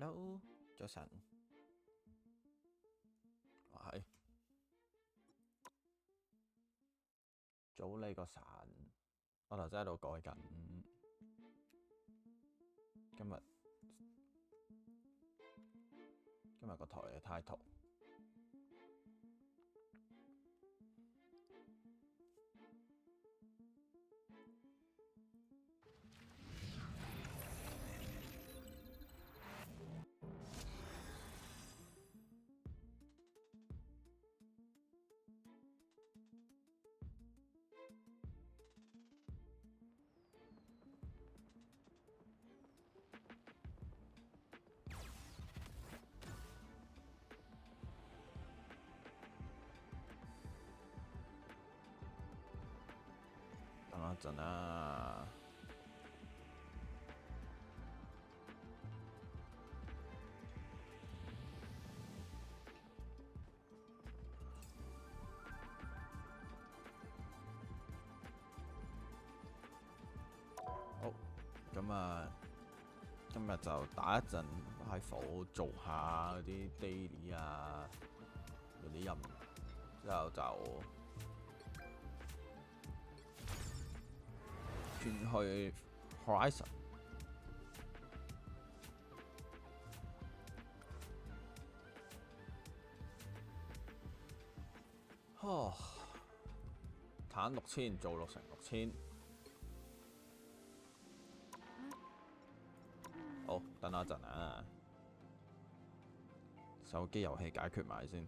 Hello， 早晨。係早你個神，我頭先喺度改緊今日個台嘅 title。等一陣啊！好，咁啊，今日就打一陣喺火做下嗰啲 daily 啊，嗰啲任務，之後就轉去 Horizon。攤6000做6成6000。好，等我一陣啊，手機遊戲解決埋先。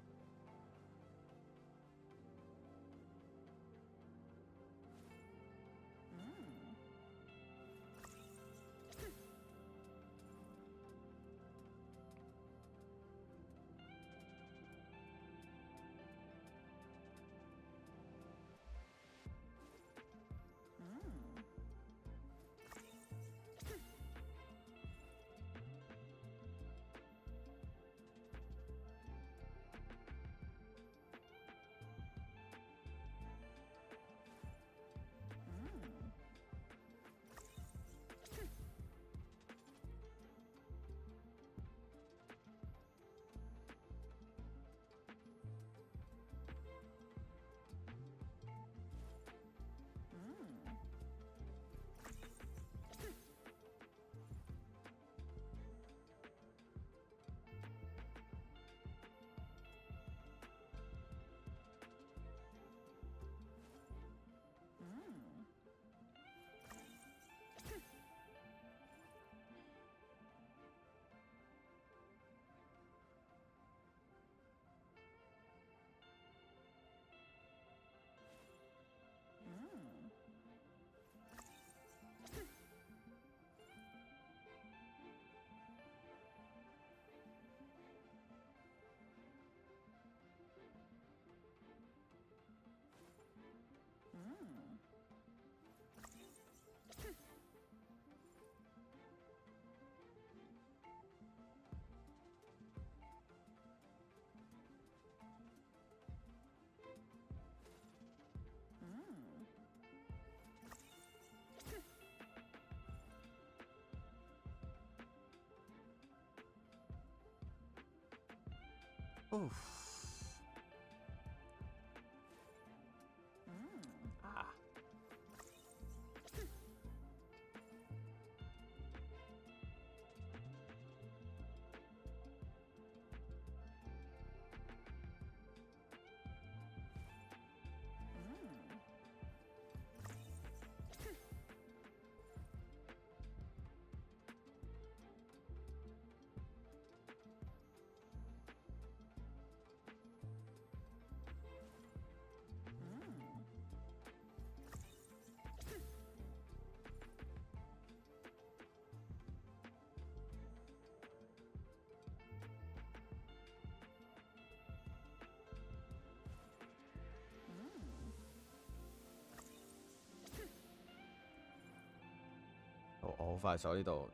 我好快手呢度。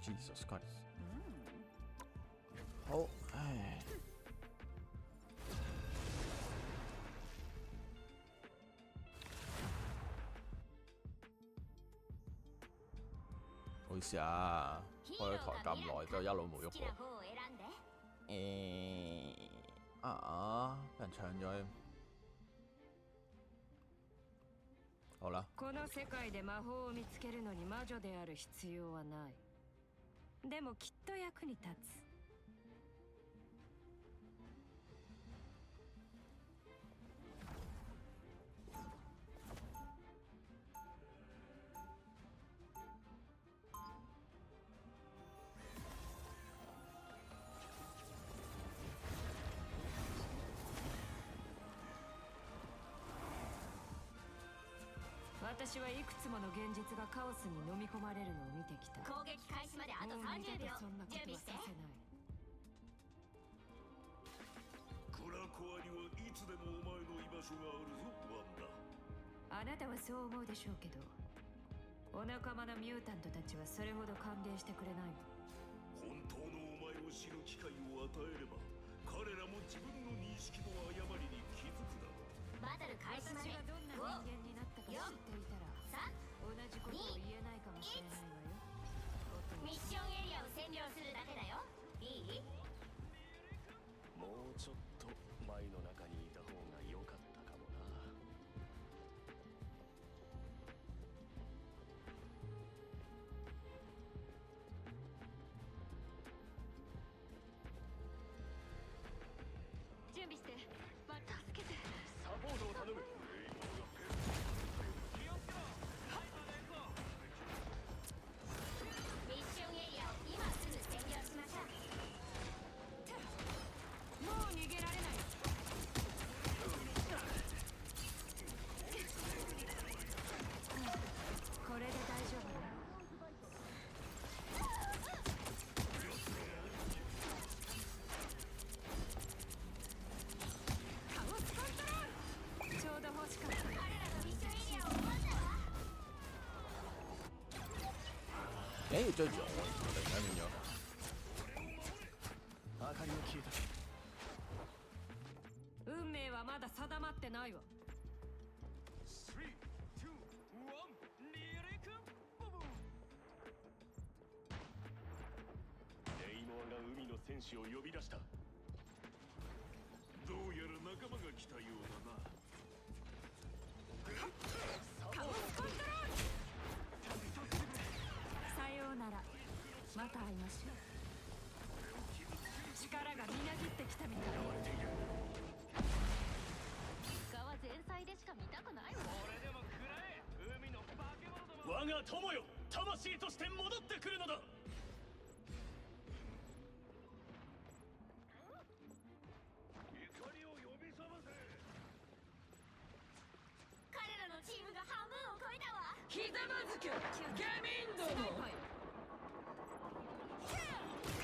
Jesus Christ。好，唉。唔好意思啊，開咗台咁耐都一路冇喐過。俾人搶咗。好啦。この世界で魔法を見つけるのに魔女である必要はない。でもきっと役に立つ。私はいくつもの現実がカオスに飲み込まれるのを見てきた。攻撃開始まであと30秒。準備して。クラコアにはいつでもお前の居場所があるぞ、ワンダ。あなたはそう思うでしょうけど、お仲間のミュータントたちはそれほど歓迎してくれない。本当のお前を知る機会を与えれば、彼らも自分の認識の誤りに気づくだろう。バトル開始まで私がどんな人間になったか知っていたら同じことを言えないかもしれないわよ。ミッションエリアを占領するだけだよ。いい？もうちょっと前の中にいた方が良かったかもな。準備して。助けて。サポートを頼む。ミッションエリアを今すぐ占領しましょう。もう逃げられない。これで大丈夫。ちょうど欲しかった。彼らのミッションエリアを奪ったわ。要追住我，突然間變咗。明かりが消えた。運命はまだ定まってないわ。レイモアが海の戦士を呼び出した。どうやら仲間が来たようだな。カオスコントロール。さようなら。また会いましょう。力がみなぎってきたみたい。側前菜でしか見たくないわ。俺でも食らえ。海の化け物ども。我が友よ、魂として戻ってくるのだ。怒りを呼び覚ませ。彼らのチームが半分を超えたわ。ひざまずけゲミンドのカ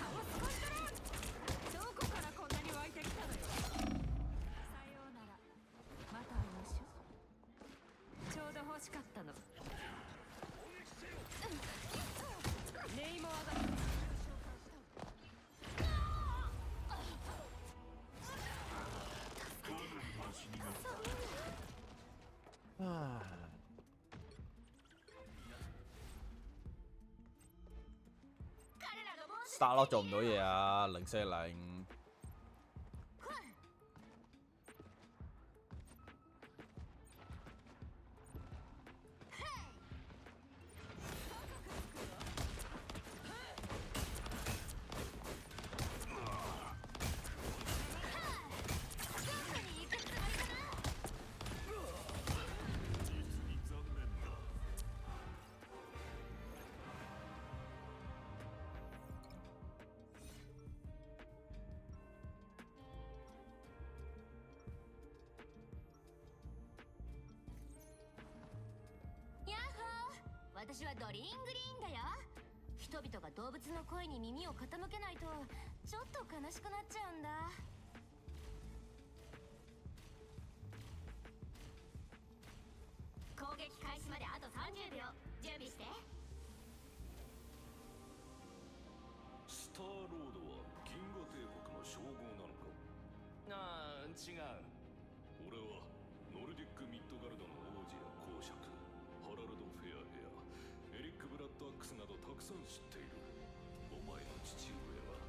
オスコントロール。どこからこんなに湧いてきたのよ。さようなら。また会いましょう。ちょうど欲しかったの。ネイモアが紹介した唉。殺咯，做唔到嘢啊，040。私はドリーングリーンだよ。人々が動物の声に耳を傾けないとちょっと悲しくなっちゃうんだ。攻撃開始まであと30秒。準備して。称号なのか？ああ、違う。俺はノルディック・ミッドガルドの王子や公爵、ハラルド・フェアヘア、エリック・ブラッドアックスなどたくさん知っている。お前の父上は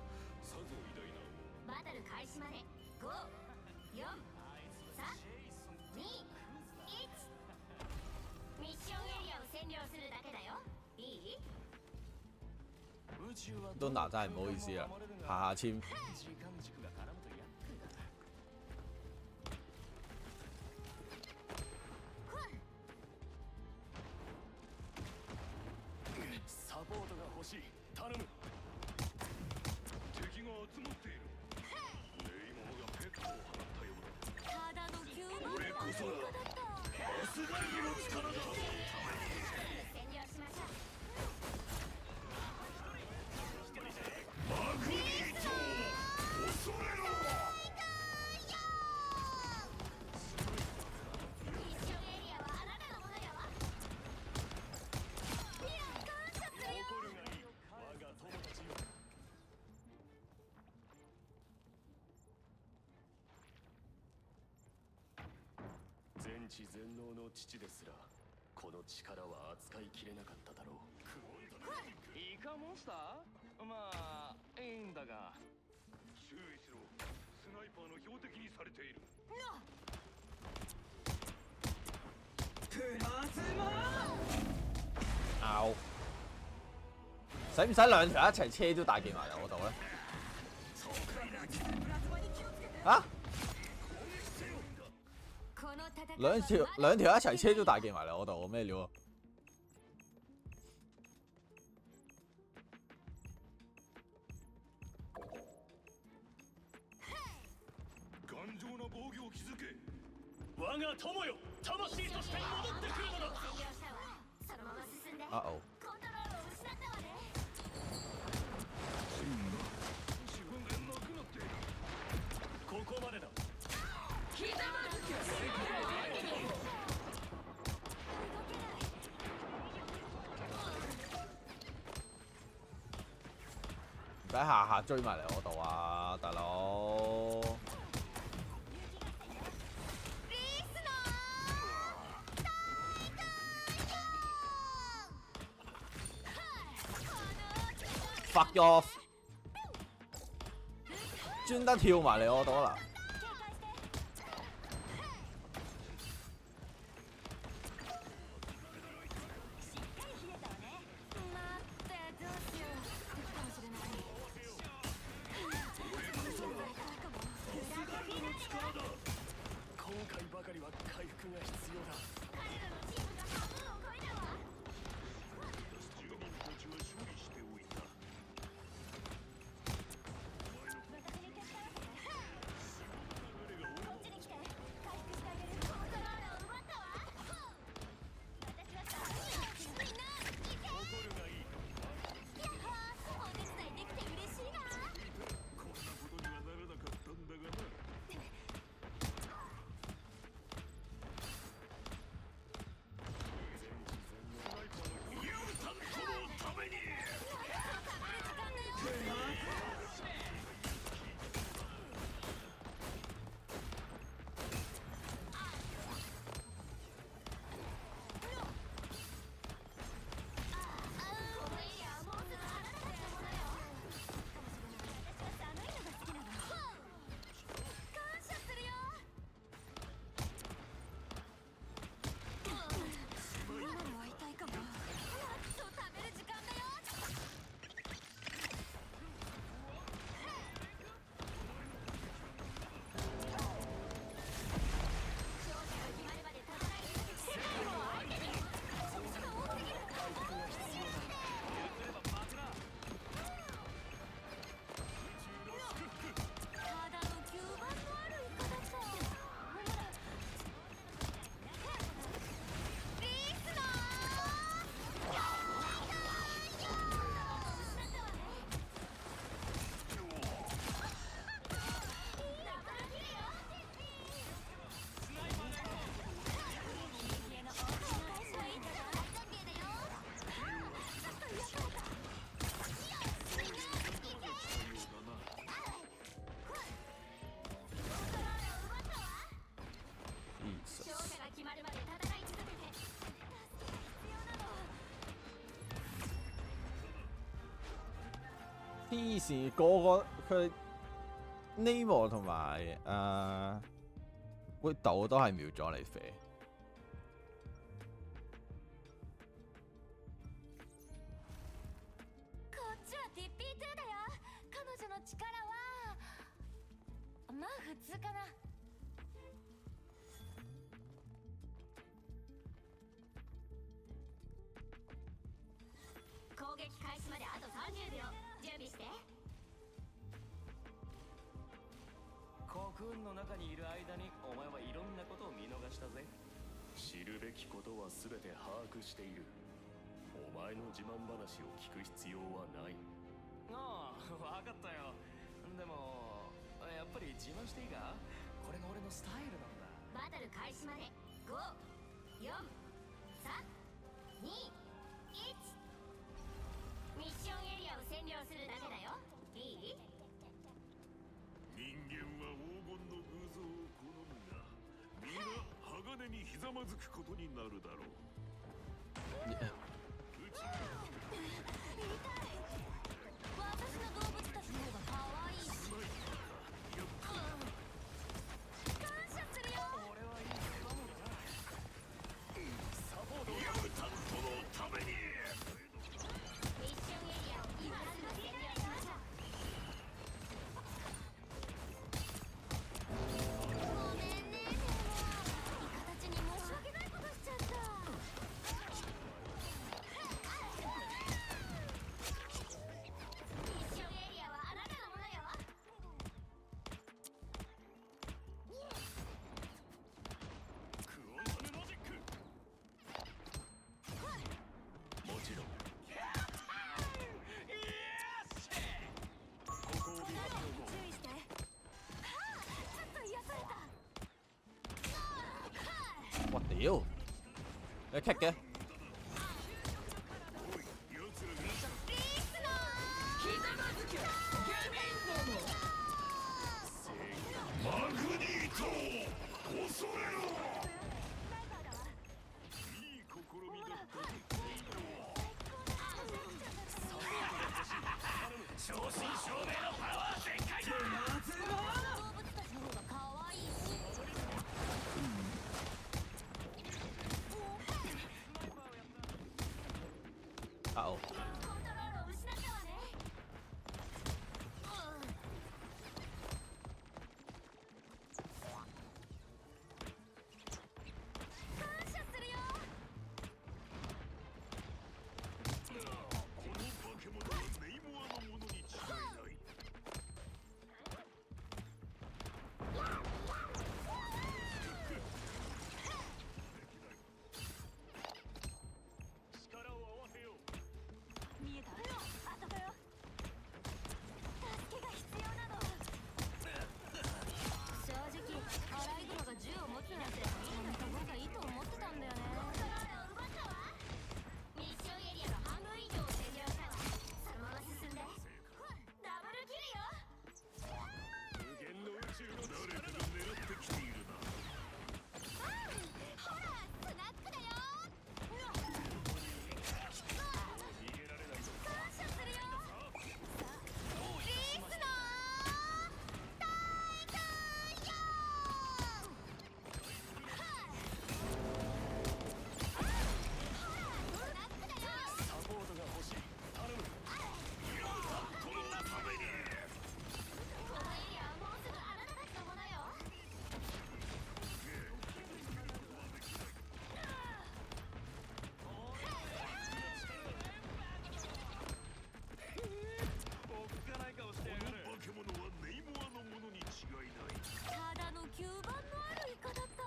さぞ偉大なバトル開始まで5、4、3、2、1。ミッションエリアを占領するだけだよ。いい？都拿真係唔好意思啦，下簽。時間軸が絡むと厄介だ。サポートが欲しい。頼む。敵が集まっている。レイモモがペットを放ったようだ。ただの9番俺こそがだった。アスガルドの力だ。占領しましょう。爆撃と恐れろ。ミッションエリアはあなたのものよ。いや、感謝するよ。怒るがいい。我が友達よ。全知全能の父ですらこの力は扱いきれなかっただろう。イカモンスター？まあ、いいんだが。注意しろ。スナイパーの標的にされている。拗，使唔使兩條一齊車都帶技埋嚟我度咧？啊？この戦い兩條一齊車都帶技埋嚟我度，咩料啊？頑丈な防御を築け。我が友よ、魂として戻ってくるのだ。占領したわ。そのまま進んで。あお。コントロールを失ったわね。自分でなくなっている。ここまでだ。唔使下下追埋嚟我度啊，大佬！fuck off！ 專登跳埋嚟我度啦！今回ばかりは回復が必要だ。彼らのチームが半分を超えたわ。住民たちは処理しておいた。私に決したわけね。黐線，個佢 Nemo 同埋Widow 都係瞄咗你飛。こっちは TP2 だよ。彼女の力はまあ普通かな。攻撃開始まであと30秒。準備して。コクーンの中にいる間にお前はいろんなことを見逃したぜ。知るべきことは全て把握している。お前の自慢話を聞く必要はない。ああ、分かったよ。でもやっぱり自慢していいか？これが俺のスタイルなんだ。バトル開始まで5、4、3、2、1。ミッションエリアを占領するだけだよ。いい？人間は黄金の偶像を好むが、皆鋼にひざまずくことになるだろう。私の動物たちの方が可愛いし。感謝するよ。俺はいいかもだな。サポートをヤムタントのために。ミッションエリアを今すぐ占領しましょう。ごめんね、でもイカたちに申し訳ないことしちゃった。ミッションエリアはあなたのものよ。クオンタメマジック。もちろんここを見張っておこ注意して。はあ、ちょっと癒された。我屌，你 kick 嘅？おい、奴らがリスノマグニートを恐れろ。いい試みだったぜ。正真正銘のパワー全開だ。動物たちの方が可愛いし。啊哦，コントロールを失ったわね。感謝するよ。この化け物はネイモアのものに違いない。力を合わせよう。見えた？あそこよ。助けが必要なの。正直アライグマが銃を持つなんてやめた方がいいと思ってたんだよね。コントロールを奪ったわ。ミッションエリアの半分以上を占領したわ。そのまま進んで。ダブルキルよ。無限の宇宙の誰かが狙ってきているな。ほら、スナックだよ。逃げられないぞ。感謝するよ。リスノー大空よ。ほら、スナックだよ。サポートが欲しい。頼む。このために。このエリアはもうすぐあなたたちのものよ。おっかない顔してやがる。化け物はネイモアのものに違いない。ただの吸盤のあるイカだった。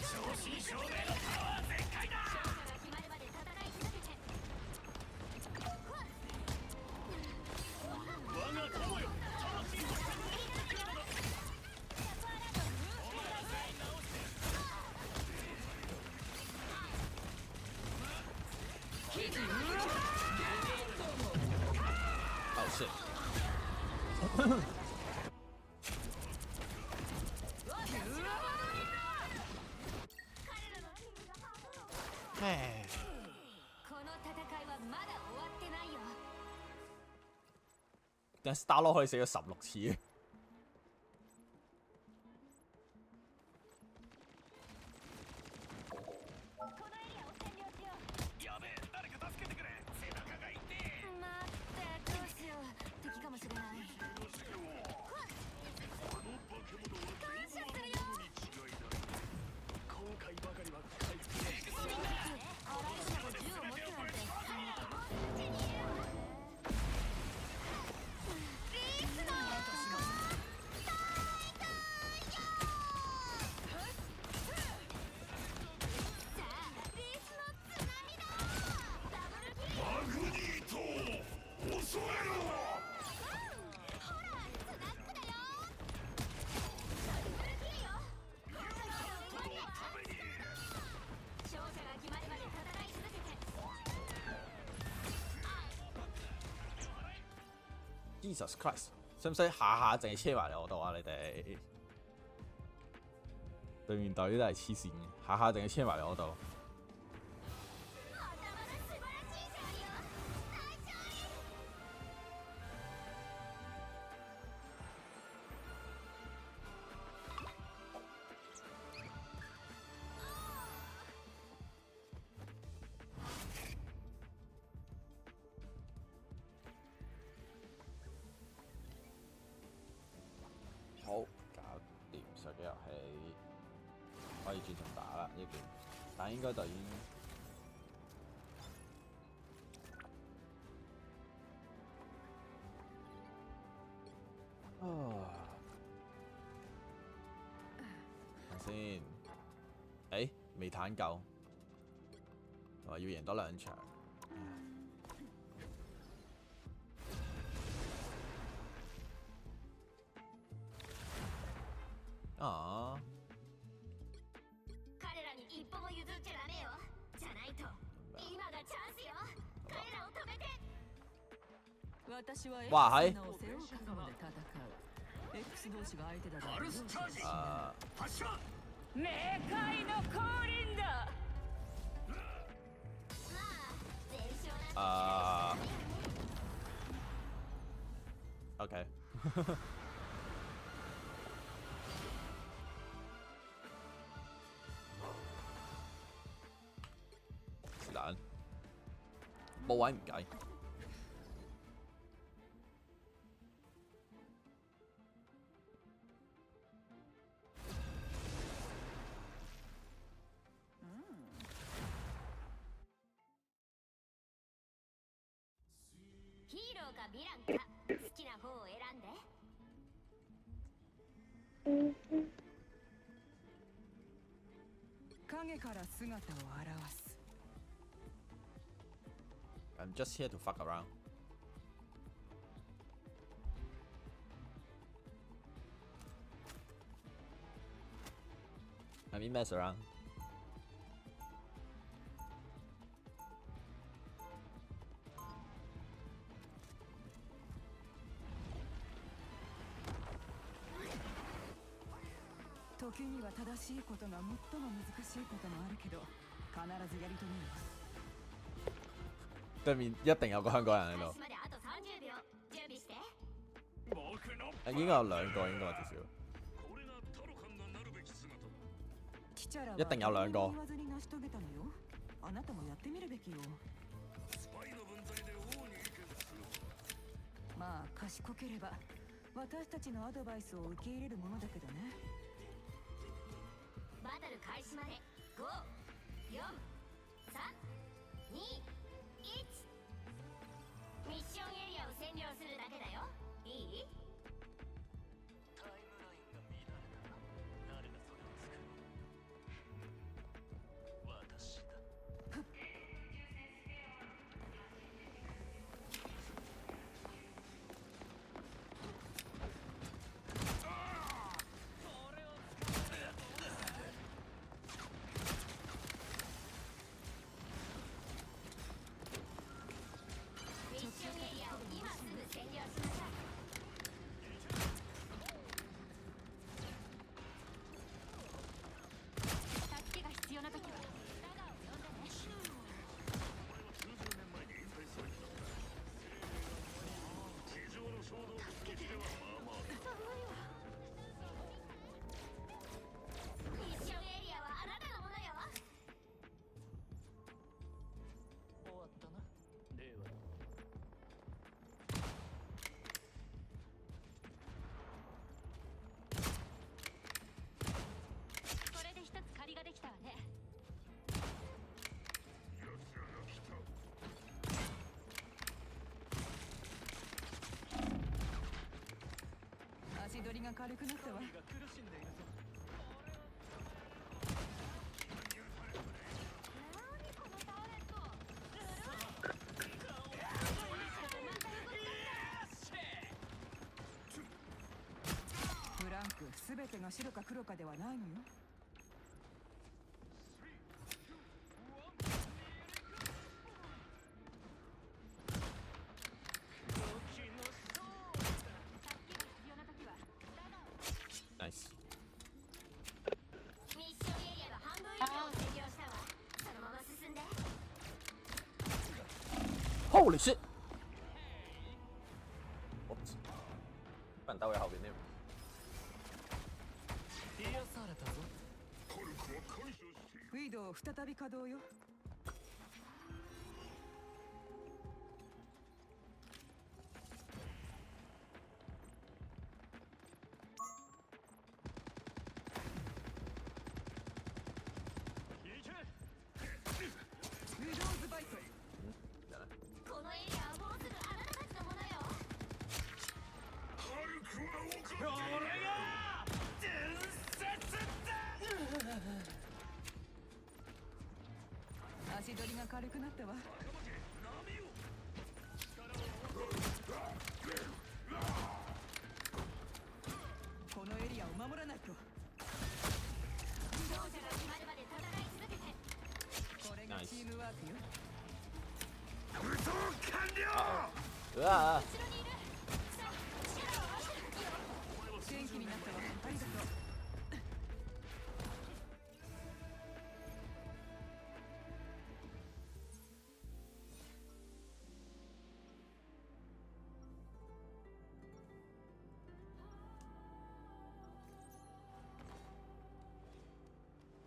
正真正銘のパワー全開だ。勝者が決まるまで戦い続けて。我が友よ。魂を哦是，哎，この戦いはまだ終わってないよ。點解 Starlock 可以死咗16次嘅？やべえ、誰か助けてくれ。背中が痛え。待ってどうしよう敵かもしれない感謝するよ今回ばかりは回復でアライグマが銃を持つなんて手に入れるわリースださあリースの津波だダブルキルマグニート襲えろ。ほらスナックだよダブルキルよ勝者が決まるまで戦い続けて Jesus Christ， 使唔使下下淨係車埋嚟我度啊？你哋對面隊都係黐線嘅，下下淨係車埋嚟我度。頭が素晴らしい勝利よ大勝利好，搞掂上機遊戲，可以轉場打啦呢邊，但應該就已經睇先，未彈夠，話要贏多2場。あ彼らに一歩も譲っちゃダメよじゃないと今がチャンスよ彼らを止めて私は X わあはいの背を囲んで戦う X 同士が相手だとパルスチャージ。あ発射。冥界の降臨だまあ全勝なんてあOK 是但，冇位唔計。ヒーローかヴィランか好きな方を選んで影から姿を現す I'm just here to fuck around. I mean mess around. 時には正しいことが最も難しいこともあるけど必ずやり遂げるわ對面一定有個香港人喺度。開始まであと30秒準備して僕の應該有2個應該至少。これがタロカンがなるべき姿だ。キチャラは一定有兩個言わずに成し遂げたのよあなたもやってみるべきよスパイの分際で王に意見する。まあ賢ければ私たちのアドバイスを受け入れるものだけどねバトル開始まで5、4、3、2、1ミッションエリアを占領するだけだよいいタイムラインが乱れた。誰がそれを作る？私だ。が軽くなったわ。フランク、全てが白か黒かではないのよ。ナイス。ミッションエリアの半分以上を占領したわ。そのまま進んで。Holy shit！ Oops， 不能兜喺後邊添。癒されたぞ。ウィード再び稼働よ。このエリアはもうすぐあなたたちのものよ。これが伝説だ。足取りが軽くなったわ。このエリアを守らないと。勝者が決まるまで戦い続けて。これがチームワークよ。うわ後ろにいる。さあ、力を合わせる。元気になったわ。ありがとう。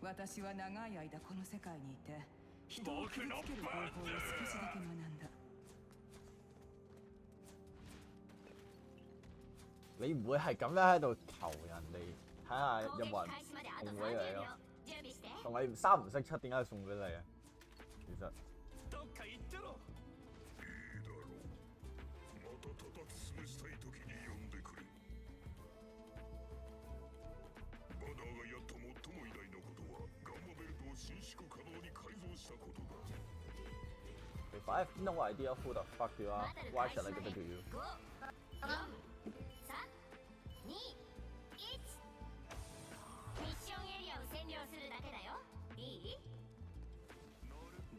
私は長い間この世界にいて人を傷つける方法を少しだけ学んだ。你唔會係咁樣喺度求人哋睇下有攻撃冇人開始まであと送俾你30秒咯？。準備して。同你三唔識七，點解送俾你啊？其實どっか行ってろ。いいだろう。また叩き潰したい時に呼んでくれ。バナーがやった最も偉大なことはガンマベルトを伸縮可能に改造したことだ。 If I have no idea who the fuck you are, バトル why 開 should 始 I ま give で it to you? 5、4、3、2、1。ミッションエリアを占領するだけだよ。いい？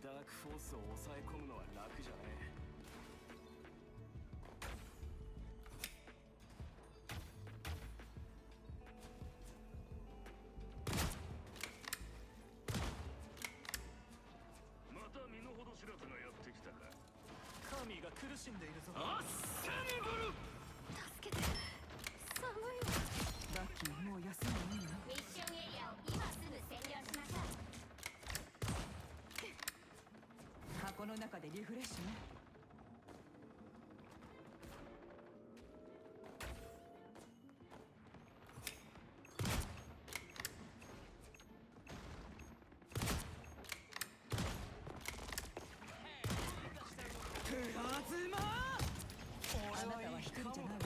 ダークフォースを抑え込むのは楽じゃねえ。また身の程知らずがやってきたか。神が苦しんでいるぞ。助けて。寒いわ。ラッキー、もう休んでいいの？ミッションエリアを今すぐ占領しなさい。箱の中でリフレッシュね。プラズマ！あなたは一人じゃないわ。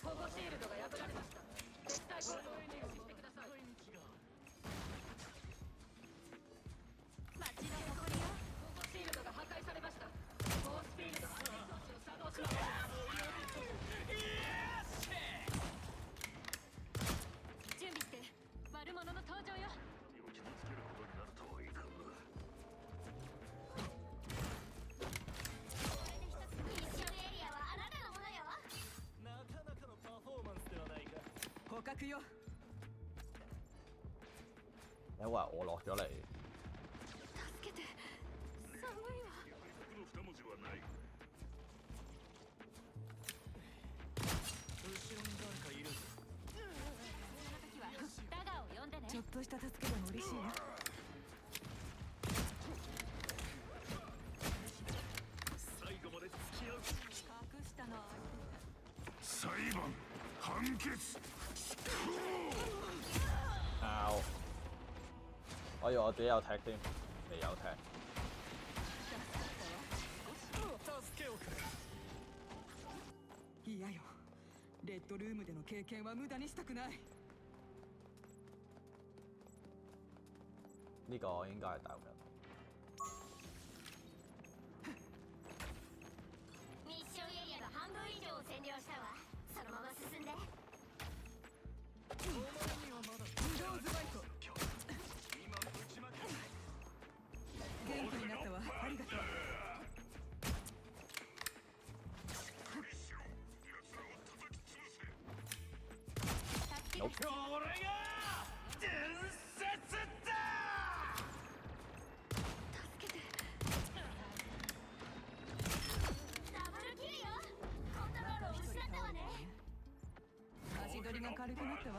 保護シールドが破られました。絶対行動に入手してください。街の誇りよ。保護シールドが破壊されました。フォースフィールド安全装置を作動します。準備して。悪者の登場よ。傷つけることになるとはいかんな。ミッションエリアはあなたのものよ。なかなかのパフォーマンスではないか。捕獲よ。你話我落咗嚟，助けて。寒いわ。約束の二文字はない。後ろに誰かいる。その時はダガーを呼んでね。ちょっとした助けでも嬉しいわ。最後まで付き合う。隠したな。裁判判決。拗！我以為我自己有踢添，未有踢。助けをくれ。嫌よ。レッドルームでの経験は無駄にしたくない。呢個應該係大陸人。ミッションエリアの半分以上を占領したわ。そのまま進んで。ブローズバイト。元気になったわ。ありがとう。これが伝説だ。助けて。ダブルキルよ。コントロールを失ったわね。足取りが軽くなったわ。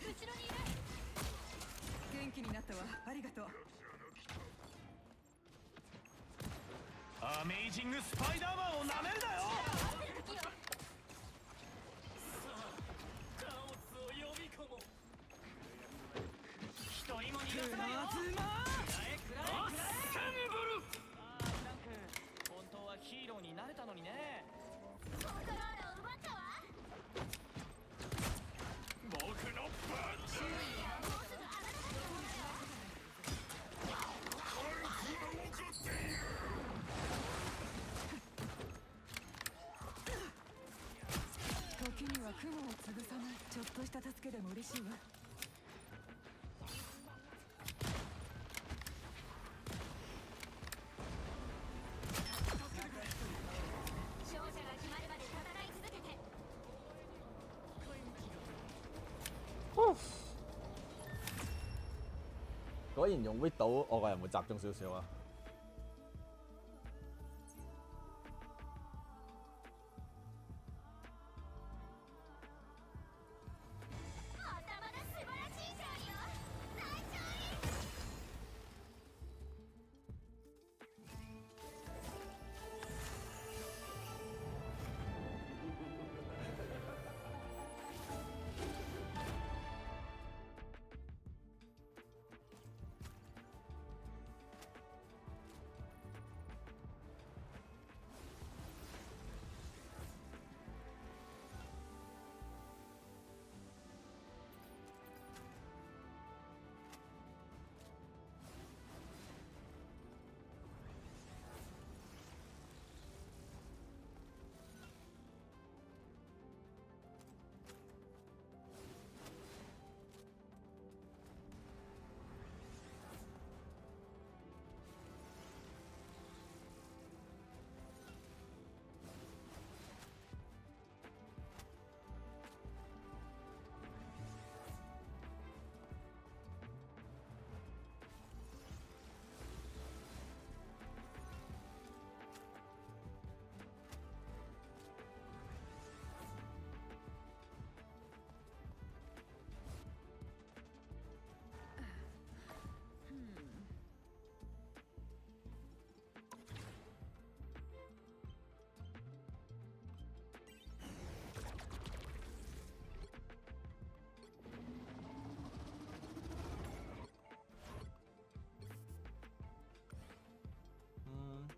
後ろにいる。元気になったわ。ありがとう。アメイジングスパイダーマンをなめるなよ。合ってる時よ。カオスを呼び込もう。一人も逃がせないよ。ズマアッセンブル。ああ、フランク、本当はヒーローになれたのにね。コントロールを奪ったわ。僕のバッチ。もうすぐあなたたちのものだよ。時には雲を潰さない。ちょっとした助けでも嬉しいわ。勝者が決まるまで戦い続けて。果然用 Wit 到，我個人會集中少少啊。頭の素晴らしい勝利よ。大勝利。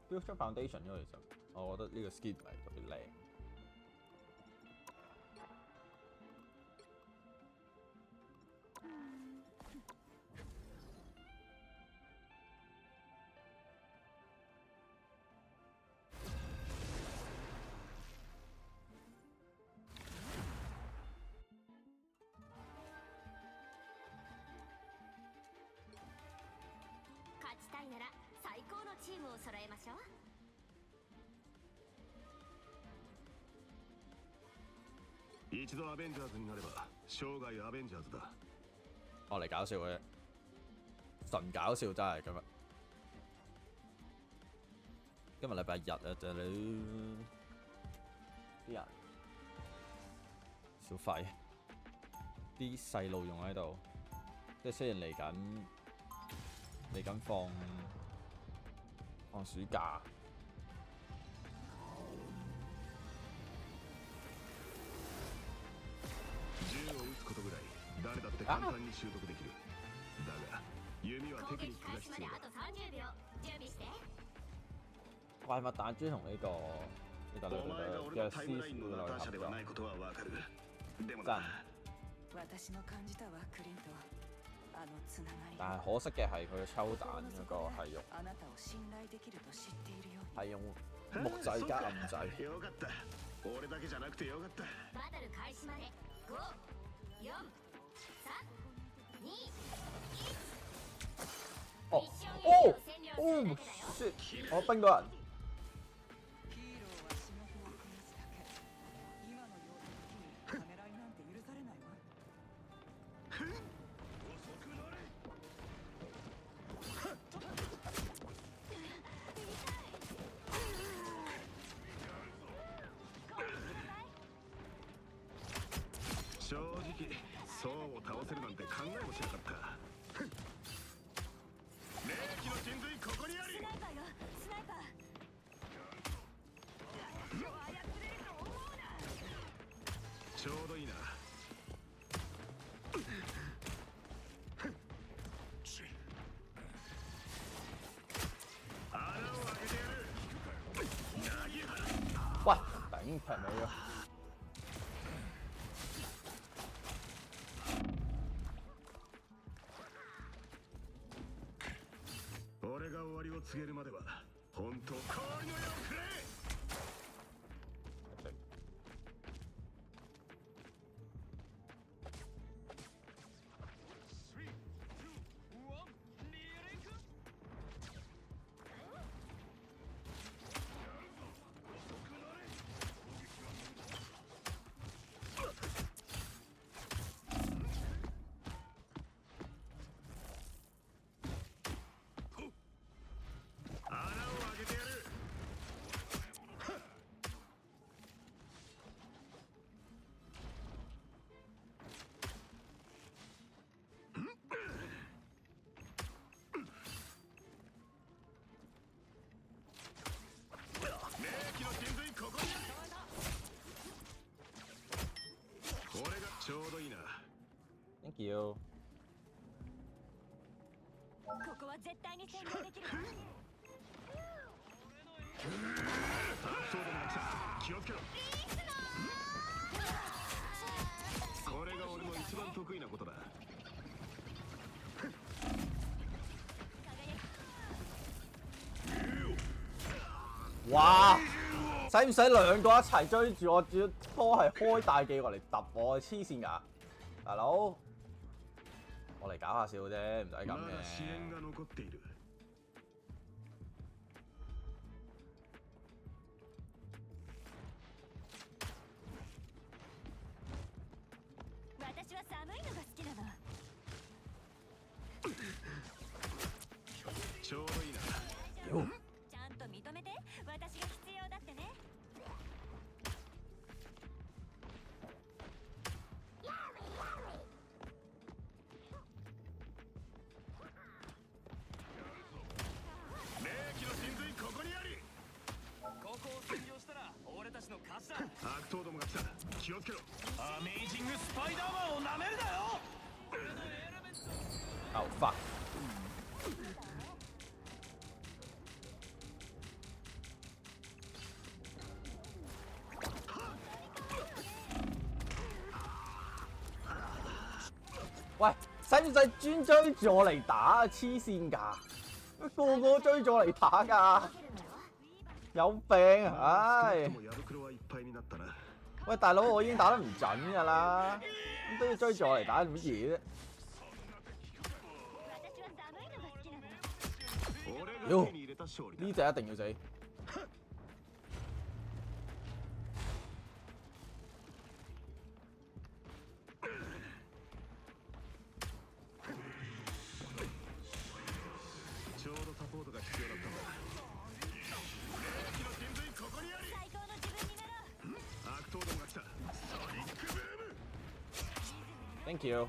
Build up foundation 因為其實我覺得呢個 skin 唔係特別靚。勝ちたいなら最高のチームを揃えましょう。一度アベンジャーズになれば生涯アベンジャーズだ。我嚟搞笑嘅，純搞笑真係今日。今日禮拜日啊，就你啲人小費，啲細路用喺度，即係雖然嚟緊放暑假，銃を撃つことぐらい誰だって簡単に習得できる。だが弓はテクニックが必要だ。あと30秒準備して。怪物彈珠同呢個お前が俺のタイムラインのナターシャではないことはわかる。でもな、私の感じたわ、クリント。あのつながり。但係可惜嘅係佢抽彈嗰個係用あなたを信頼できると知っているように。係用木製加暗製。よかった。俺だけじゃなくてよかった。バトル開始まで5、4、3、2、1。哦哦哦 shit！ 我冰到人。ヒーローは仕事をこなすだけ。今のような時にためらいなんて許されないわ。正直そうを倒せるなんて考えもしなかった。霊気の神髄ここにあり。スナイパーよ、スナイパー。ちょうどいいな。穴を開けてやる。投げ払喂，頂平你啊！俺が終わりを告げるまでは本当氷の矢をくれ。ちょうどいいな。Thank you。ここは絶対に占領できる。そうでもなくさ、気をつけろ。これが俺の一番得意なことだ。哇！使唔使兩個一齊追住我？仲要拖係開大技過嚟揼我，黐線㗎！大佬，我嚟搞下笑啫，唔使咁嘅。私は寒いのが好きなの。ちょうどいいな。よ。ちゃんと認めて、私が必要だってね。霊気の神髄ここにあり。ここを占領したら俺たちの勝ちだ。悪党どもが来た。気をつけろ。アメイジングスパイダーマンをなめるなよ。Oh fuck！喂，使唔使專追住我嚟打啊？黐線㗎！個個追住我嚟打㗎，有病啊！唉！喂，大佬，我已經打得唔準㗎啦，咁都要追住我嚟打做乜嘢啫？妖，呢隻一定要死！ちょうどサポートが必要だったんだ。霊気の神髄ここにあり。最高の自分になろう。悪党どもが来た。ソニックブーム。Thank you。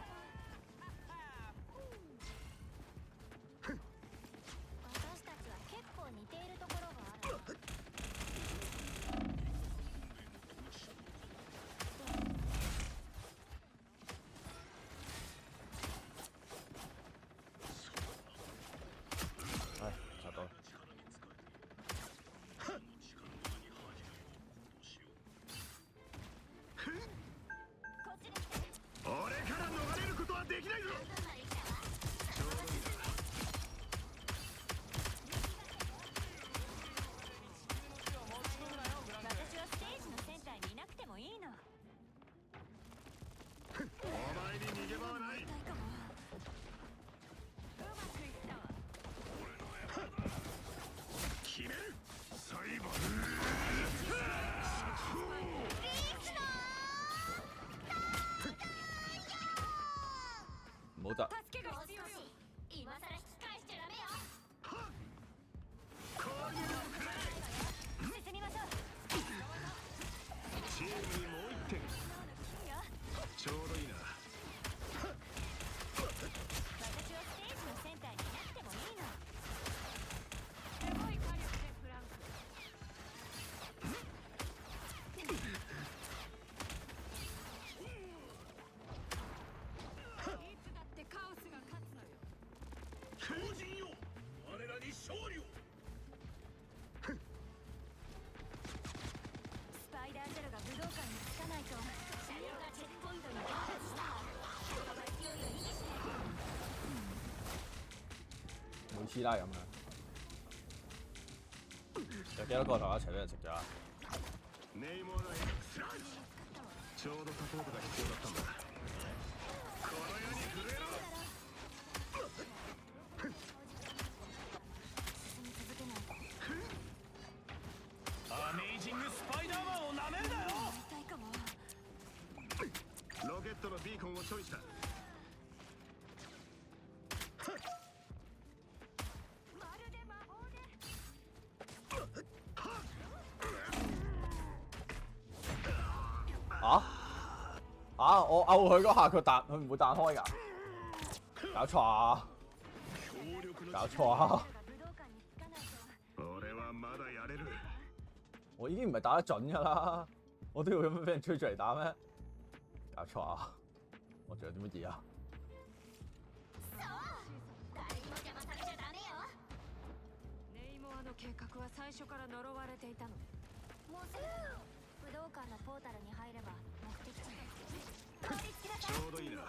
私たちは結構似ているところがある。好得。助けが必要よ。今さら引き返しちゃダメよ。進みましょう。チームにもう1点。ちょうどいいな。私をステージのセンターにいなくてもいいの。すごい火力でフランク。いつだってカオスが勝つのよ。強靭よ、我らに勝利を。スパイダーゼロが武道館に着かないと車両がチェックポイントに到達したらこの勢いを維持しないと。每次啦咁樣。有幾多個同我一齊俾人食咗啊？ネイモアの X ちょうどサポートが必要だったんだ。この世に触れろ。進み続けないとアメイジングスパイダーマンをなめるなよ。痛いかも。ロケットのビーコンを処理した。まるで魔法で。我勾佢嗰下佢唔會彈開㗎？搞錯啊！強力な搞錯啊！武道館に着かないと。俺はまだやれる。我已經唔係打得準㗎啦，我都要咁樣俾人吹出嚟打咩？搞錯啊！我仲有啲乜嘢啊？そう誰にも邪魔されちゃダメよ。ネイモアの計画は最初から呪われていたの。もうすぐ武道館のポータルに入れば目的地に通りつきなさい。ちょうどいいな。何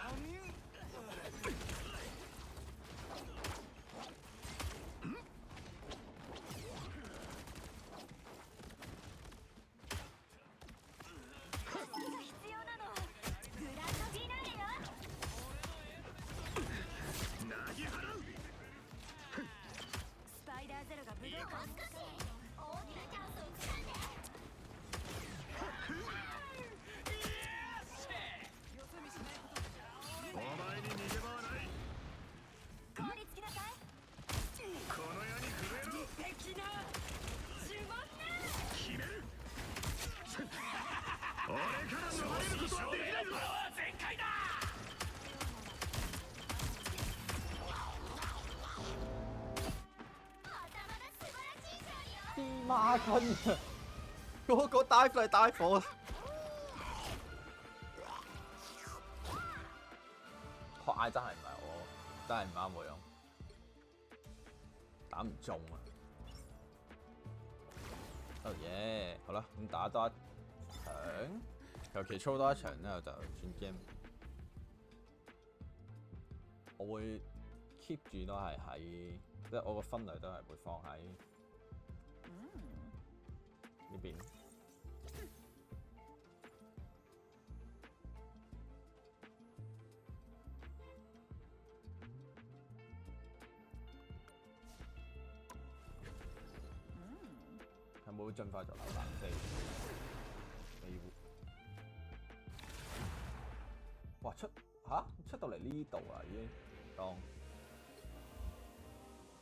が必要なの。グランドフィナーレよ。投げ払う。スパイダーゼロが武道館に着かないと大きなチャンスをつかんで。お前に逃げ場はない。凍りつきなさい。この世に触れろ。的な呪文ね。決める。俺から逃れることはできないぞ。全開だ。まだまだ素晴らしい勝利よ。啲孖筋啊！個個帶嚟帶火。學嗌真係唔係我，真係唔啱我用，打唔中啊！哦耶，好啦，咁打多一場，求其操多一場之後就轉 game。我會 keep 住都係喺，即係我個分類都係會放喺呢邊。有冇進化做榴彈飛？未會。哇！出到嚟呢度啊，已經當。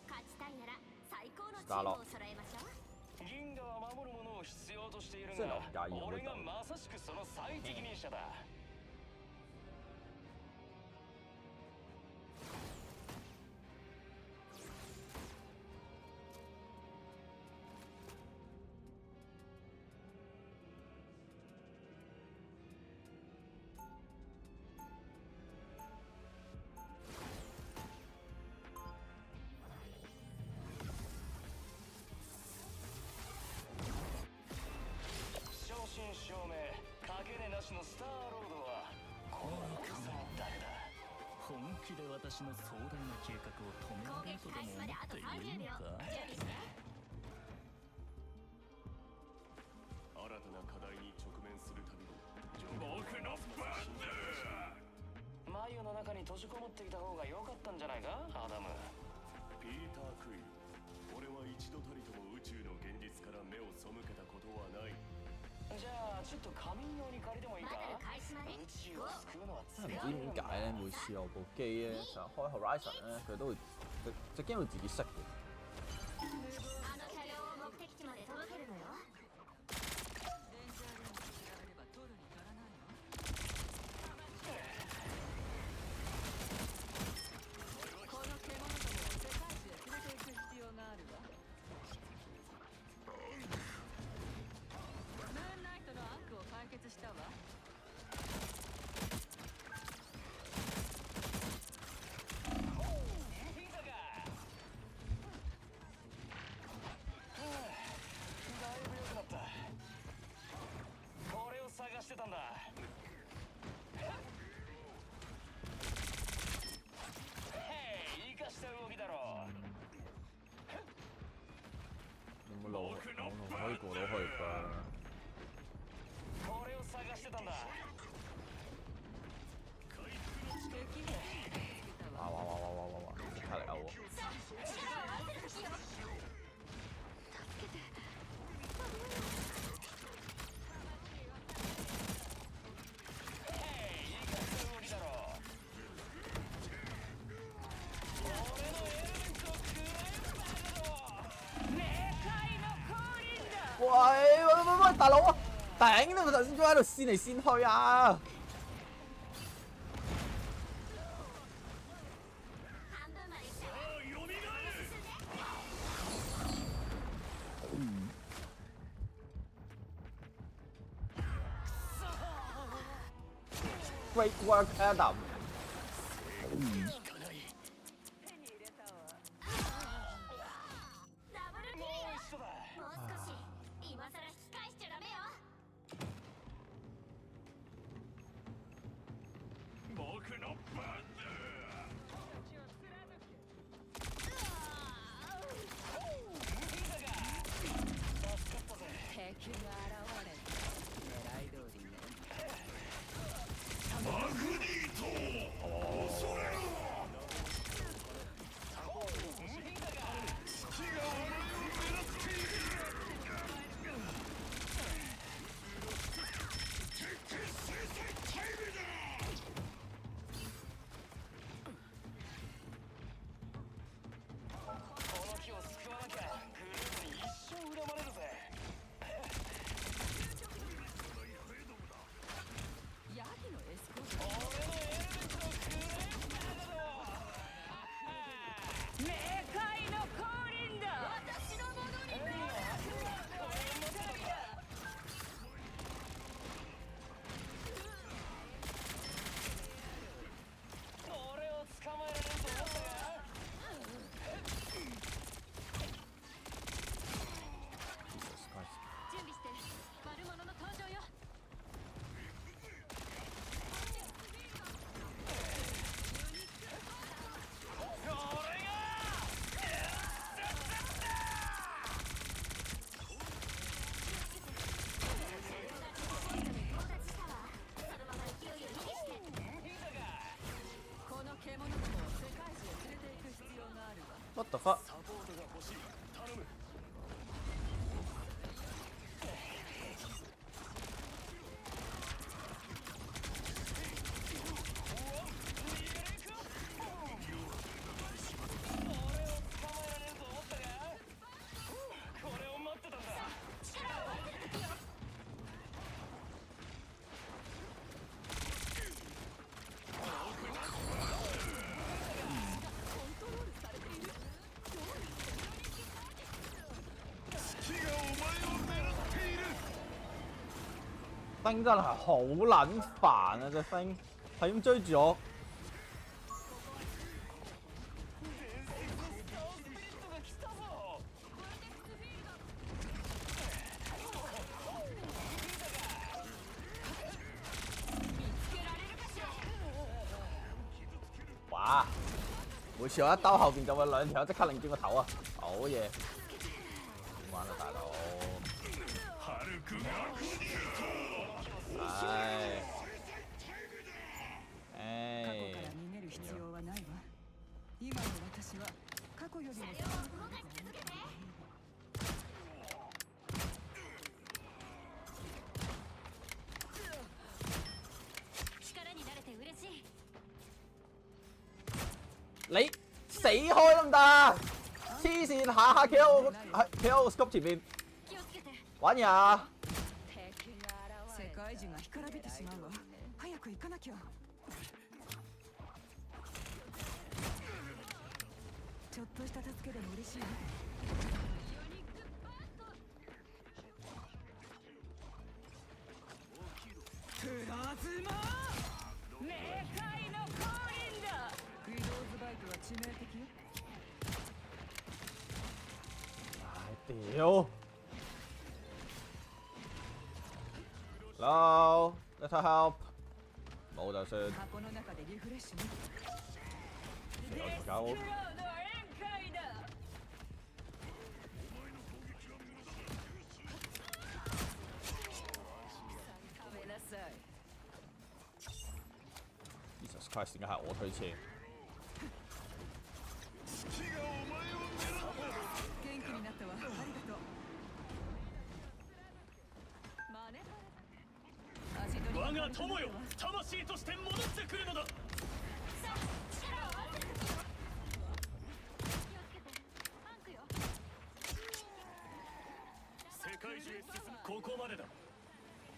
勝ちたいなら最高のチームを揃えましょう。銀河は守るものを必要としているそういうのが、いや俺がまさしくその最適任者だ。正真正銘、かけねなしのスターロードはこの戦の誰だ。本気で私の壮大な計画を止め攻られるとで撃開始までも思ってあと30いる秒。のか。準備して。新たな課題に直面するたびに僕の番だ。眉の中に閉じこもっていた方が良かったんじゃないか、アダム。ピーター・クイル、俺は一度たりとも宇宙の現実から目を背けたことはない。じゃあちょっと仮眠用に借りてもいいか？バトル開始まで宇宙を救うのは真係唔知點解咧，每次我部機咧就開 Horizon 咧，佢都會隻 game 會自己熄嘅。あの車両を目的地まで届けるのよ。この獣どもを世界中へ連れて行く必要があるわ。ムーンナイトの悪を解決したわ。探してたんだ。へい、生かした動きだろ。有冇路可以過到去㗎？これを探してたんだ。哇！即刻嚟勾喎！喂，大佬啊！頂你！我頭先仲喺度跣嚟跣去啊！Great work, Adam！What the fuck? Thing 真係好撚煩啊！隻 Thing 係咁追住我。哇！每次我一兜後邊就會兩條即刻擰轉個頭啊！好嘢，點玩啊，大佬？你死開得唔得？黐線，下下企喺我 scope 前面玩嘢啊！世界中が干からびてしまうわ。早く行かなきゃ。ちょっとした助けでも嬉しいね。プラズマ冥界の降臨だ。ウィドウズバイトは致命的よ。屌 ！Hello， let her help。冇就算。箱の中でリフレッシュね。有條狗。Jesus Christ， 點解係我推車？元気になったわ。ありがとう。我が友よ、魂として戻ってくるのだ。世界中へ進む。ここまでだ。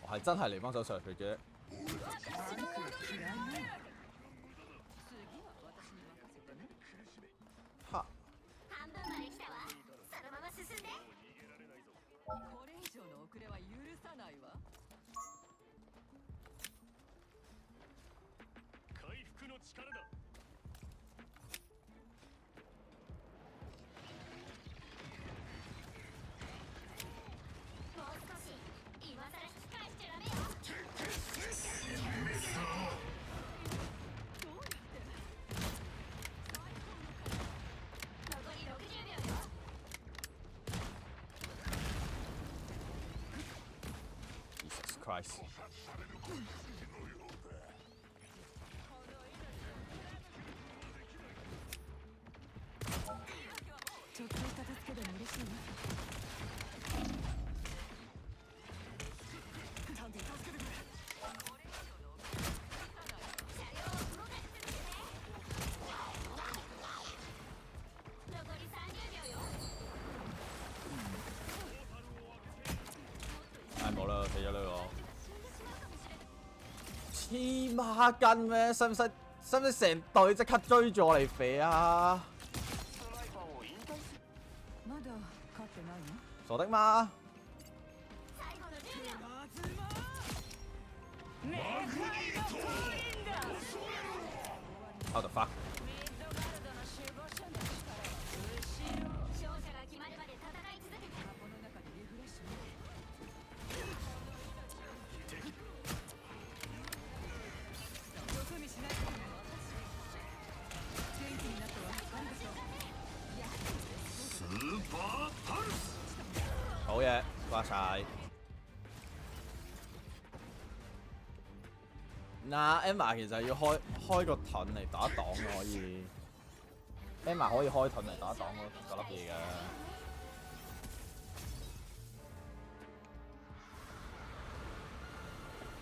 我係真係嚟幫手上佢嘅。は。半分まで来たわ。そのまま進んで。これ以上の遅れは許さないわ。回復の力だ。もう少し今さら引き返しちゃダメよ。残り60秒よ。Jesus Christ。ちょっとした助けでも嬉しいわ。残り30秒よ。唉冇啦，死咗呢個。黐孖筋咩？使唔使成隊即刻追住我嚟肥啊？まだ勝ってないの？傻的嗎？最後の10秒。How the fuck？勝者が決まるまで戦い続けて。箱の中でリフレッシュね。よそ見しないからね。元気になったわ。ありがとう。スーパーパルス。好嘢，瓜晒。嗱 ，Emma 其實要開個盾嚟打擋嘅可以。Emma 可以開盾嚟打擋嗰粒嘢嘅。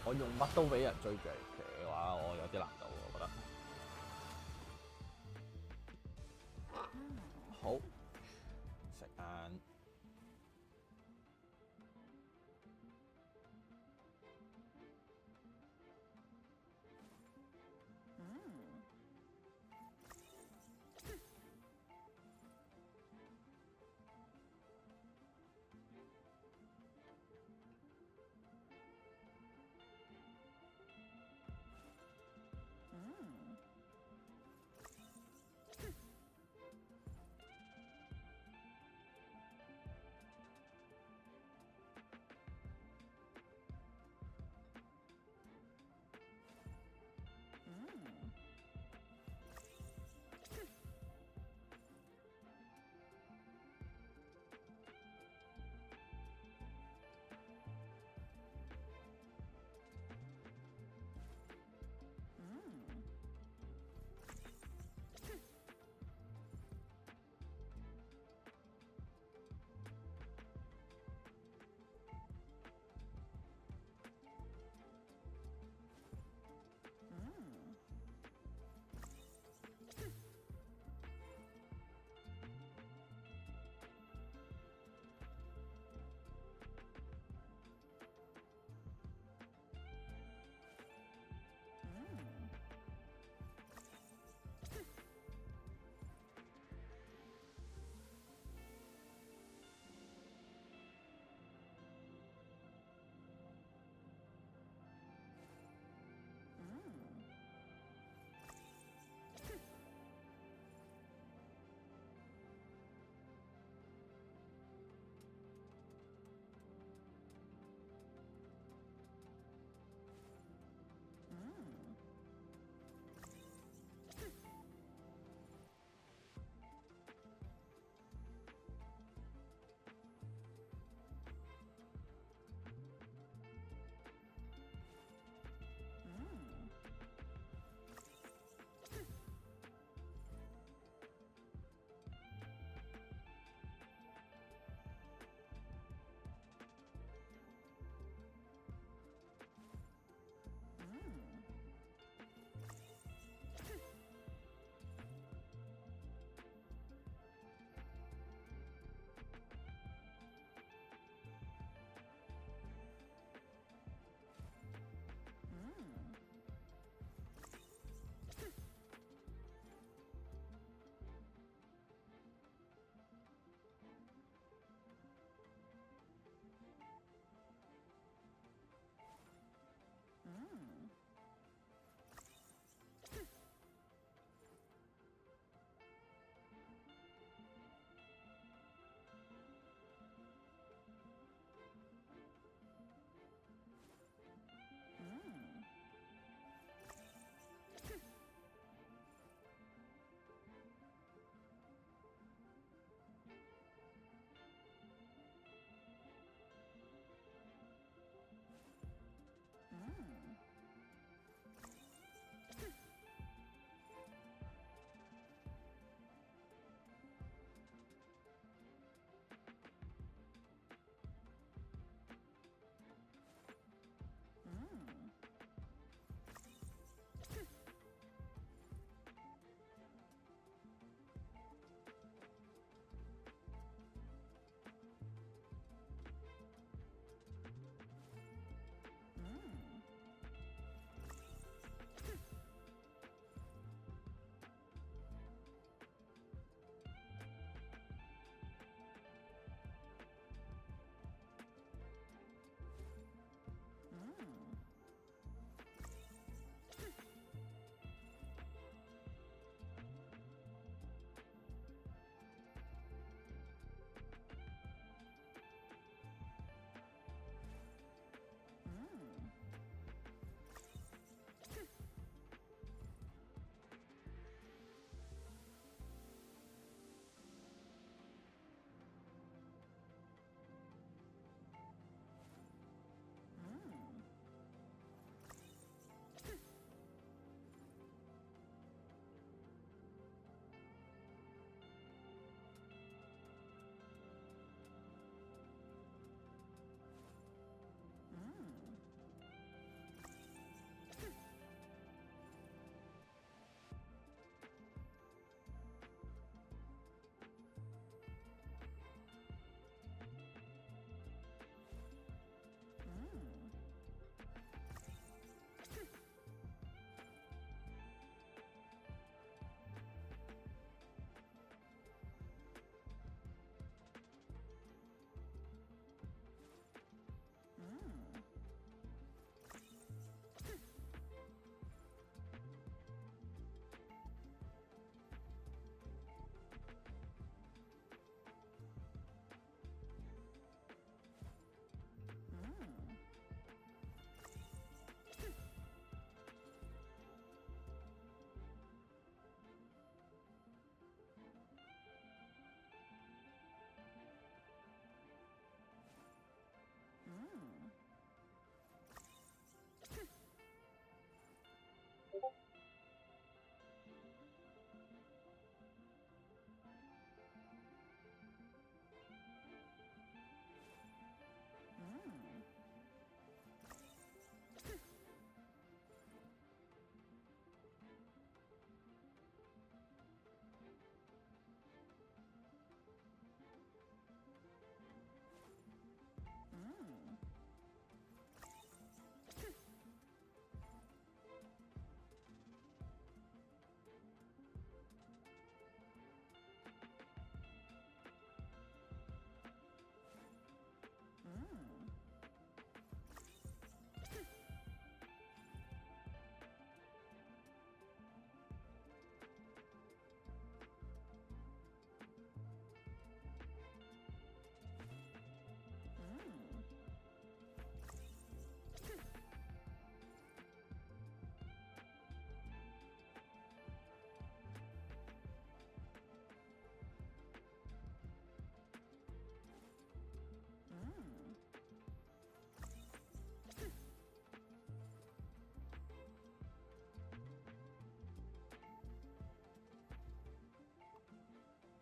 我用乜都俾人追住嘅話，我有啲難度，我覺得。好，食晏。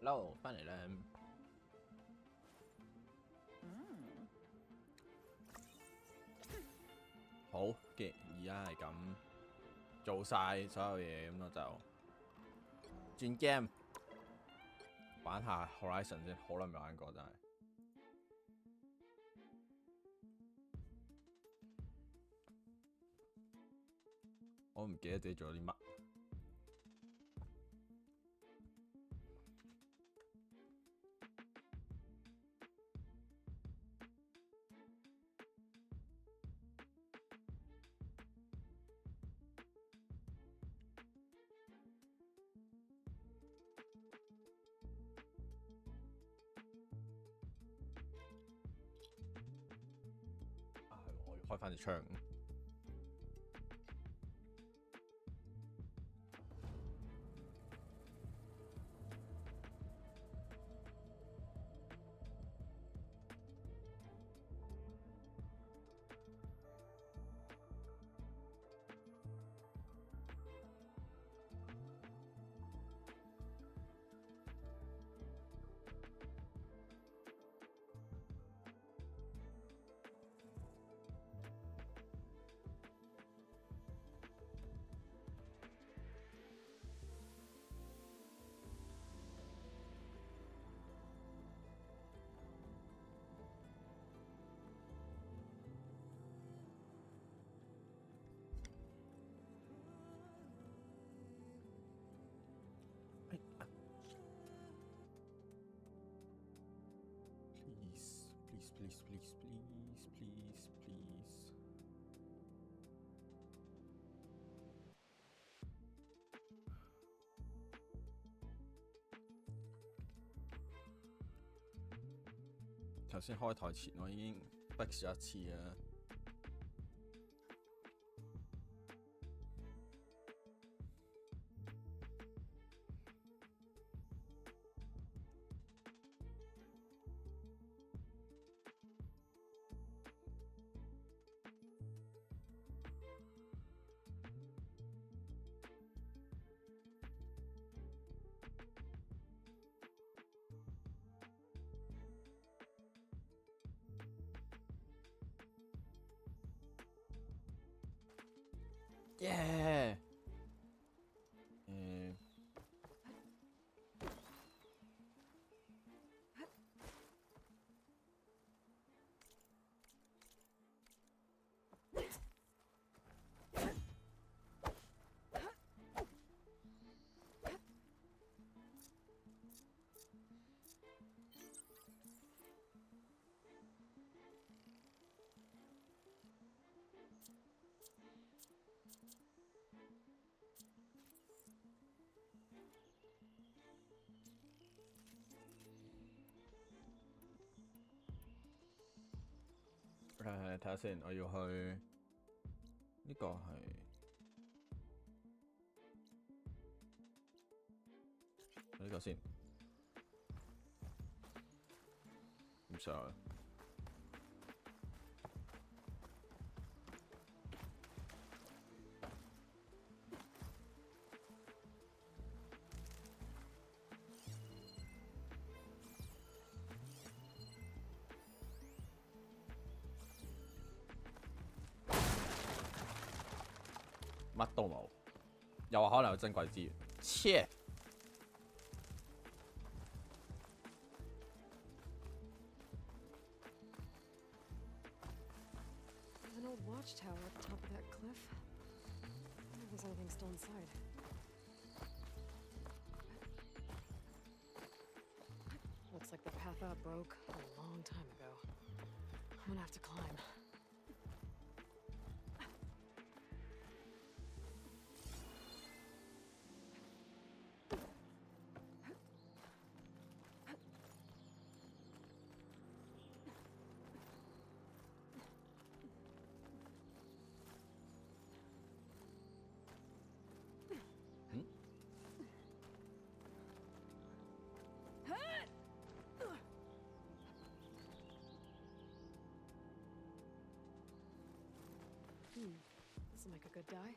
Hello， 翻嚟啦。好嘅，而家係咁做晒所有嘢，咁我就轉 game 玩下 Horizon 先，好耐未玩過真係。我唔記得自己做咗啲乜。開翻隻窗。Please. 頭先開台前我已經逼咗一次啦。耶！睇下先，我要去呢個係呢個先，唔上。乜都冇，又話可能有珍貴資源，切！ There's an old watchtower at the top of that cliff. I wonder if there's anything still inside. Looks like the path out broke a long time ago. I'm gonna have to climb. This'll make a good die.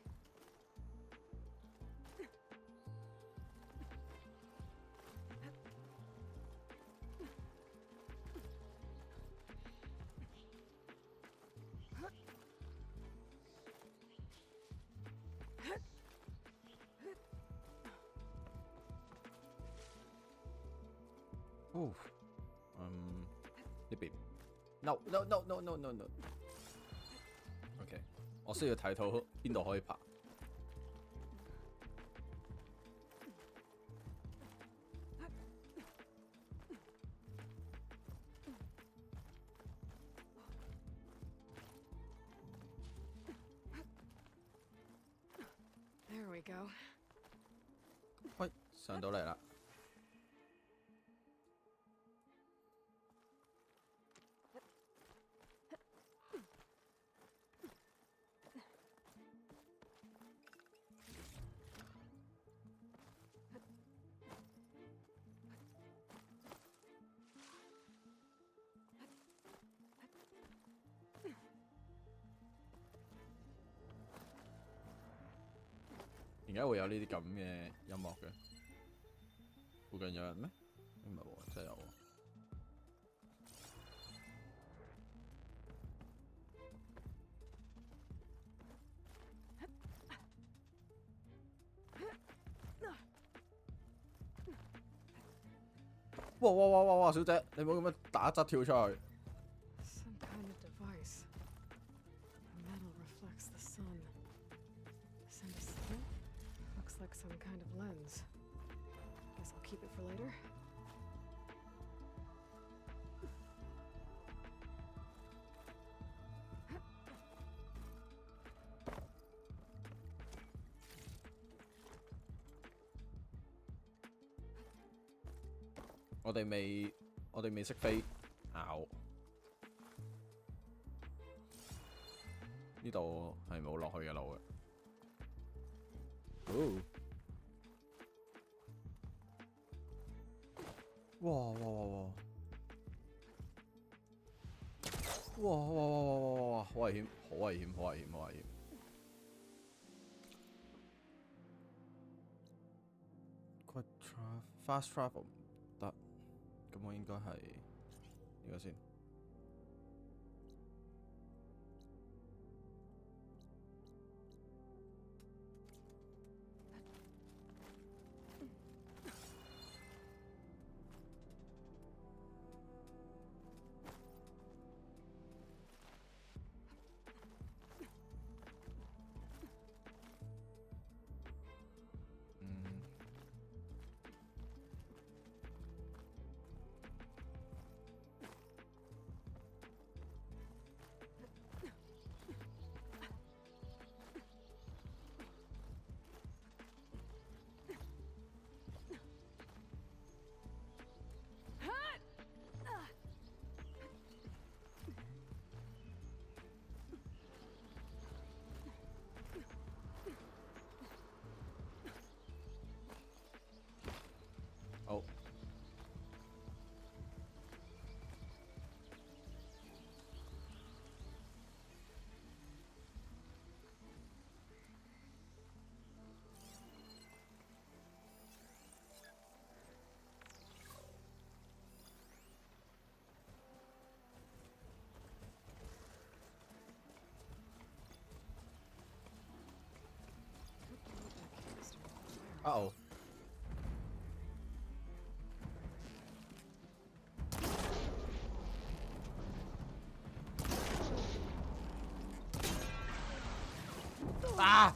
呢邊 no no no no no no no。OK， 我需要睇到邊度可以爬。There we go. 喂，上到嚟啦。點解會有呢啲咁嘅音樂嘅？附近有人咩？唔係喎，真係有喎。哇哇哇哇哇！小姐，你唔好咁樣打側跳出去。Some kind of device. The metal reflects the sun. Semi-signal? Looks like some kind of lens. Guess I'll keep it for later. 我哋未識飛咬。呢度係冇落去嘅路嘅。哇哇哇哇！哇哇哇哇哇哇！好危險，好危險，好危險，好危險。Quick fast travel 唔得，咁我應該係呢個先。好。Uh-oh. Ah!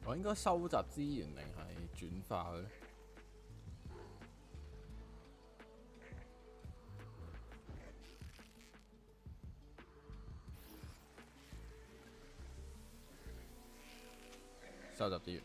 我應該收集資源定係轉化佢？收集資源。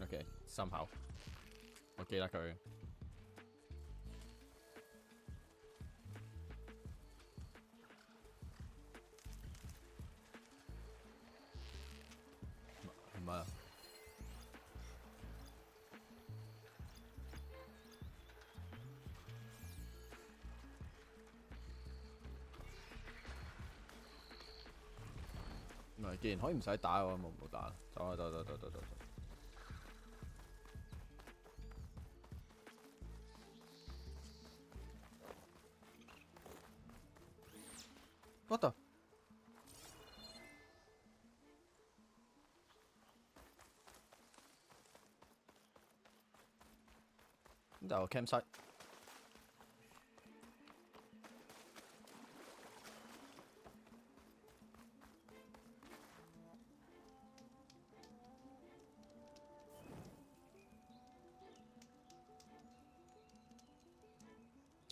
OK， 心口，我記得佢。唔係啊。唔係，既然可以唔使打嘅話，冇唔好打啦。走啦，走。What the？ 呢度有 campsite。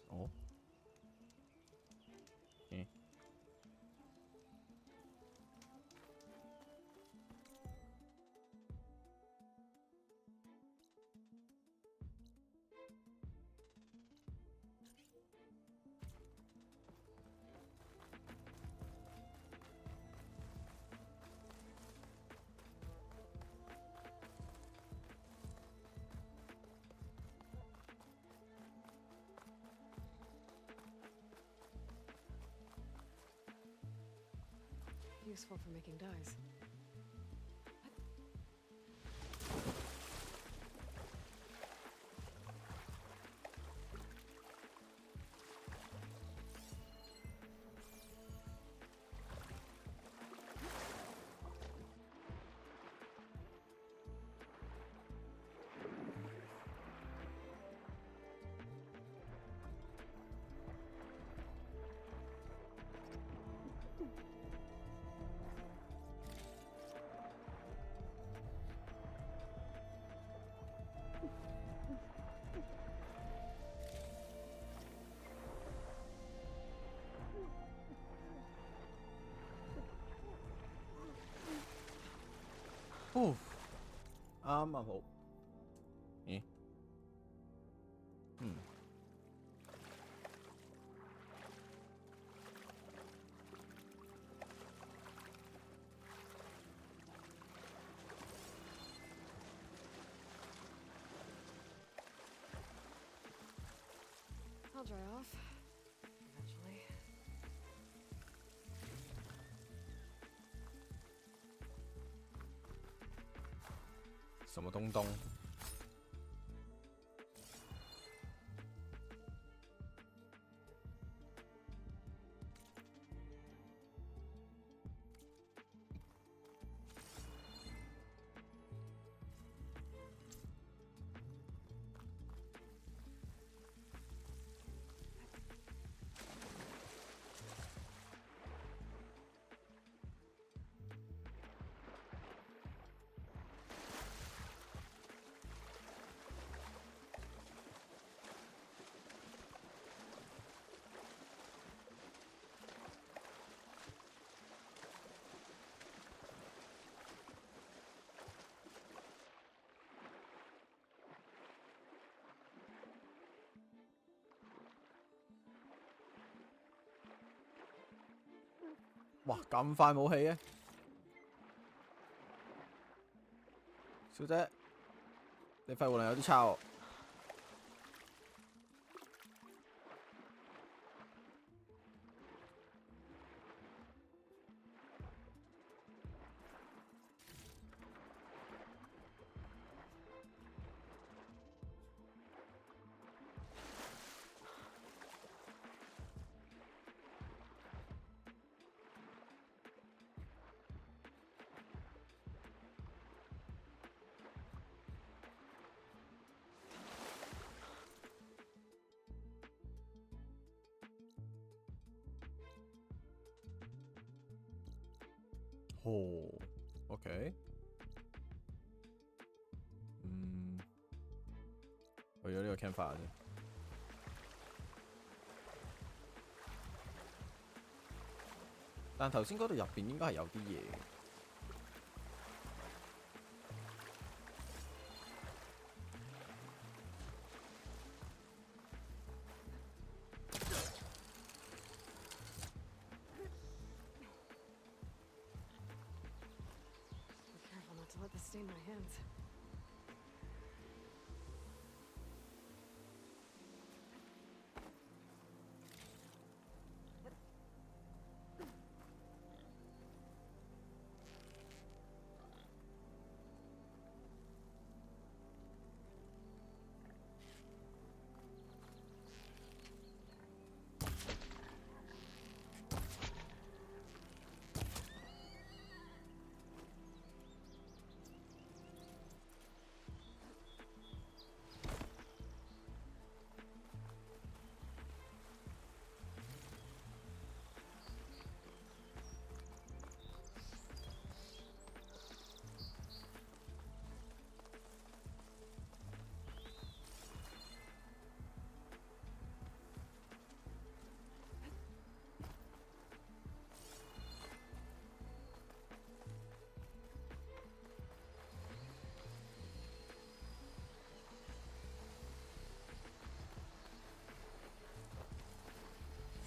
哦。Useful for making dyes.啱啱好。咦？I'll dry off eventually. 什麼東東？哇！咁快冇氣嘅，小姐，你肺活量有啲差喎。哦，OK，去咗呢個 campfire 先。但頭先嗰度入邊應該係有啲嘢。Let this stain my hands.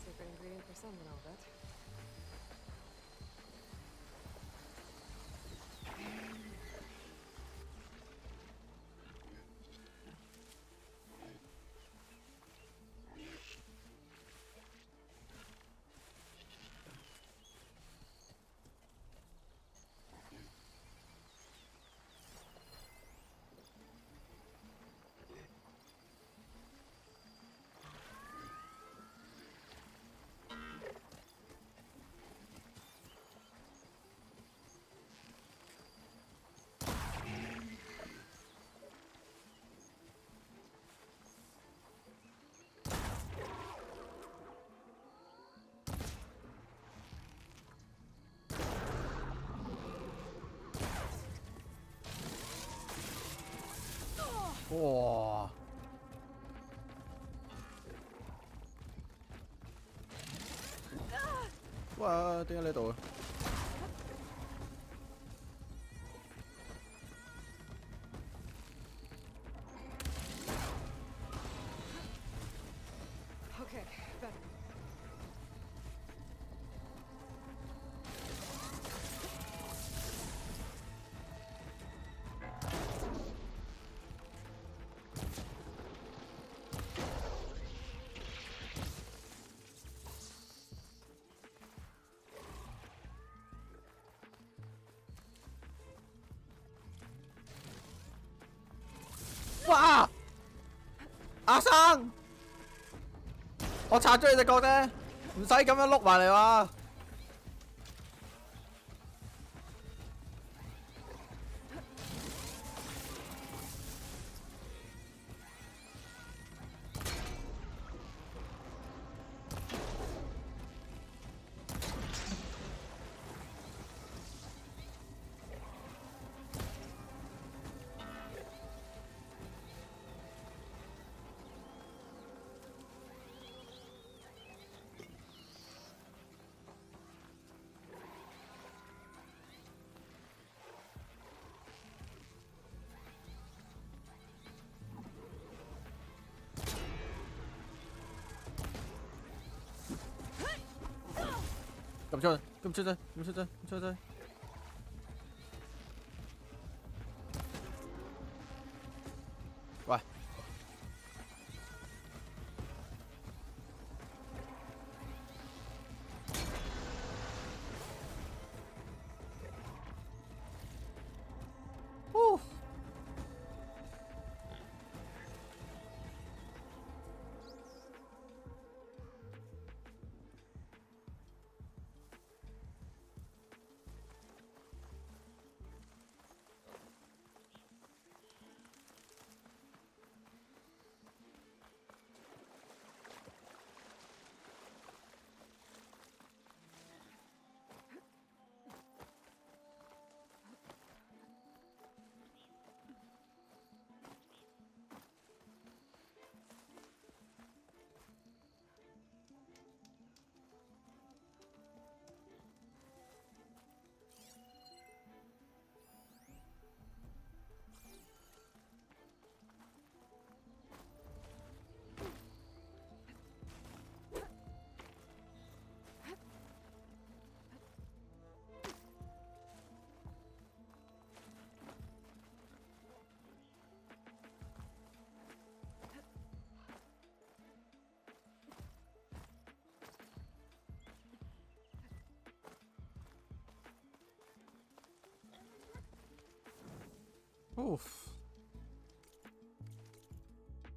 Secret ingredient for someone, I'll bet.哇！哇！點解呢度嘅？Okay, better. Wow! 哇！阿生，我拆咗你隻腳啫，唔使咁樣碌埋嚟喎。咁出去，咁出去，咁出去，咁出去。喂！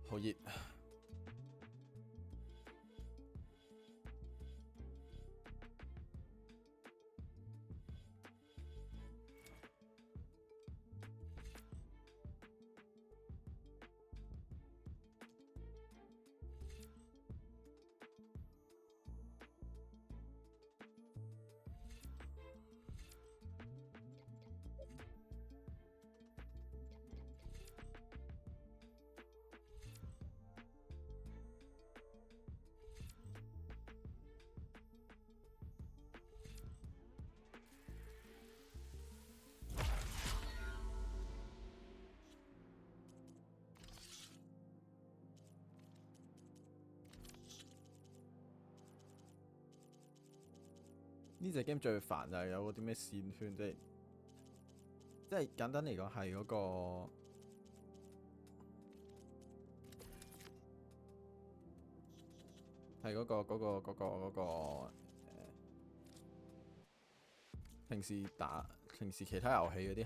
好熱。呢隻 game 最煩就係有嗰啲咩線圈，即係簡單嚟講係嗰個係平時其他遊戲嗰啲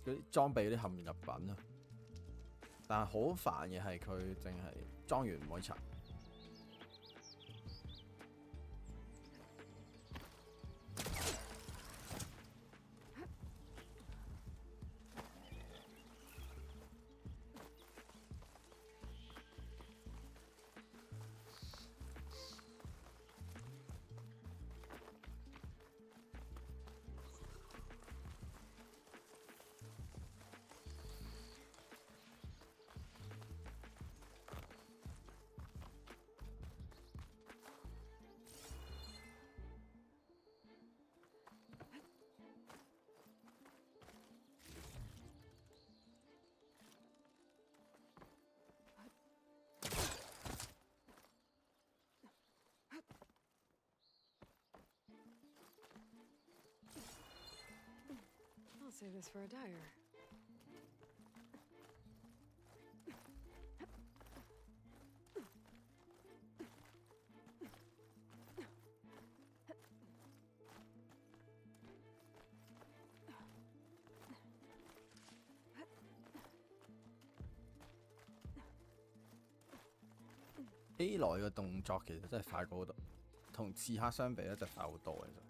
嗰啲裝備嗰啲嵌入品啊，但係好煩嘅係佢淨係裝完唔可以拆。I'll save this for a dyer. A 來嘅動作其實真係快過好多，同刺客相比咧就快好多其實。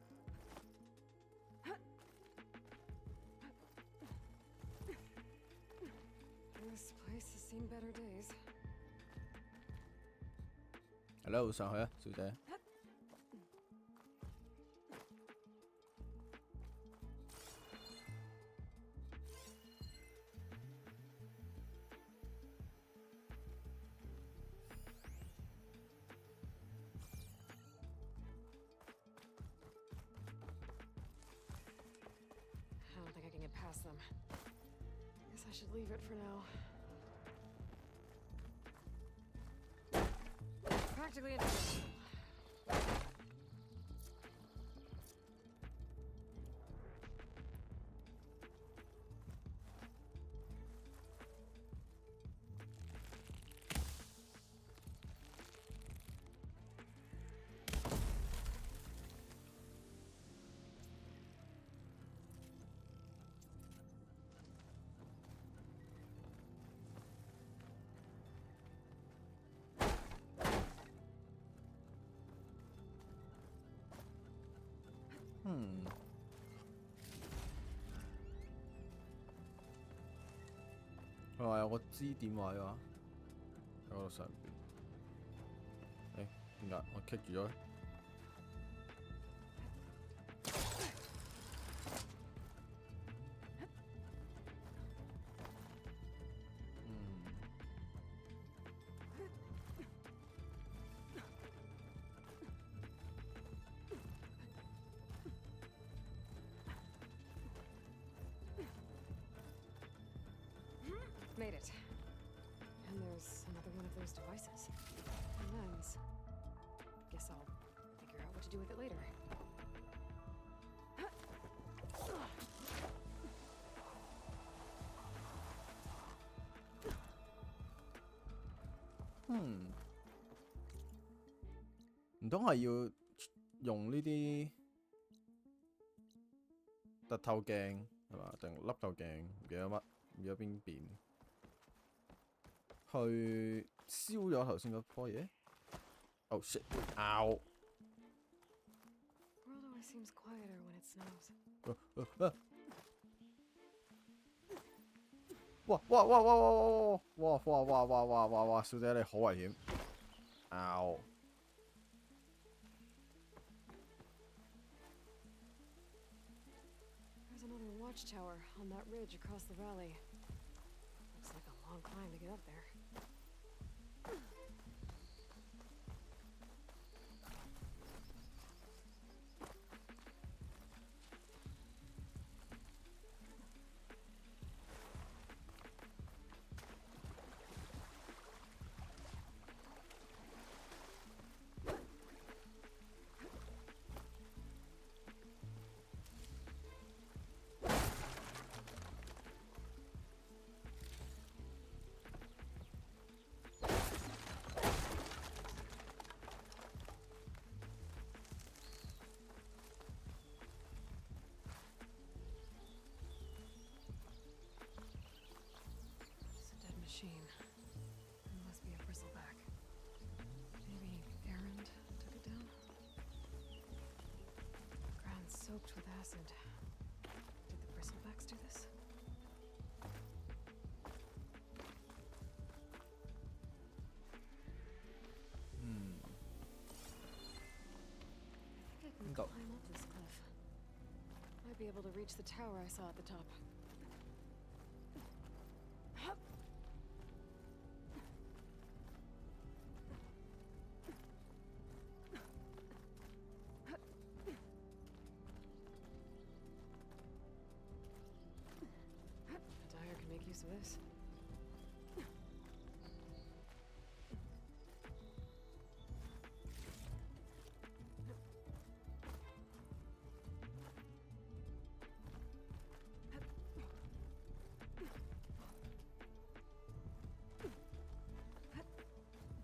This place has seen better days. 係咯，上去啊，小姐。I don't think I can get past them. Guess I should leave it for now. Practically invincible.佢話有個支點位喎，喺嗰度上邊。點解我棘住咗咧？Made it. And there's another one of those devices. A lens. Guess I'll figure out what to do with it later.唔通係要用呢啲凸透鏡係嘛？定笠嚿鏡？唔記得乜？唔記得邊邊？去燒咗頭先嗰棵嘢。Oh shit！ Ow！ World always seems quieter when it snows. 哇哇哇哇哇哇哇哇哇哇哇哇哇！小姐你好危險。Ow！ There's another watchtower on that ridge across the valley. Looks like a long climb to get up there. Machine. It must be a bristleback. Maybe Errand took it down? Ground soaked with acid. Did the bristlebacks do this? I think I can climb up this cliff. Might be able to reach the tower I saw at the top. Use of this.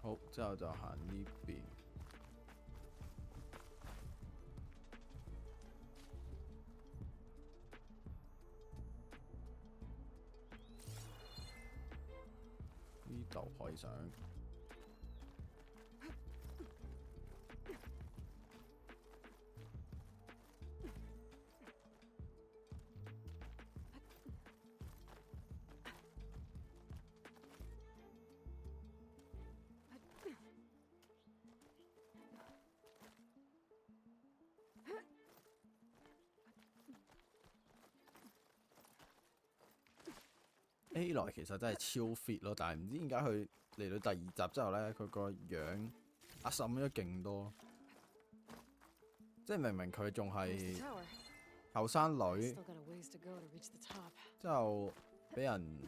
Hop, 好，之後就行呢邊。呢度可以上。A 來其實真係超 fit 咯，但係唔知點解佢嚟到第二集之後咧，佢個樣阿滲咗勁多，即係明明佢仲係後生女，之後俾人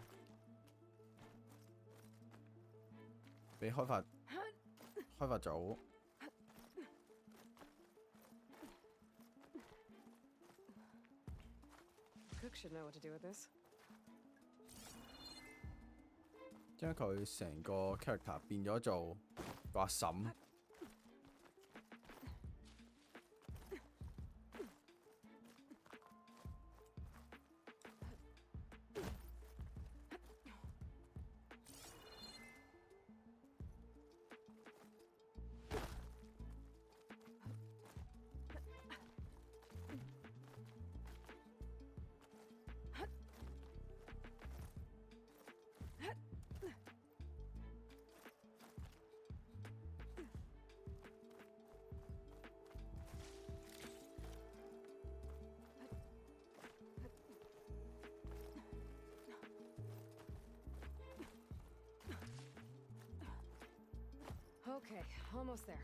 俾開發組。Cook should know what to do with this. 將佢成個 character 變咗做個阿嬸。Okay, almost there.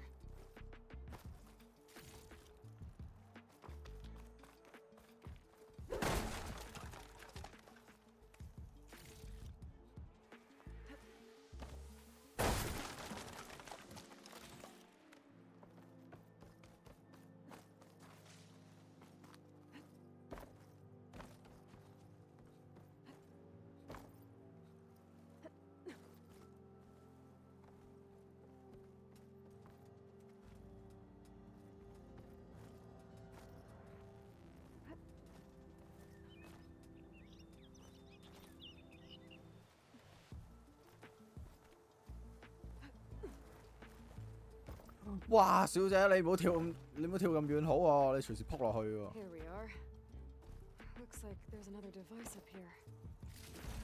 哇，小姐你唔好跳咁遠好喎，你隨時撲落去喎。 Here we are. Looks like there's another device up here.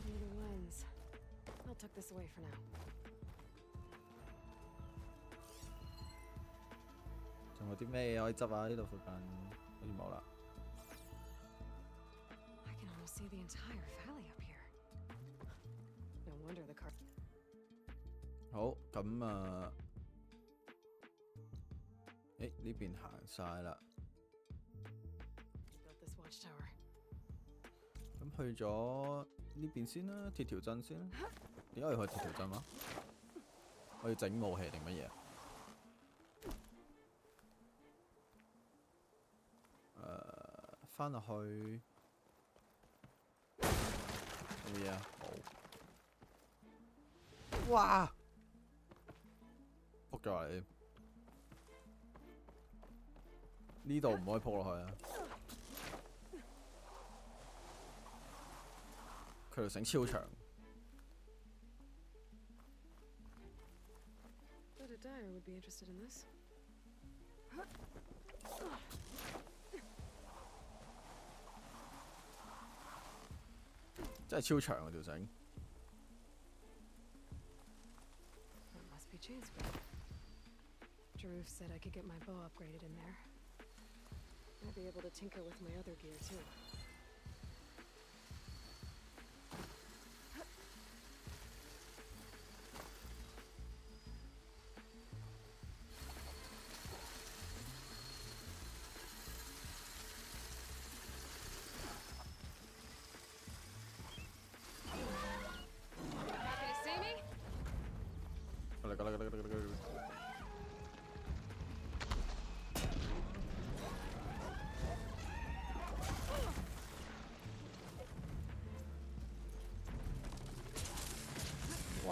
Another lens. I'll tuck this away for now. 仲有啲咩可以執啊？呢度附近好似冇啦。 I can almost see the entire valley up here. No wonder the car. 好，咁啊，呢邊行晒啦。 Built this watchtower. 咁去咗呢邊先啦，鐵條鎮先啦。點解要去鐵條鎮啊？我要整武器定乜嘢？翻落去冇嘢啊？冇。哇！撲咗落嚟。呢度唔可以撲落去啊！佢條繩超長。 Bet a dyer would be interested in this. 真係超長啊條繩。 That must be chainscrape. Drew said I could get my bow upgraded in there. I'd be able to tinker with my other gear too. Happy to see me? 哇！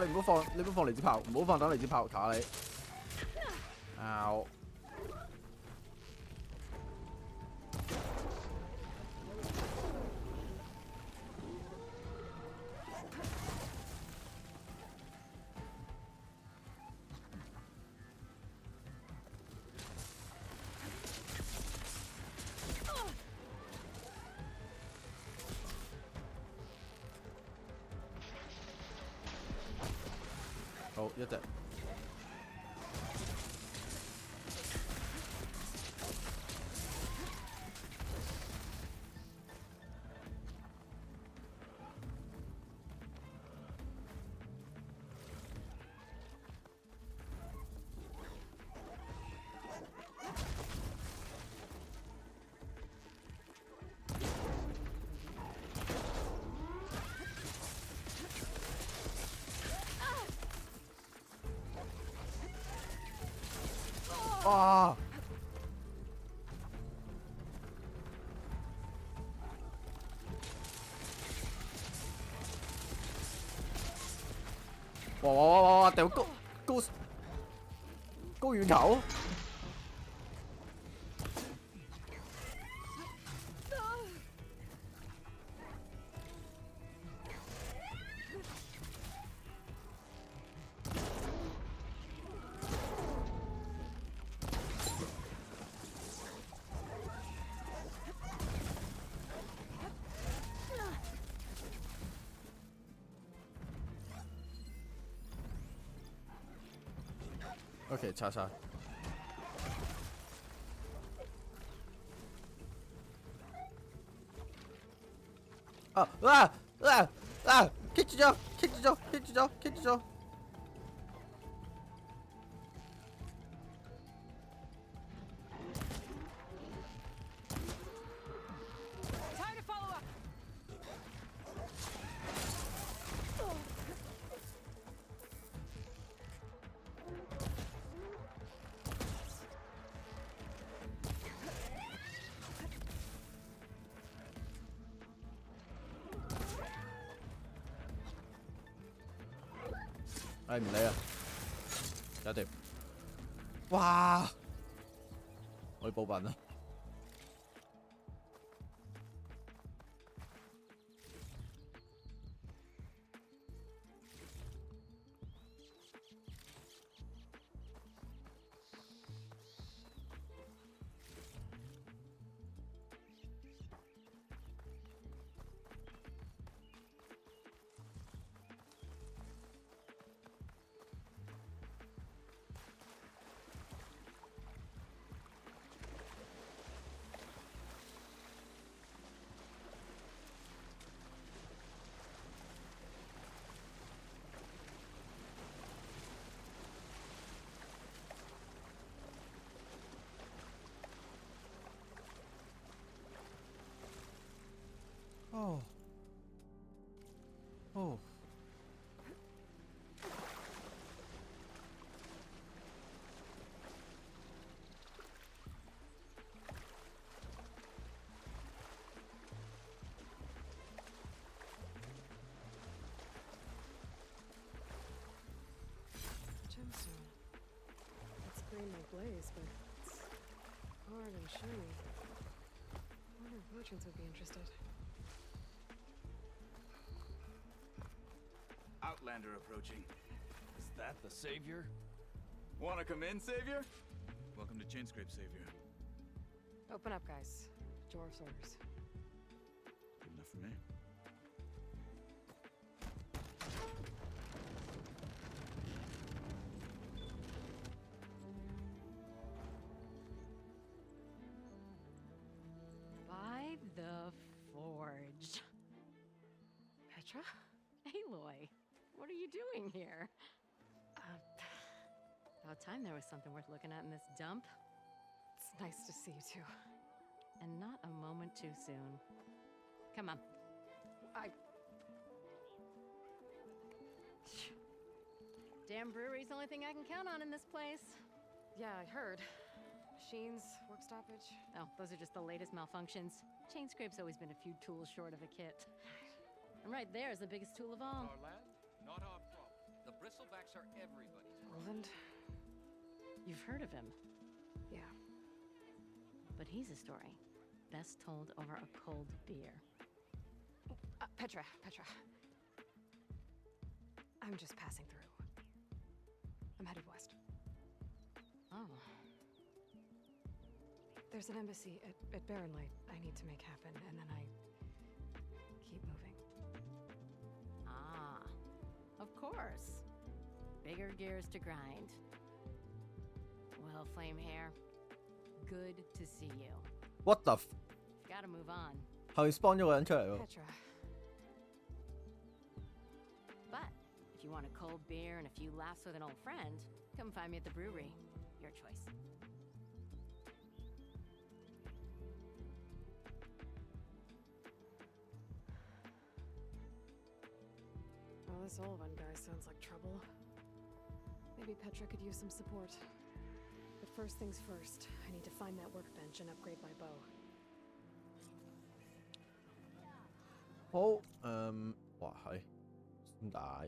你唔好放離子炮，唔好放等離子炮卡你。拗。 好，一隻。哇！哇！掉高遠球。 OK， 叉叉。棘住咗！Time to follow up. Ai唔理啊，搞掂。哇！我要報品啦。哦哦。Gemstone. It's green like blaze, but it's hard and shiny. I wonder if merchants would be interested. Outlander approaching. Is that the Savior? Wanna come in, Savior? Welcome to Chainscrape, Savior. Open up, guys. Dwarf's orders. Good enough for me. By the forge. Petra? Aloy, what are you doing here? About time there was something worth looking at in this dump. It's nice to see you too. And not a moment too soon. Come on. Damn brewery's the only thing I can count on in this place. Yeah, I heard. Machines, work stoppage. Oh, those are just the latest malfunctions. Chainscrape's always been a few tools short of a kit. And right there is the biggest tool of all. Our land, not our problem. The bristlebacks are everybody's problem. Roland? You've heard of him, Yeah. but he's a story best told over a cold beer. Petra. I'm just passing through. I'm headed west. Oh, There's an embassy at Barrenlight I need to make happen, and then I keep moving. ah, of course. Bigger gears to grind. Well, Flamehair, good to see you. What the Gotta move on. 後面 spawn 咗個人出嚟喎。 Petra. But if you want a cold beer and a few laughs with an old friend, come find me at the brewery. Your choice. Well, this Olvan guy sounds like trouble. Maybe Petra could use some support. But first things first, I need to find that workbench and upgrade my bow. 好，哇係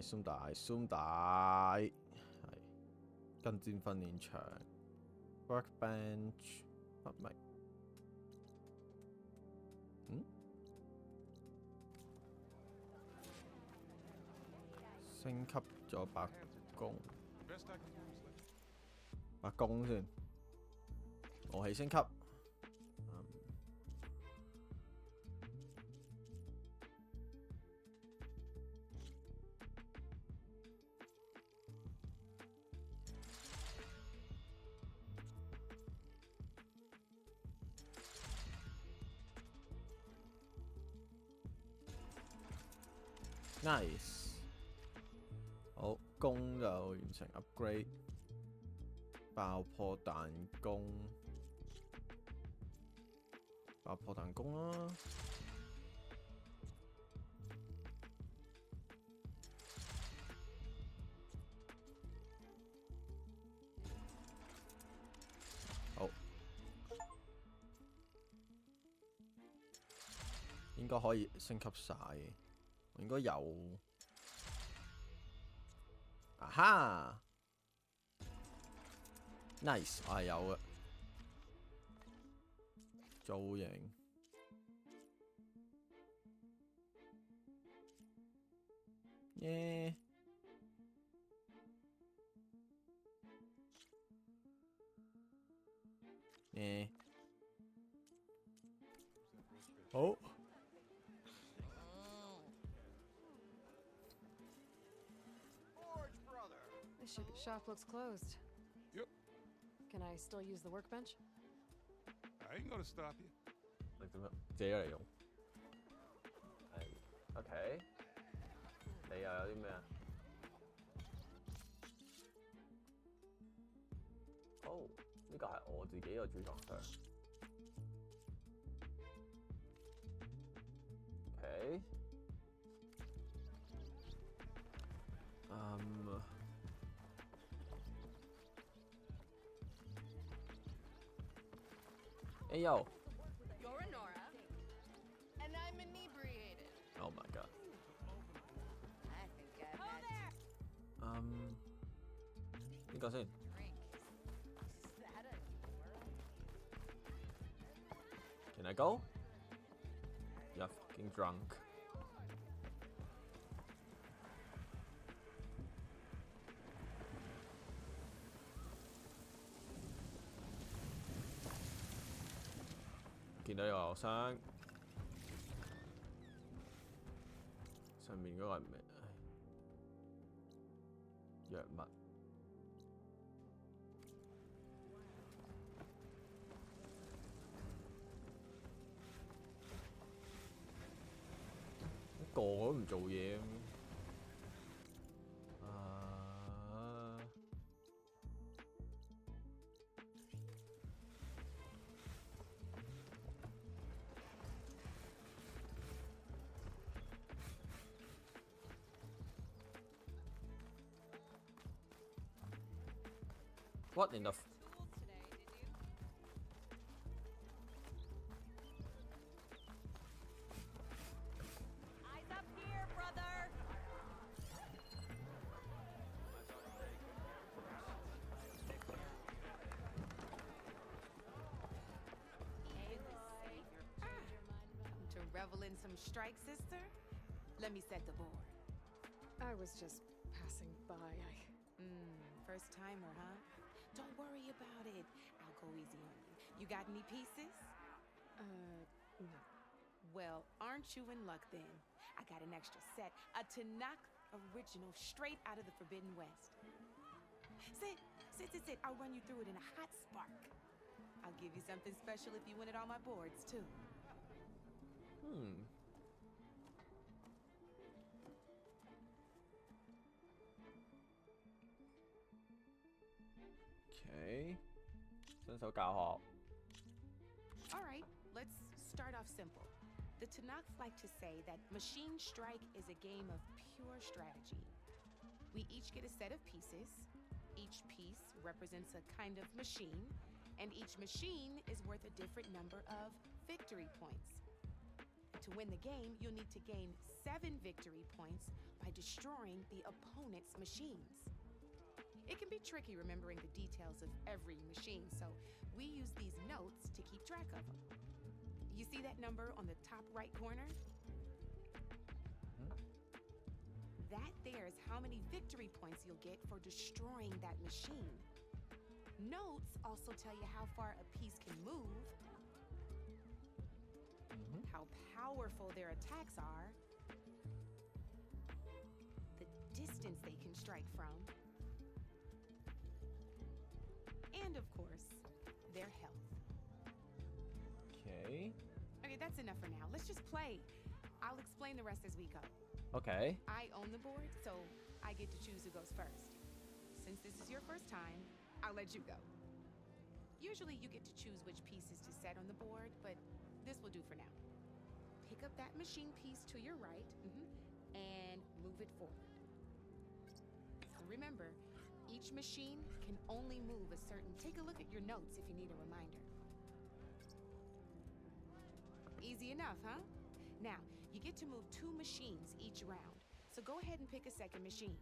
，zoom 大，係近戰訓練場 ，workbench 不明，升級咗白宮，白宮先，武器升級。Nice， 好，弓就完成 upgrade， 爆破彈弓啦，好，應該可以升級晒。應該有，啊哈 ，nice， 我係有嘅，造型，耶，耶，好。This shop looks closed. Yep. Can I still use the workbench? I ain't gonna stop you. 你點樣借咗嚟用？係 ，OK。你又有啲咩啊？哦，呢個係我自己個主床箱。OK。Hey yo. You're a Nora, and I'm inebriated. Oh my god. I think I've had呢個先。 drink. Is that a Nora? Can I go? You're fucking drunk.見到有郵箱，上面嗰個係咩？藥物。個個都唔做嘢。What in the f... Eyes up here, brother. To revel in some strike, sister? Let me set the board. I was just passing by. First timer, huh? Don't worry about it. I'll go easy on you. You got any pieces? No. Well, aren't you in luck then? I got an extra set, a Tanakh original straight out of the Forbidden West. Sit. I'll run you through it in a hot spark. I'll give you something special if you win at all my boards, too. Okay. 新手教學。 All right, let's start off simple. The Tanakh like to say that Machine Strike is a game of pure strategy. We each get a set of pieces. Each piece represents a kind of machine, and each machine is worth a different number of victory points. To win the game, you'll need to gain 7 victory points by destroying the opponent's machines. It can be tricky remembering the details of every machine, so we use these notes to keep track of them. You see that number on the top right corner? That there is how many victory points you'll get for destroying that machine. Notes also tell you how far a piece can move, how powerful their attacks are, the distance they can strike from, and of course, their health. Okay. Okay, that's enough for now. Let's just play. I'll explain the rest as we go. Okay. I own the board, so I get to choose who goes first. Since this is your first time, I'll let you go. Usually you get to choose which pieces to set on the board, but this will do for now. Pick up that machine piece to your right, and move it forward. Remember, each machine can only move a certain... Take a look at your notes if you need a reminder. Easy enough, huh? Now, you get to move 2 machines each round, so go ahead and pick a second machine.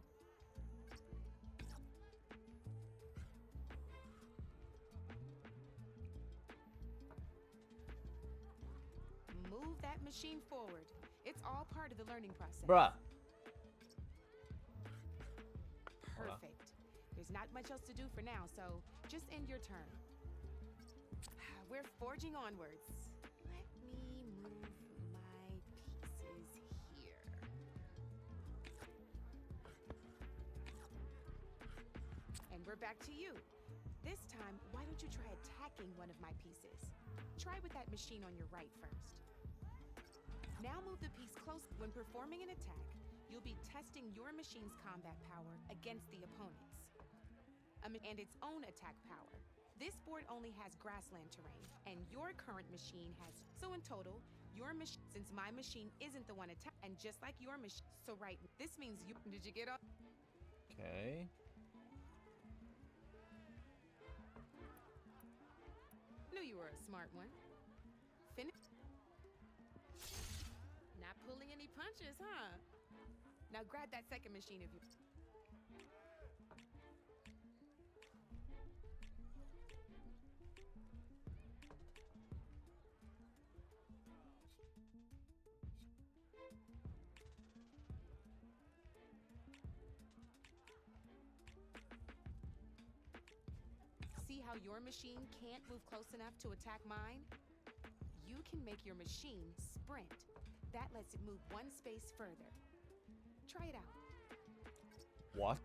Move that machine forward. It's all part of the learning process. Bruh. Perfect. There's not much else to do for now, so just end your turn. We're forging onwards. Let me move my pieces here. And we're back to you. This time, why don't you try attacking one of my pieces? Try with that machine on your right first. Now move the piece close. When performing an attack, you'll be testing your machine's combat power against the opponent's. And its own attack power. This board only has grassland terrain, and your current machine has... So in total, your machine... Since my machine isn't the one attack, and just like your machine... So right, this means you... Did you get up? Okay. Knew you were a smart one. Not pulling any punches, huh? Now grab that second machine of yours. See how your machine can't move close enough to attack mine? You can make your machine sprint. That lets it move one space further. Try it out. What?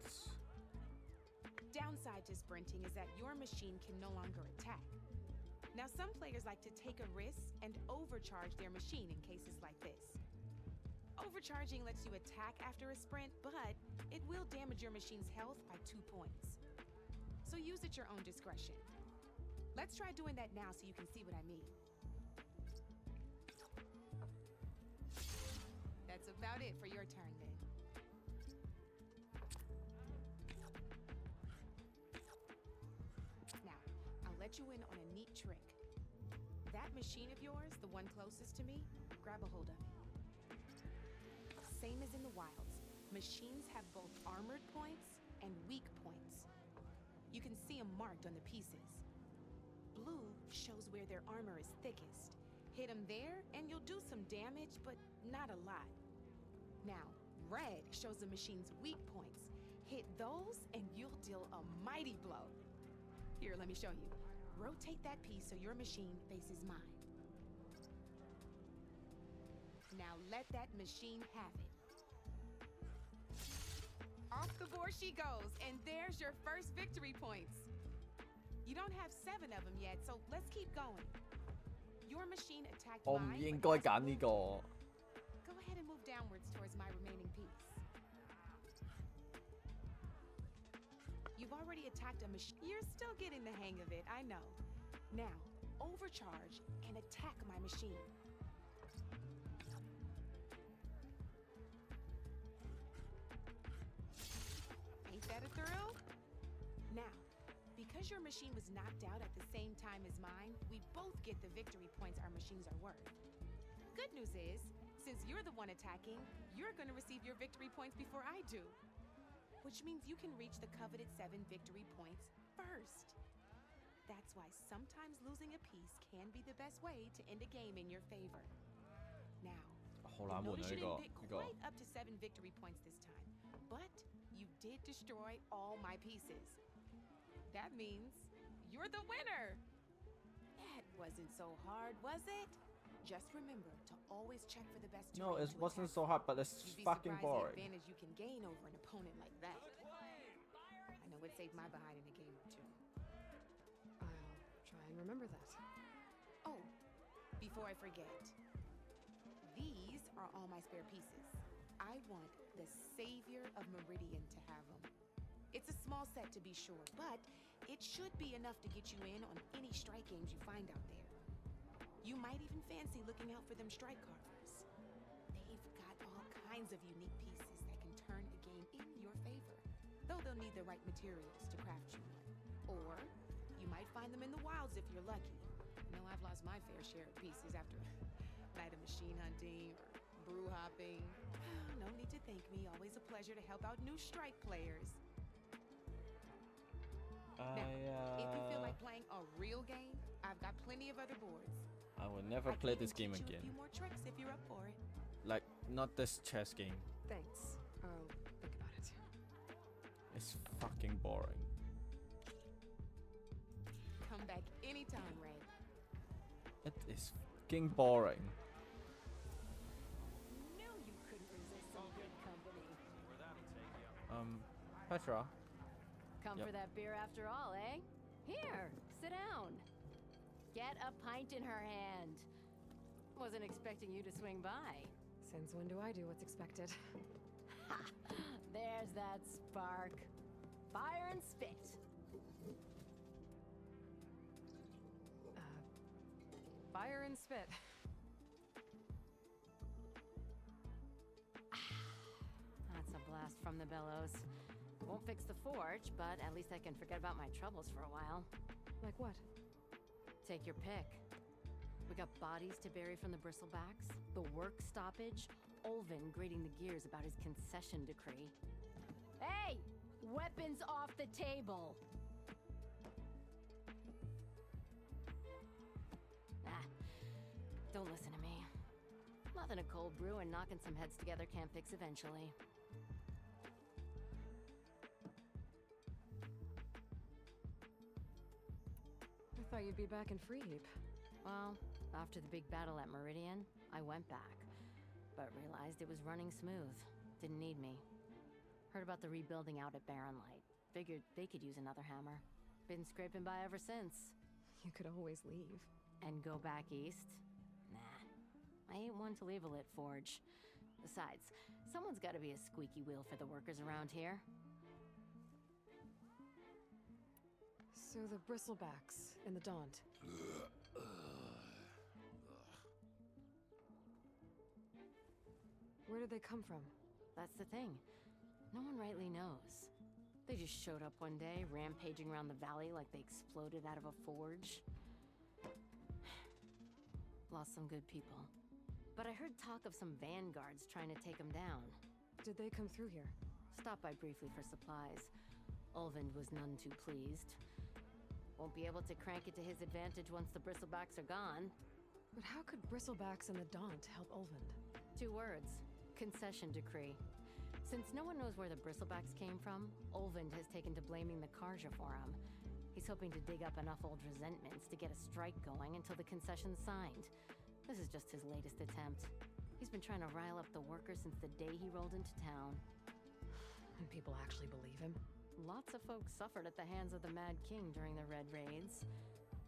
Downside to sprinting is that your machine can no longer attack. Now, some players like to take a risk and overcharge their machine in cases like this. Overcharging lets you attack after a sprint, but it will damage your machine's health by 2 points. So use at your own discretion. Let's try doing that now so you can see what I mean. That's about it for your turn then. Now, I'll let you in on a neat trick. That machine of yours, the one closest to me, grab a hold of it. Same as in the wilds, machines have both armored points and weak points. You can see them marked on the pieces. Blue shows where their armor is thickest. Hit them there and you'll do some damage, but not a lot. Now, red shows the machine's weak points. Hit those and you'll deal a mighty blow. Here, let me show you. Rotate that piece so your machine faces mine. Now let that machine have it. Off the board she goes, and there's your first victory points. You don't have 7 of them yet, so let's keep going. Your machine attacked mine. 我唔應該揀呢個。 Go ahead and move downwards towards my remaining piece. You've already attacked a machine. You're still getting the hang of it, I know. Now, overcharge and attack my machine. Ain't that a thrill? Now, because your machine was knocked out at the same time as mine, we both get the victory points our machines are worth. Good news is, since you're the one attacking, you're gonna receive your victory points before I do. Which means you can reach the coveted 7 victory points first. That's why sometimes losing a piece can be the best way to end a game in your favor. Now, notice you didn't pick quite up to 7 victory points this time, but you did destroy all my pieces. That means you're the winner! That wasn't so hard, was it? Just remember to always check for the best No, it wasn't so hard, but it's fucking boring. The advantage you can gain over an opponent like that. I know it saved my behind in a game or 2. I'll try and remember that. Oh, before I forget, these are all my spare pieces. I want the Savior of Meridian to have them. It's a small set to be sure, but it should be enough to get you in on any strike games you find out there. You might even fancy looking out for them strike carvers. They've got all kinds of unique pieces that can turn a game in your favor, though they'll need the right materials to craft you one. Or you might find them in the wilds if you're lucky. I know I've lost my fair share of pieces after a night of machine hunting or brew hopping. No need to thank me. Always a pleasure to help out new strike players. Now, if you feel like playing a real game, I've got plenty of other boards. I will never play this game A again. few more tricks if you're up for it. Like, not this chess game. Thanks. I'll think about it. It's fucking boring. Come back anytime, Red. It is fucking boring. Knew you couldn't resist some good company. Petra. Come for that beer after all, eh? Here, sit down. Get a pint in her hand. Wasn't expecting you to swing by. Since when do I do what's expected? Ha! There's that spark. Fire and spit. Fire and spit. That's a blast from the bellows. Won't fix the forge, but at least I can forget about my troubles for a while. Like what? Take your pick. We got bodies to bury from the bristlebacks, the work stoppage, Olvin grating the gears about his concession decree. Hey! Weapons off the table! Don't listen to me. Nothing a cold brew and knocking some heads together can't fix eventually. I thought you'd be back in Freeheap. Well, after the big battle at Meridian, I went back, but realized it was running smooth. Didn't need me. Heard about the rebuilding out at Barren Light. Figured they could use another hammer. Been scraping by ever since. You could always leave. And go back east? Nah. I ain't one to leave a lit forge. Besides, someone's gotta be a squeaky wheel for the workers around here. So the bristlebacks in the Daunt. Where did they come from? That's the thing. No one rightly knows. They just showed up one day, rampaging around the valley like they exploded out of a forge. Lost some good people. But I heard talk of some vanguards trying to take them down. Did they come through here? Stopped by briefly for supplies. Olvind was none too pleased. Won't be able to crank it to his advantage once the bristlebacks are gone. But how could bristlebacks and the Daunt help Olvind? 2 words. Concession decree. Since no one knows where the bristlebacks came from, Olvind has taken to blaming the Karja for him. He's hoping to dig up enough old resentments to get a strike going until the concession's signed. This is just his latest attempt. He's been trying to rile up the workers since the day he rolled into town. And people actually believe him? Lots of folks suffered at the hands of the Mad King during the Red Raids.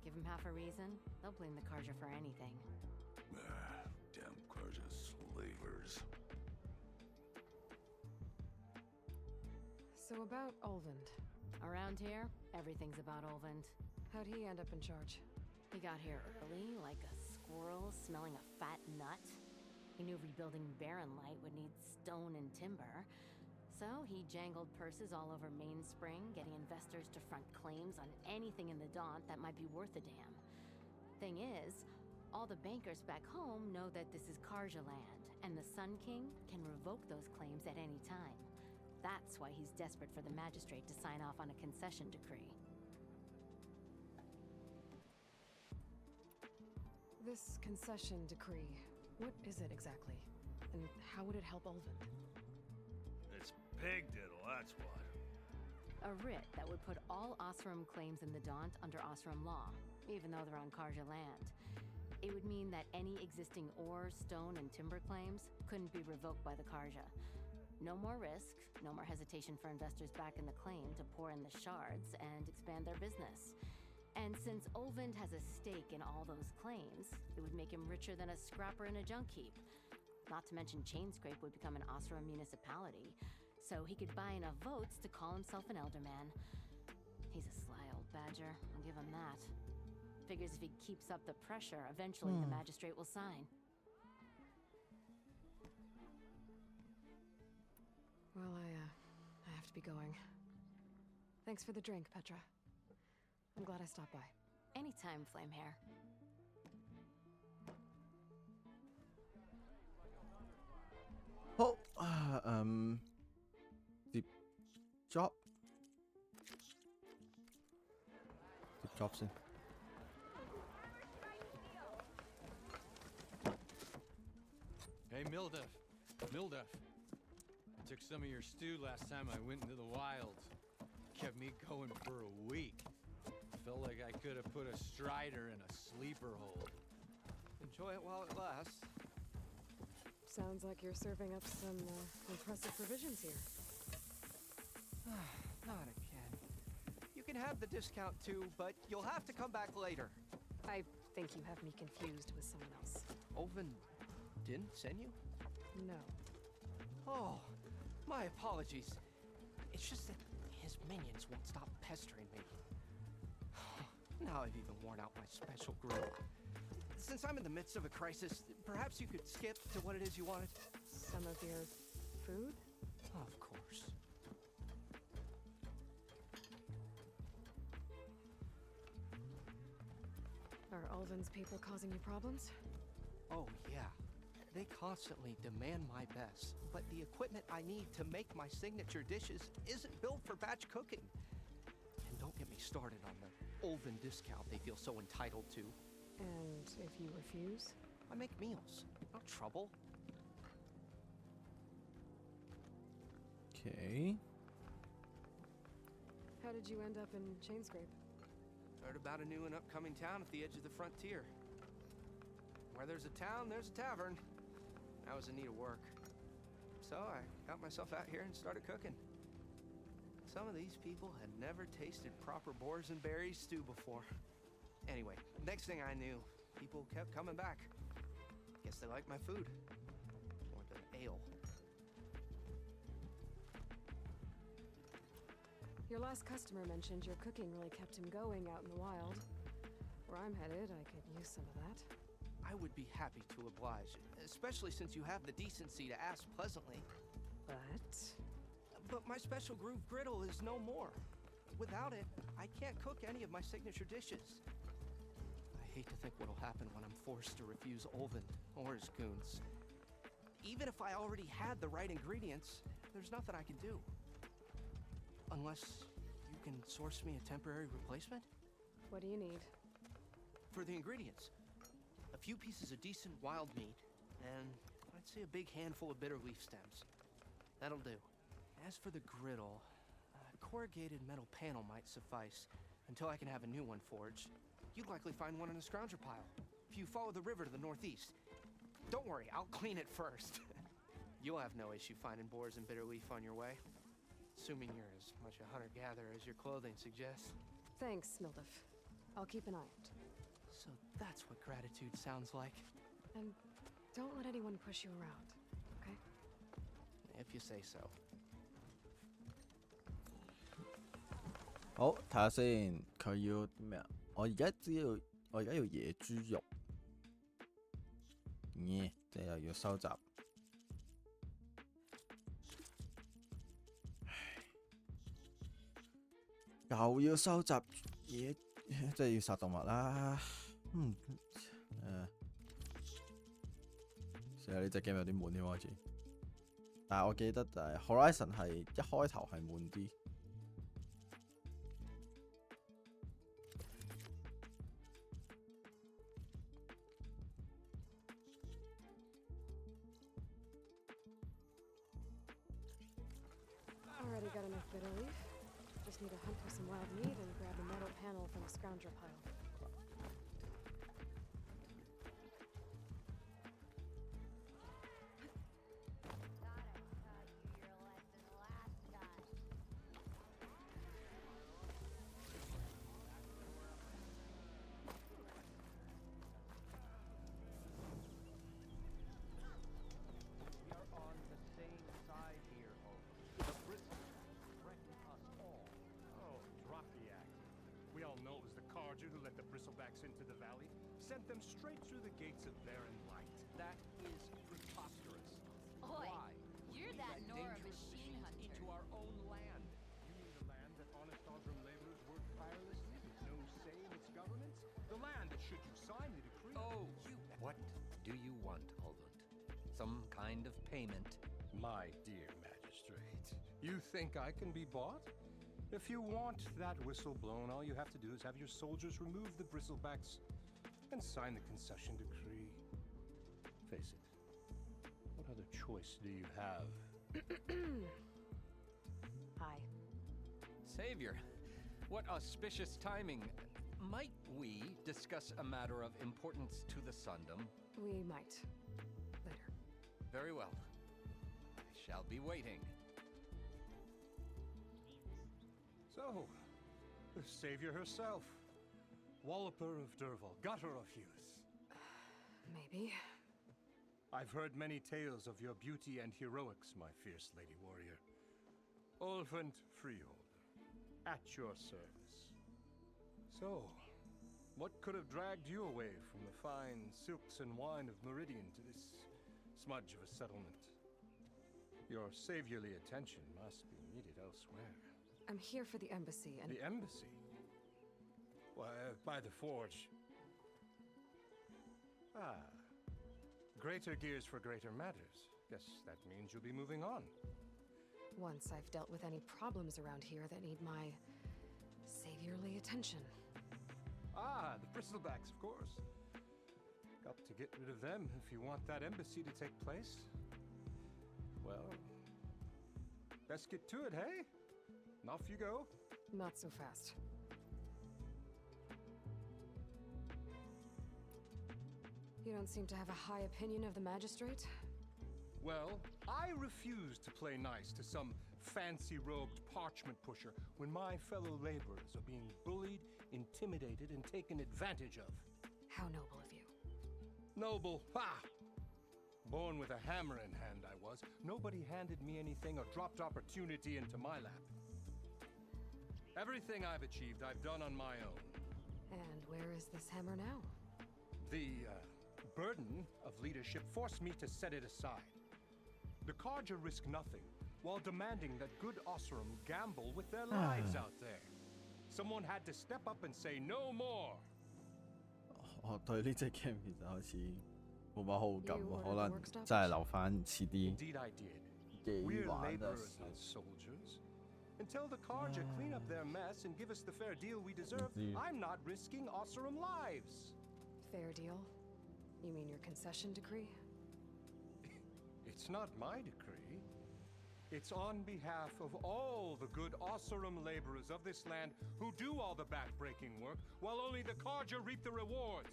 Give him half a reason, they'll blame the Karja for anything. Damn Karja slavers. So about Olvind. Around here, everything's about Olvind. How'd he end up in charge? He got here early, like a squirrel smelling a fat nut. He knew rebuilding Barren Light would need stone and timber. So he jangled purses all over Mainspring, getting investors to front claims on anything in the Daunt that might be worth a damn. Thing is, all the bankers back home know that this is Karja land, and the Sun King can revoke those claims at any time. That's why he's desperate for the magistrate to sign off on a concession decree. This concession decree, what is it exactly? And how would it help Olvind? It's pig diddle, that's what. A writ that would put all Osram claims in the Daunt under Osram law, even though they're on Karja land. It would mean that any existing ore, stone, and timber claims couldn't be revoked by the Karja. No more risk, no more hesitation for investors back in the claim to pour in the shards and expand their business. And since Olvind has a stake in all those claims, it would make him richer than a scrapper in a junk heap. Not to mention Chainscrape would become an Osram municipality, so he could buy enough votes to call himself an elderman. He's a sly old badger, I'll give him that. Figures if he keeps up the pressure, eventually the magistrate will sign. Well, I have to be going. Thanks for the drink, Petra. I'm glad I stopped by. Anytime, Flamehair.好，接 job， 接 job 先。Hey, Mildef. I took some of your stew last time I went into the wilds. Kept me going for a week. Felt like I could have put a strider in a sleeper hold. Enjoy it while it lasts. Sounds like you're serving up some impressive provisions here. Not again. You can have the discount too, but you'll have to come back later. I think you have me confused with someone else. Olvin didn't send you? No. Oh, my apologies. It's just that his minions won't stop pestering me. Now I've even worn out my special grill. Since I'm in the midst of a crisis, perhaps you could skip to what it is you wanted? Some of your food? Of course. Are Ulvin's people causing you problems? Oh, yeah. They constantly demand my best, but the equipment I need to make my signature dishes isn't built for batch cooking. And don't get me started on the Ulvin discount they feel so entitled to. And if you refuse? I make meals. No trouble. Okay. How did you end up in Chainscrape? Heard about a new and upcoming town at the edge of the frontier. Where there's a town, there's a tavern. I was in need of work. So I got myself out here and started cooking. Some of these people had never tasted proper boars and berries stew before. Anyway, next thing I knew, people kept coming back. Guess they liked my food. More than ale. Your last customer mentioned your cooking really kept him going out in the wild. Where I'm headed, I could use some of that. I would be happy to oblige, especially since you have the decency to ask pleasantly. But my special groove griddle is no more. Without it, I can't cook any of my signature dishes. I hate to think what'll happen when I'm forced to refuse Ulvin or his goons. Even if I already had the right ingredients, there's nothing I can do. Unless you can source me a temporary replacement? What do you need? For the ingredients, a few pieces of decent wild meat, and I'd say a big handful of bitter leaf stems. That'll do. As for the griddle, a corrugated metal panel might suffice until I can have a new one forged. You'd likely find one in a scrounger pile, if you follow the river to the northeast. Don't worry, I'll clean it first. You'll have no issue finding boars and bitter leaf on your way. Assuming you're as much a hunter-gatherer as your clothing suggests. Thanks, Smildiff. I'll keep an eye out. So that's what gratitude sounds like. And don't let anyone push you around, okay? If you say so. 好，睇下先，佢要啲咩啊？我而家要野豬肉，即係又要收集。又要收集嘢，即係要殺動物啦。成日呢隻 game 有啲悶添開始。但係我記得就係 Horizon 係一開頭係悶啲。Already got enough bitter leaf. Just need to hunt for some wild meat and grab a metal panel from the scrounger pile. Who let the bristlebacks into the valley, sent them straight through the gates of barren light. That is preposterous. Oi, Why? you're We that let Nora dangerous machine hunter. into our own land. You mean the land that honest Osram laborers work tirelessly with no say in its governance? The land that, should you sign the decree... Oh, you... What do you want, Ulvund? Some kind of payment? My dear magistrate, you think I can be bought? If you want that whistle blown, all you have to do is have your soldiers remove the bristlebacks and sign the concession decree. Face it, what other choice do you have? Hi. Savior, what auspicious timing. Might we discuss a matter of importance to the Sundom? We might. Later. Very well. I shall be waiting. So, the savior herself. Walloper of Derval, gutter of youth. Maybe. I've heard many tales of your beauty and heroics, my fierce lady warrior. Ulvund Freeholder, at your service. So, what could have dragged you away from the fine silks and wine of Meridian to this smudge of a settlement? Your saviorly attention must be needed elsewhere. I'm here for the embassy and... The embassy? Why, by the forge. Ah. Greater gears for greater matters. Guess that means you'll be moving on. Once I've dealt with any problems around here that need my saviorly attention. Ah, the bristlebacks, of course. Got to get rid of them if you want that embassy to take place. Well, best get to it, hey? And off you go. Not so fast. You don't seem to have a high opinion of the magistrate? Well, I refuse to play nice to some fancy-robed parchment pusher when my fellow laborers are being bullied, intimidated, and taken advantage of. How noble of you. Noble? Ha! Born with a hammer in hand, I was. Nobody handed me anything or dropped opportunity into my lap. Everything I've achieved, I've done on my own. And where is this hammer now? The burden of leadership forced me to set it aside. The Carja risk nothing, while demanding that good Osram gamble with their lives out there. Someone had to step up and say no more. 我對呢隻 game 其實開始冇乜好感喎，可能真係留翻遲啲 Indeed I did. 幾 We're 玩 laborers, not soldiers. Until the Carja clean up their mess and give us the fair deal we deserve, I'm not risking Osram lives. Fair deal? You mean your concession decree? It's not my decree. It's on behalf of all the good Osram laborers of this land who do all the back-breaking work, while only the Carja reap the rewards.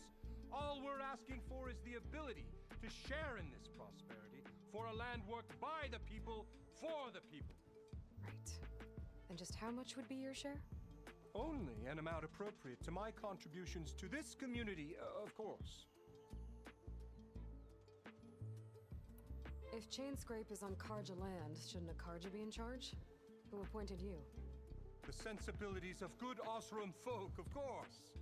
All we're asking for is the ability to share in this prosperity for a land worked by the people, for the people. Right. And just how much would be your share? Only an amount appropriate to my contributions to this community, of course. If Chainscrape is on Carja land, shouldn't a Carja be in charge? Who appointed you? The sensibilities of good Osram folk, of course.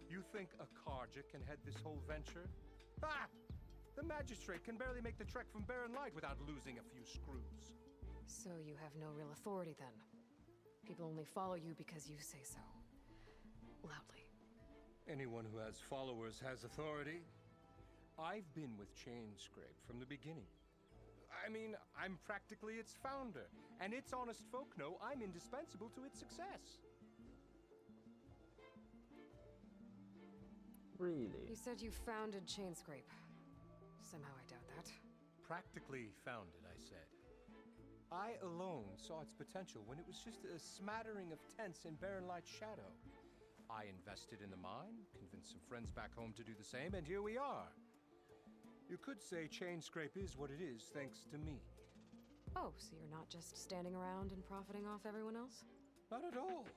You think a Carja can head this whole venture? Ah! The magistrate can barely make the trek from Barren Light without losing a few screws. So you have no real authority then? People only follow you because you say so. Loudly. Anyone who has followers has authority. I've been with Chainscrape from the beginning. I mean, I'm practically its founder, and its honest folk know I'm indispensable to its success. Really? You said you founded Chainscrape. Somehow I doubt that. Practically founded, I said. I alone saw its potential when it was just a smattering of tents in Barren Light's shadow. I invested in the mine, convinced some friends back home to do the same, and here we are. You could say Chainscrape is what it is thanks to me. Oh, so you're not just standing around and profiting off everyone else? Not at all.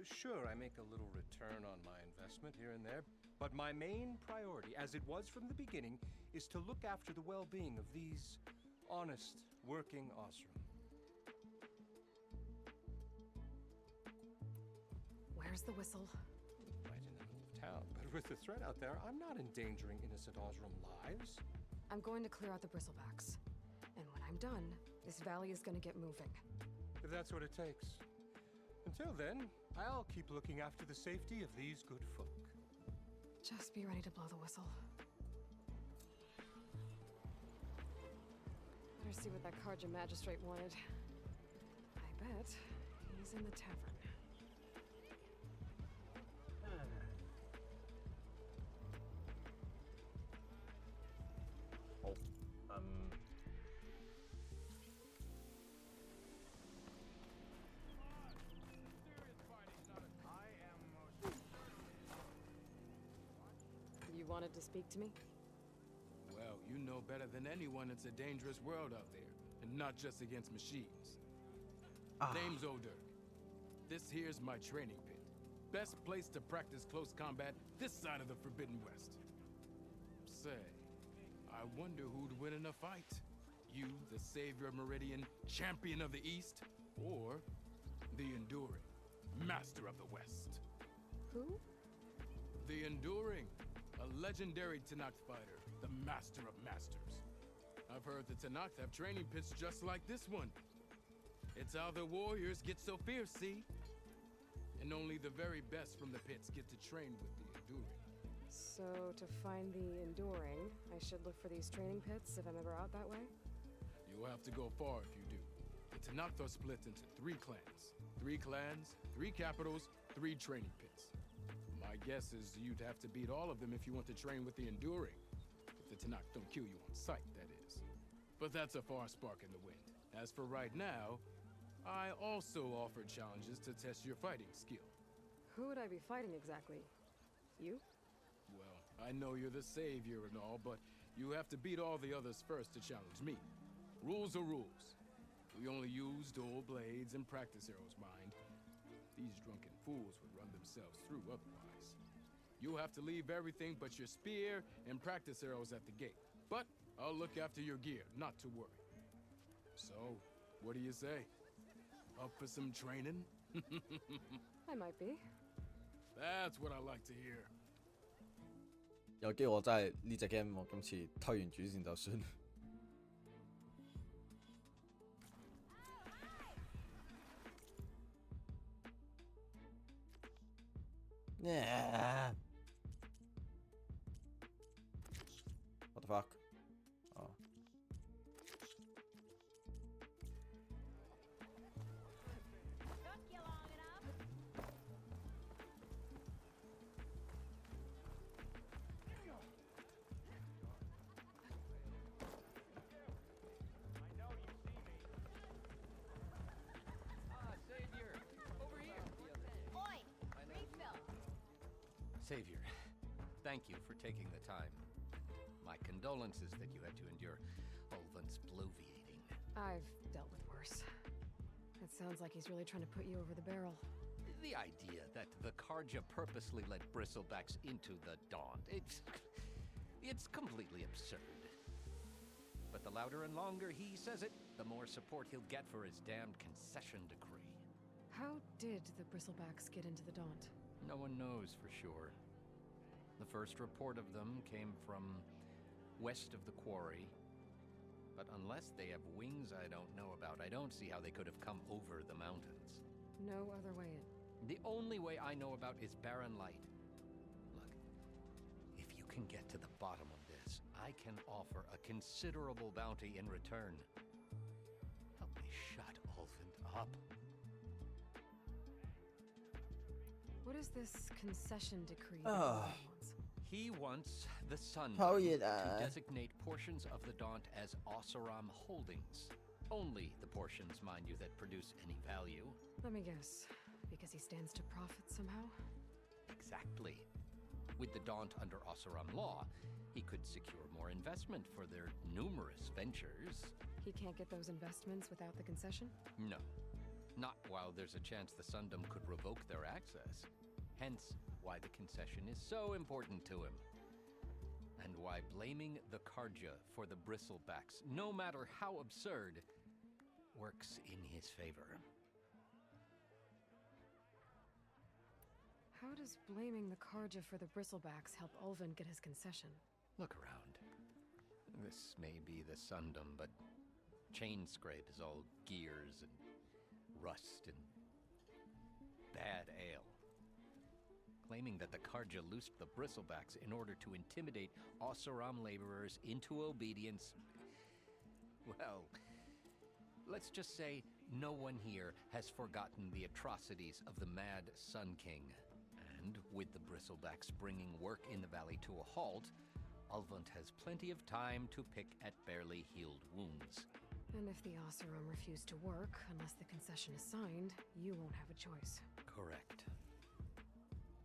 Sure, I make a little return on my investment here and there, but my main priority, as it was from the beginning, is to look after the well-being of these honest, working Osram. Where's the whistle? Right in the middle of town, but with the threat out there, I'm not endangering innocent Osram lives. I'm going to clear out the bristlebacks. And when I'm done, this valley is going to get moving. If that's what it takes. Until then, I'll keep looking after the safety of these good folk. Just be ready to blow the whistle. Better see what that Carja magistrate wanted. I bet he's in the tavern. You wanted to speak to me? Well, you know better than anyone it's a dangerous world out there, and not just against machines. Name's O'Dirk. This here's my training pit. Best place to practice close combat this side of the Forbidden West. Say, I wonder who'd win in a fight. You, the savior of Meridian, champion of the East, or the Enduring, master of the West. Who? The Enduring, a legendary Tanakh fighter, the master of masters. I've heard the Tanakh have training pits just like this one. It's how the warriors get so fierce, see? And only the very best from the pits get to train with the Enduring. So, to find the enduring, I should look for these training pits if I'm ever out that way? You'll have to go far if you do. The Tanakh are split into 3 clans. 3 clans, 3 capitals, 3 training pits. My guess is you'd have to beat all of them if you want to train with the enduring. If the Tanakh don't kill you on sight, that is. But that's a far spark in the wind. As for right now, I also offer challenges to test your fighting skill. Who would I be fighting exactly? You? Well, I know you're the savior and all, but you have to beat all the others first to challenge me. Rules are rules. We only use dual blades and practice arrows, mind. These drunken fools would run themselves through otherwise. You'll have to leave everything but your spear and practice arrows at the gate. But I'll look after your gear, not to worry. So, what do you say? Up for some training? I might be. That's what I like to hear. 有機會我真係呢隻 game 我今次推完主線就算。Yeah. What the fuck? Oh. Savior, thank you for taking the time. My condolences that you had to endure Ulvan's bloviating. I've dealt with worse. It sounds like he's really trying to put you over the barrel. The idea that the Karja purposely let bristlebacks into the Daunt, it's completely absurd. But the louder and longer he says it, the more support he'll get for his damned concession decree. How did the bristlebacks get into the Daunt? No one knows for sure. The first report of them came from west of the quarry. But unless they have wings I don't know about, I don't see how they could have come over the mountains. No other way in. The only way I know about is barren light. Look, if you can get to the bottom of this, I can offer a considerable bounty in return. Help me shut Ulvund up. What is this concession decree? He wants the Sun How to you designate portions of the Daunt as Oseram holdings. Only the portions, mind you, that produce any value. Let me guess. Because he stands to profit somehow? Exactly. With the Daunt under Oseram law, he could secure more investment for their numerous ventures. He can't get those investments without the concession? No. Not while there's a chance the Sundom could revoke their access. Hence, why the concession is so important to him. And why blaming the Karja for the bristlebacks, no matter how absurd, works in his favor. How does blaming the Karja for the bristlebacks help Ulvund get his concession? Look around. This may be the Sundom, but Chainscrape is all gears and rust and bad ale. Claiming that the Karja loosed the bristlebacks in order to intimidate Oseram laborers into obedience. Well, let's just say no one here has forgotten the atrocities of the Mad Sun King. And with the bristlebacks bringing work in the valley to a halt, Ulvund has plenty of time to pick at barely healed wounds. And if the Oseram refuse to work, unless the concession is signed, you won't have a choice. Correct.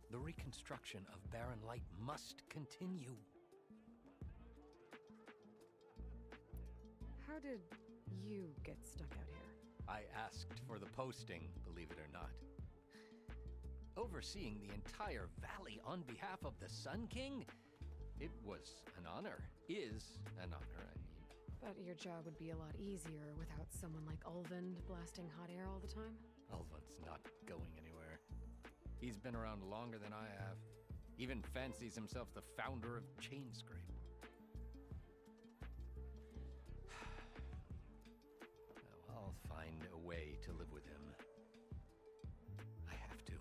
The reconstruction of Barren Light must continue. How did you get stuck out here? I asked for the posting, believe it or not. Overseeing the entire valley on behalf of the Sun King? It was an honor. Is an honor, I mean. But your job would be a lot easier without someone like Ulvund blasting hot air all the time? Ulvund's not going anywhere. He's been around longer than I have. Even fancies himself the founder of Chainscrape. I'll find a way to live with him. I have to.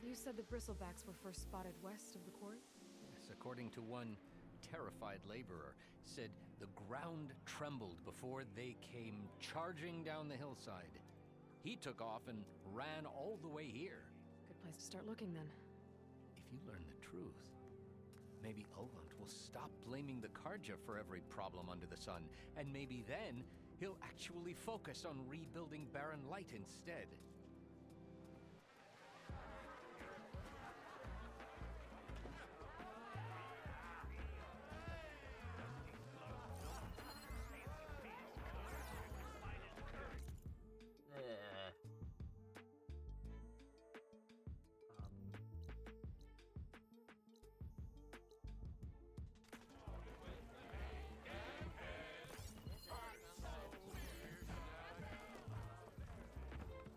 You said the bristlebacks were first spotted west of the quarry? Yes, according to one terrified laborer, said the ground trembled before they came charging down the hillside. He took off and ran all the way here. Good place to start looking then. If you learn the truth, maybe Olvant will stop blaming the Karja for every problem under the sun, and maybe then he'll actually focus on rebuilding Barren Light instead.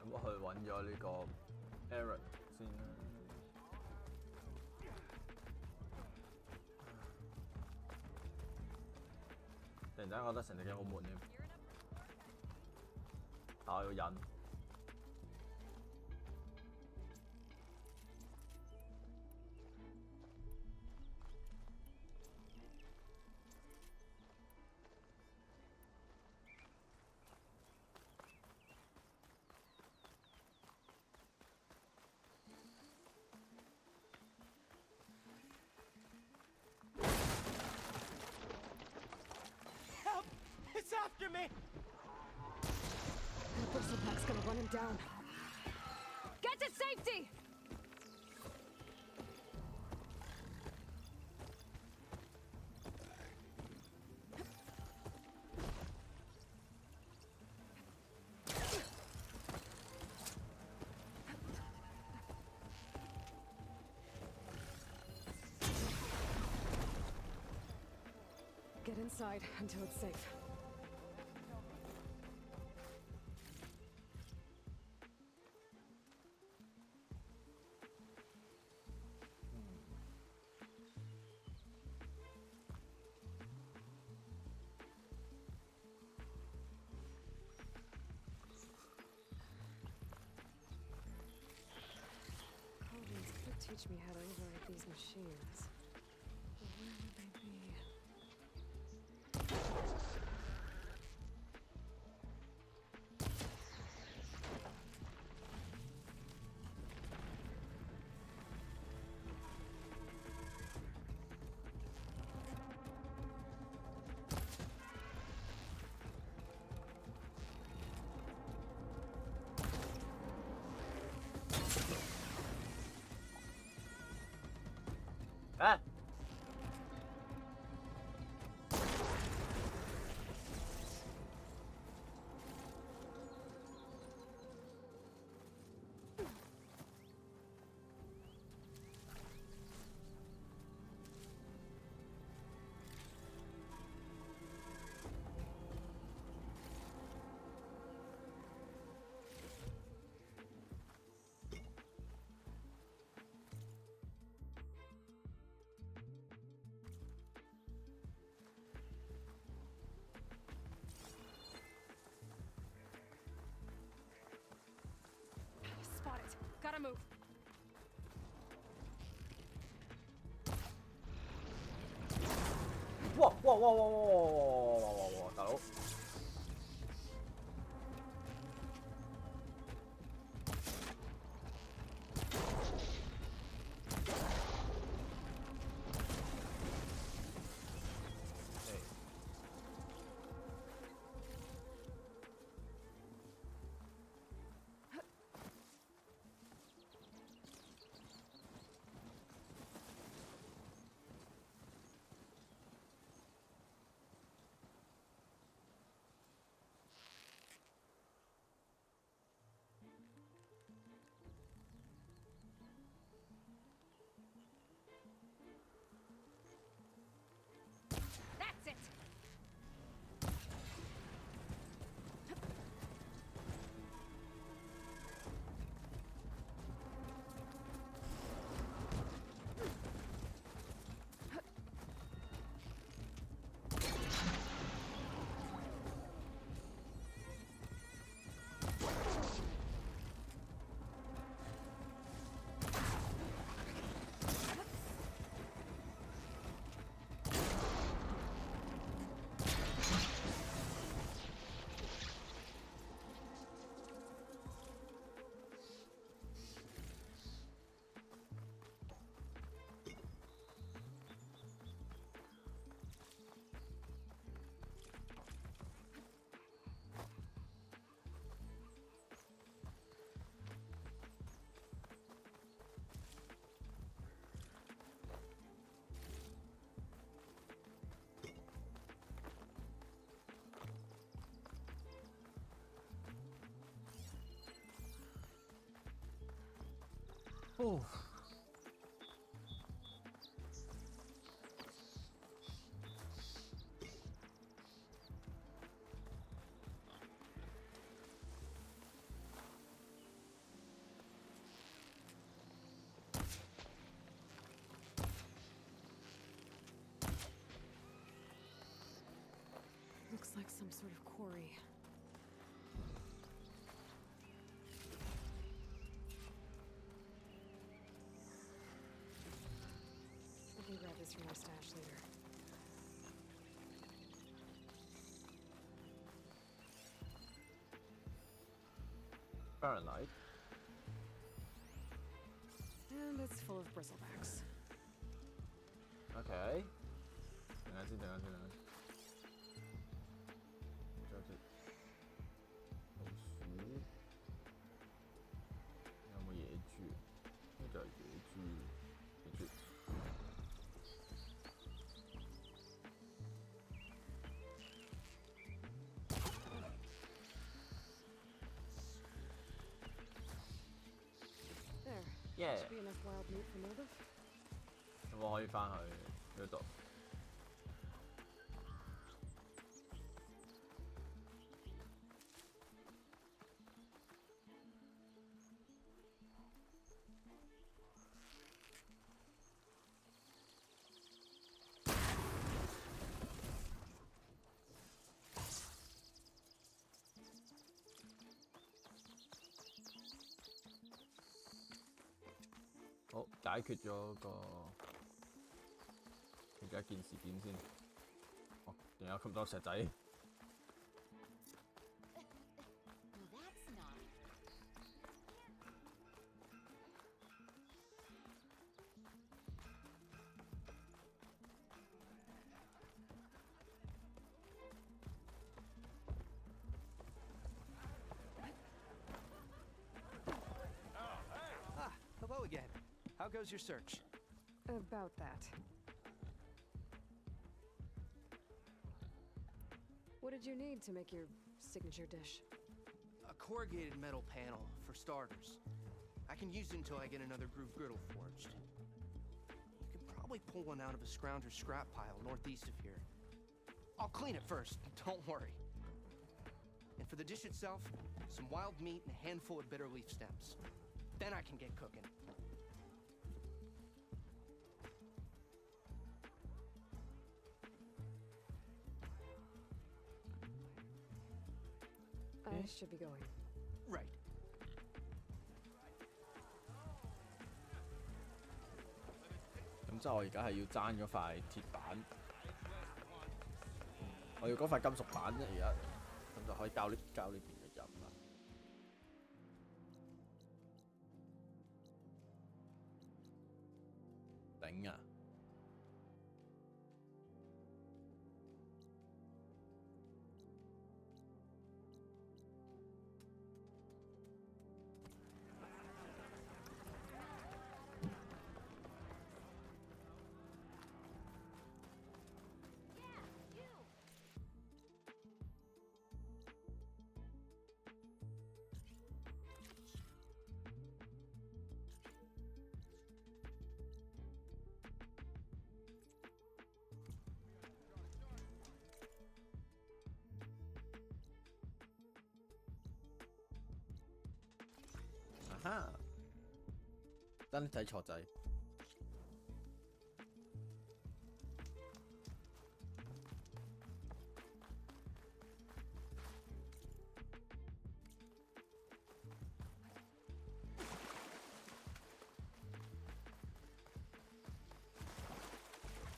咁我去揾咗呢個 Eric 先啦。突然間覺得成隻 game 好悶添，但我要忍。It's after me! That bristleback's gonna run him down. Get to safety! Get inside until it's safe. Cauldrons could teach me how to override these machines. But where would they be? Ah! Spot it. Gotta move. Wow, wow, wow, wow, wow, wow, wow, wow, 大佬。哦。Looks like some sort of quarry. I can grab this from my stash later. Fahrenheit. And it's full of bristlebacks. Okay. 等下先，等下先，等下先。仲有隻老鼠，有冇野豬？呢就係野豬，野豬。There. Yeah. Should be enough wild meat for motive. 咁我可以翻去嗰度。好，解決咗個其中一件事件先。哦，仲有咁多石仔。Ah, hello again. How goes your search? About that. What did you need to make your signature dish? A corrugated metal panel, for starters. I can use it until I get another groove griddle forged. You can probably pull one out of a scrounger scrap pile northeast of here. I'll clean it first, don't worry. And for the dish itself, some wild meat and a handful of bitter leaf stems. Then I can get cooking. I should be going. Right. 咁即係我而家係要爭嗰塊鐵板，我要嗰塊金屬板啫，而家咁就可以交呢邊嘅任啦。頂啊！哈！真睇錯仔。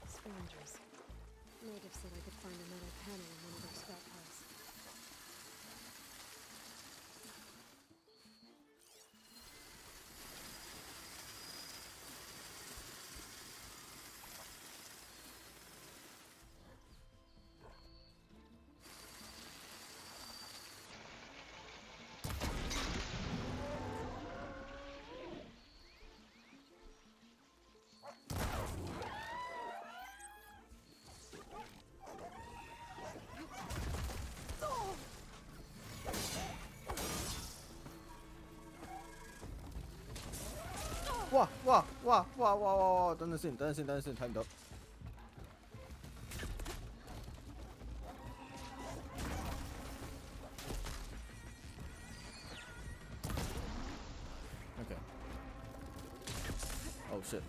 Scavengers. Native said I could find a metal panel in one of their scrap piles. 哇哇哇哇哇哇！等陣先，睇唔到。Okay. Oh shit.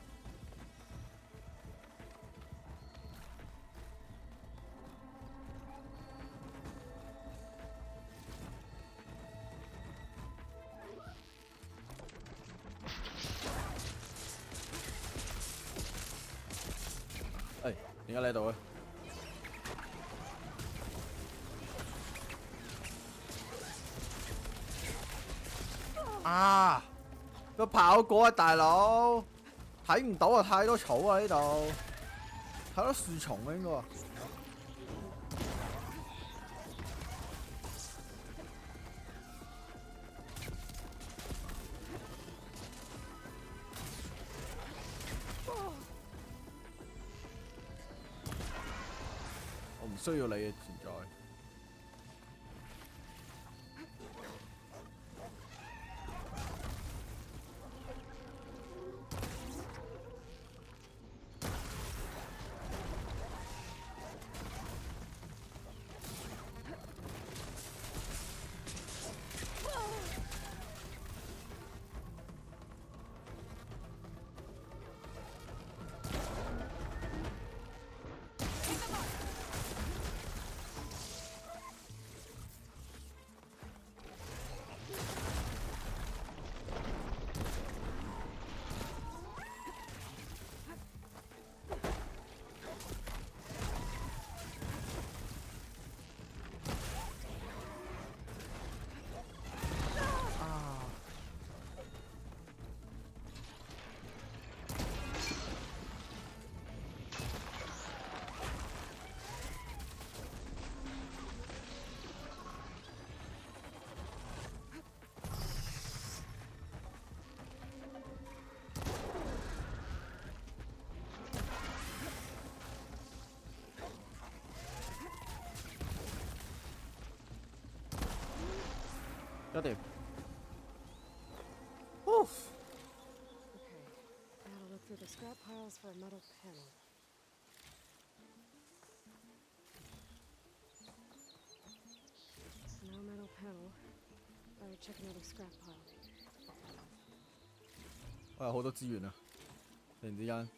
Hey, 點解你喺度嘅？啊！個跑過啊，大佬！睇唔到啊，太多草啊呢度，太多樹叢啊應該。我唔需要你嘅存在。搞掂。Oof. Okay, now to look through the scrap piles for a metal panel. No metal panel. Better check another scrap pile. 我有好多資源啊！突然之間。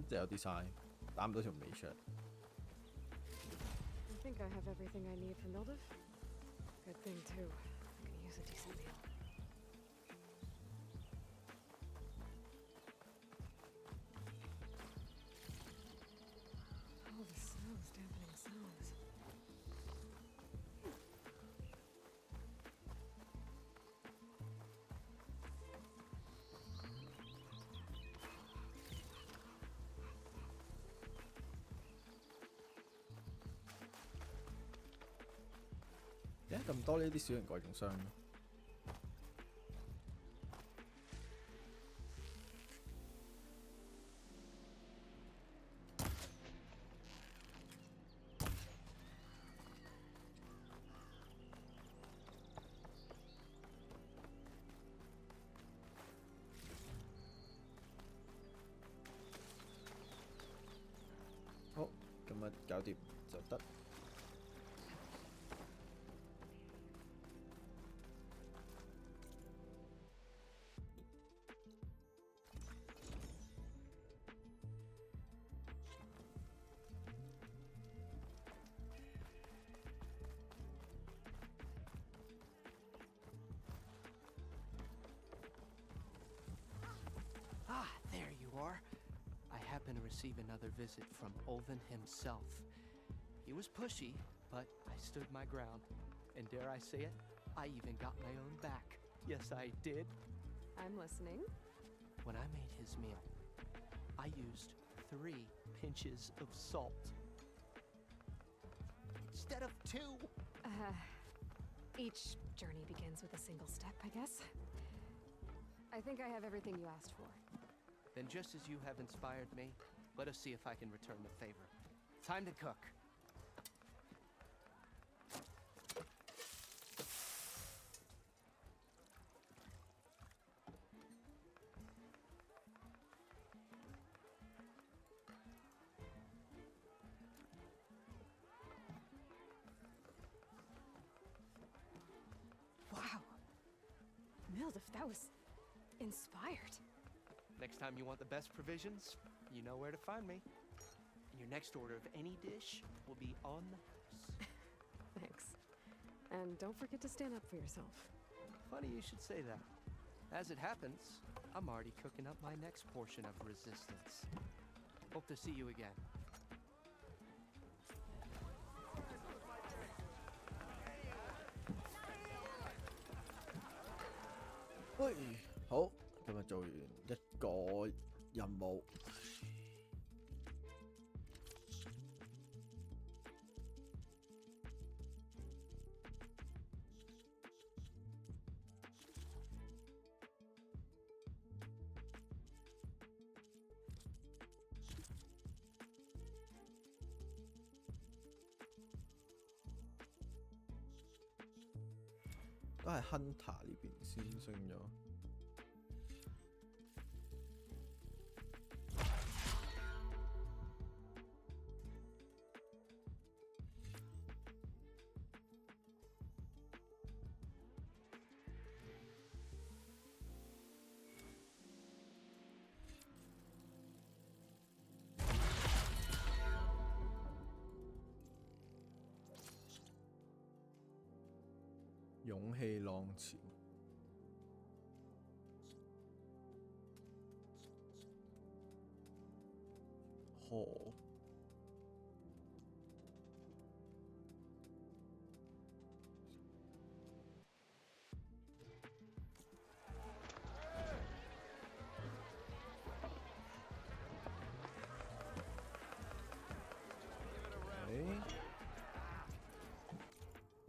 就有啲嘥，打唔到條尾出嚟。I think I have everything I need for Mildiv. Good thing too. I can use a decent meal. Oh, the snow's dampening sounds.點解咁多呢啲小型貴重箱？好，咁啊搞掂就得。Ah, there you are. I happen to receive another visit from Olven himself. He was pushy, but I stood my ground. And dare I say it, I even got my own back. Yes, I did. I'm listening. When I made his meal, I used 3 pinches of salt. Instead of 2. Each journey begins with a single step, I guess. I think I have everything you asked for. Then just as you have inspired me, let us see if I can return the favor. Time to cook. Wow. Mildif, that was inspired. Next time you want the best provisions, you know where to find me. And your next order of any dish will be on the house. Thanks. And don't forget to stand up for yourself. Funny you should say that. As it happens, I'm already cooking up my next portion of resistance. Hope to see you again. 喂，好，今日做完一個任務。都係 Hunter 呢邊先升咗。勇氣浪潮，河，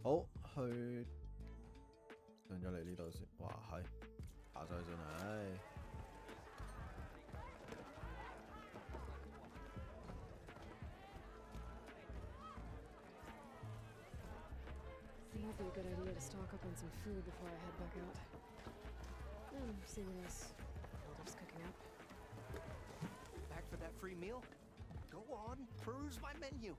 好去。上咗嚟呢度先，哇係，爬上去先係。It might be a good idea to stock up on some food before I head back out. See what else Mildif's cooking up. Back for that free meal? Go on, peruse my menu.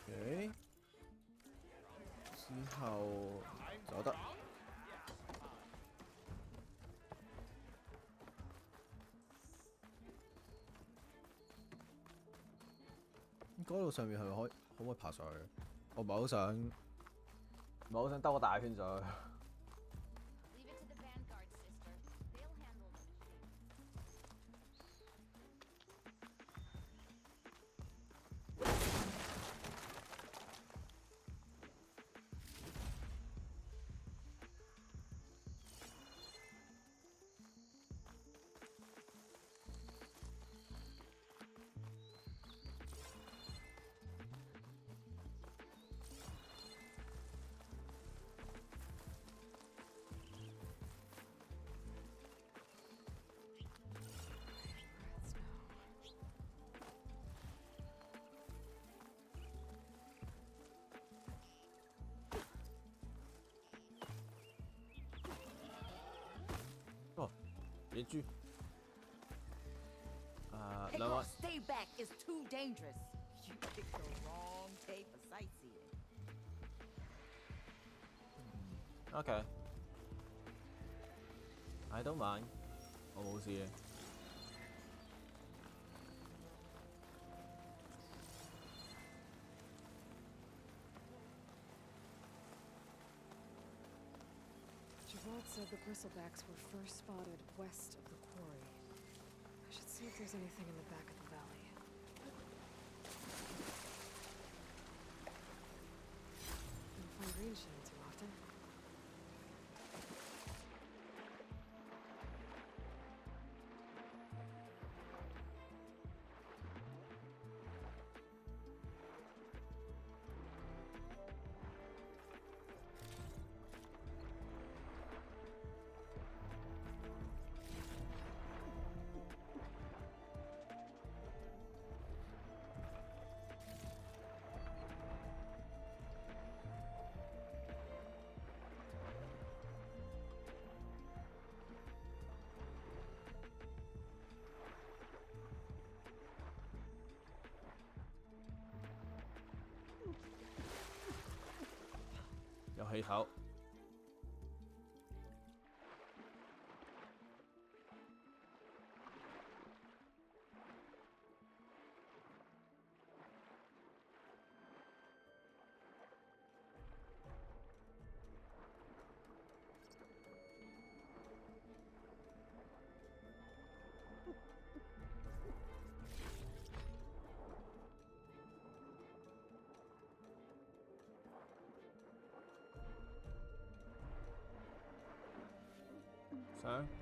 OK， 之後走得。嗰度上面係咪可唔可以爬上去？我唔係好想兜個大圈上去。野豬。兩位。Stay back is too dangerous. You picked the wrong day for sightseeing. Okay. I don't mind. 我冇事嘅。Scout said the bristlebacks were first spotted west of the quarry. I should see if there's anything in the back of the valley. Don't find green shell too often.有氣口。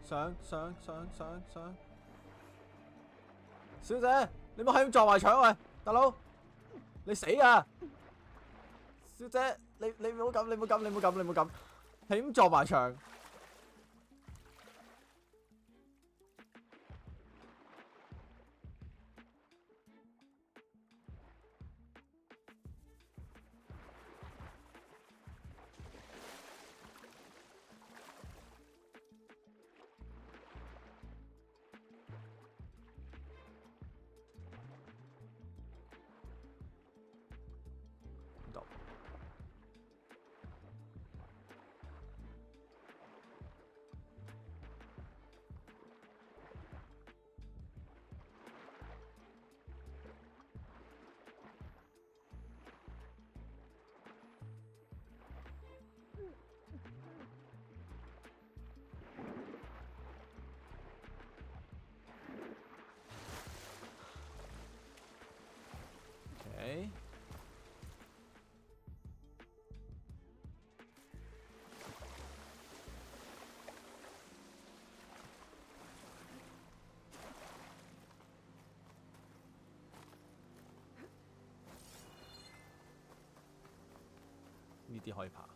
上，小姐，你冇係咁撞埋牆喂，大佬，你死啊！小姐，你唔好咁，係咁撞埋牆。呢啲可以爬。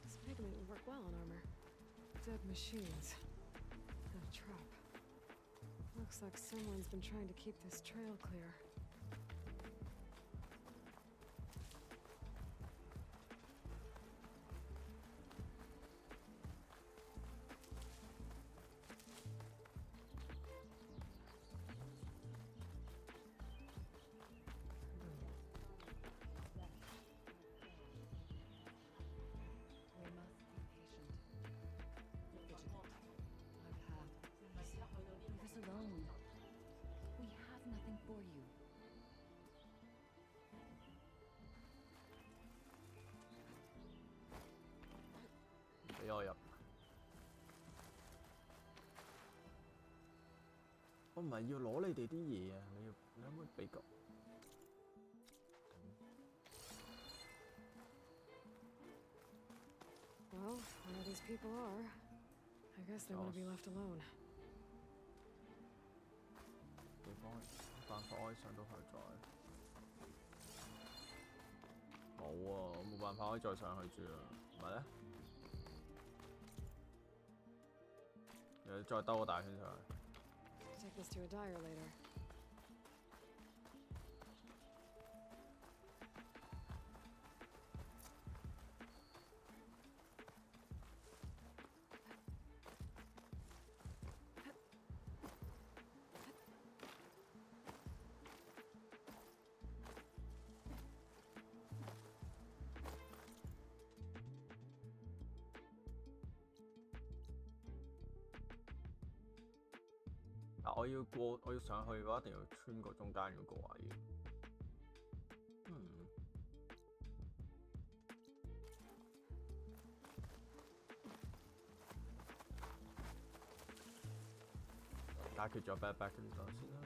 This pigment would work well on armor. Dead machines. And a trap. Looks like someone's been trying to keep this trail clear. Alone. We have nothing for you. 俾我入。我唔係要攞你哋啲嘢啊！你可唔可以俾個？ Well, where these people are, I guess they want to be left alone. 地方辦法可以上到去再。冇啊，我冇辦法可以再上去住啊，唔係咧？你再兜個大圈上去。Take this to a dyer later. 我要過，我要上去嘅話，一定要穿過中間嗰個位。解決咗 backpack 嗰啲檔先啦。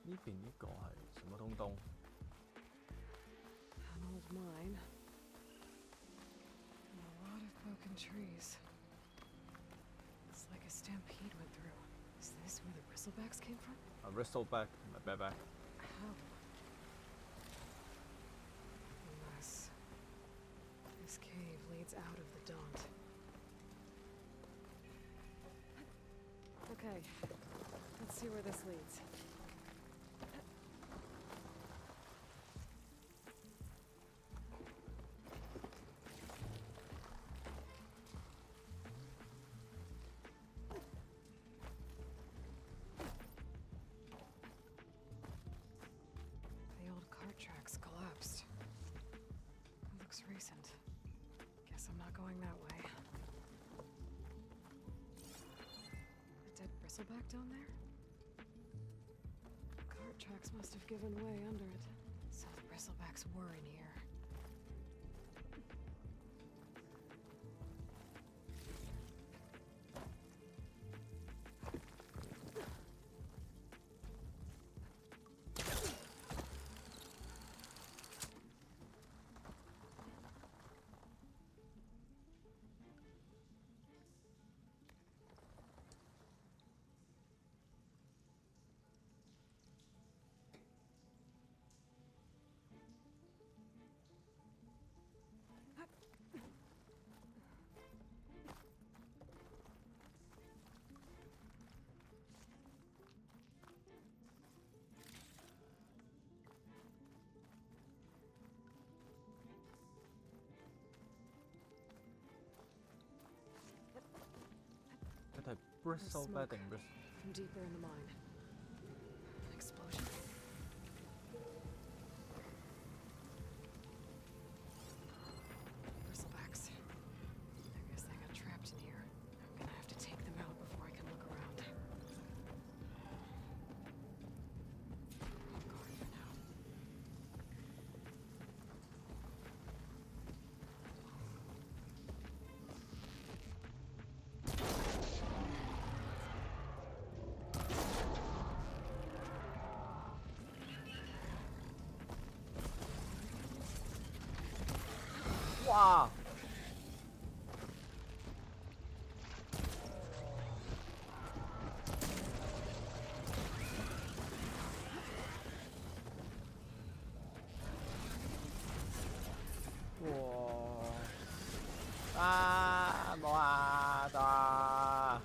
呢邊呢個係什麼東東 An old mine. And a lot of broken trees. It's like a stampede went through. Is this where the bristlebacks came from? A bristleback, my backpack. How? Unless this cave leads out of the Daunt. Okay, let's see where this leads. The old cart tracks collapsed. It looks recent. Guess I'm not going that way. A dead bristleback down there? Cart tracks must have given way under it. So the bristlebacks were in here. Bristleback定 bristle from deeper in the mine. An explosion? Bristlebacks. I guess they got trapped in here. I'm gonna have to take them out before I can look around. I'll guard for now. Wow! Wow! À,冇啊，得啊！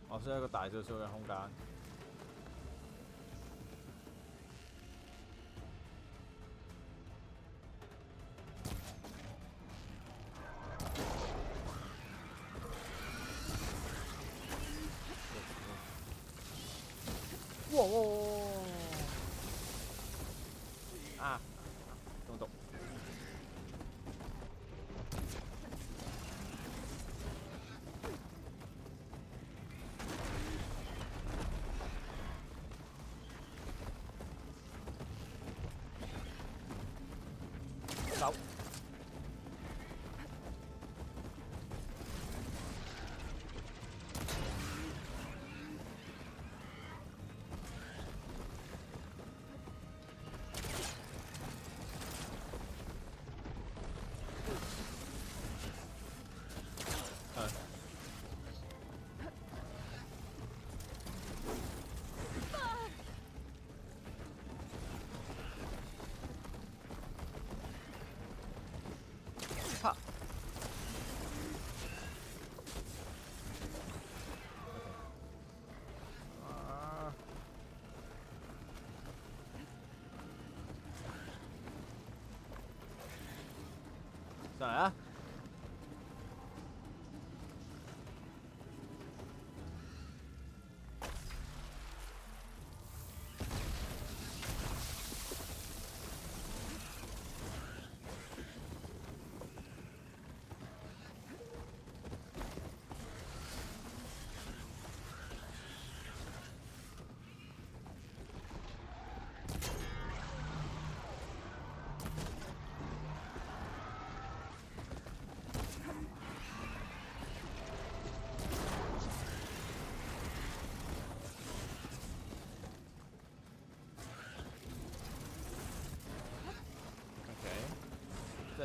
我需要一個大少少嘅空間。哇！啊，中毒。走。上嚟啊！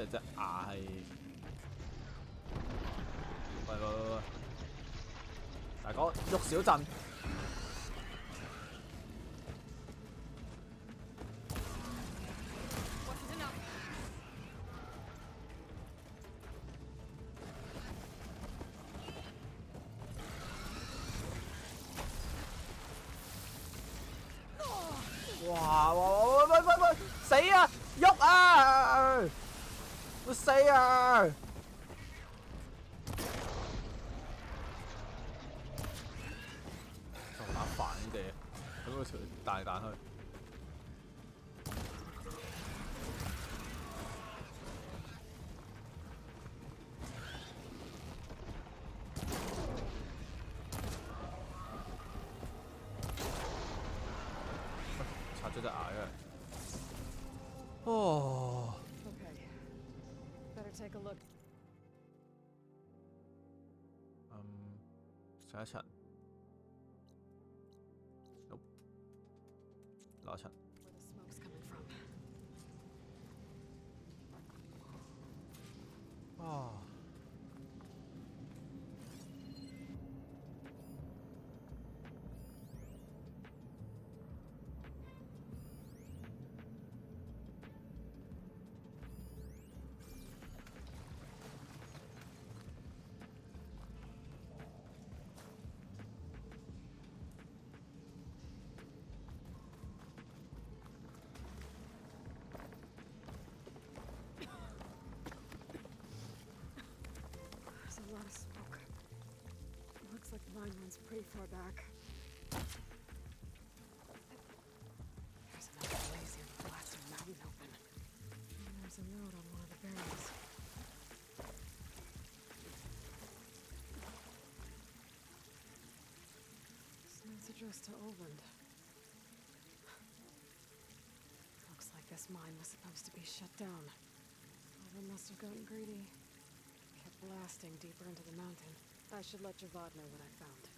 係隻牙係，喂，大哥喐少陣。哇！喂！死啊！喐啊！會死啊！就打反地，咁個條彈嚟彈去。拆咗隻牙嘅。哦。Okay. Better take a look. 上一層。Nope. 落一層。Where the smoke's coming from. 啊。There's a lot of smoke. Looks like the mine runs pretty far back. There's another blaze here that blasts a mountain open. And there's a note on one of the barrels. This note's addressed to Oland. Looks like this mine was supposed to be shut down. Oland must have gotten greedy. Kept blasting deeper into the mountain. I should let Javad know what I found.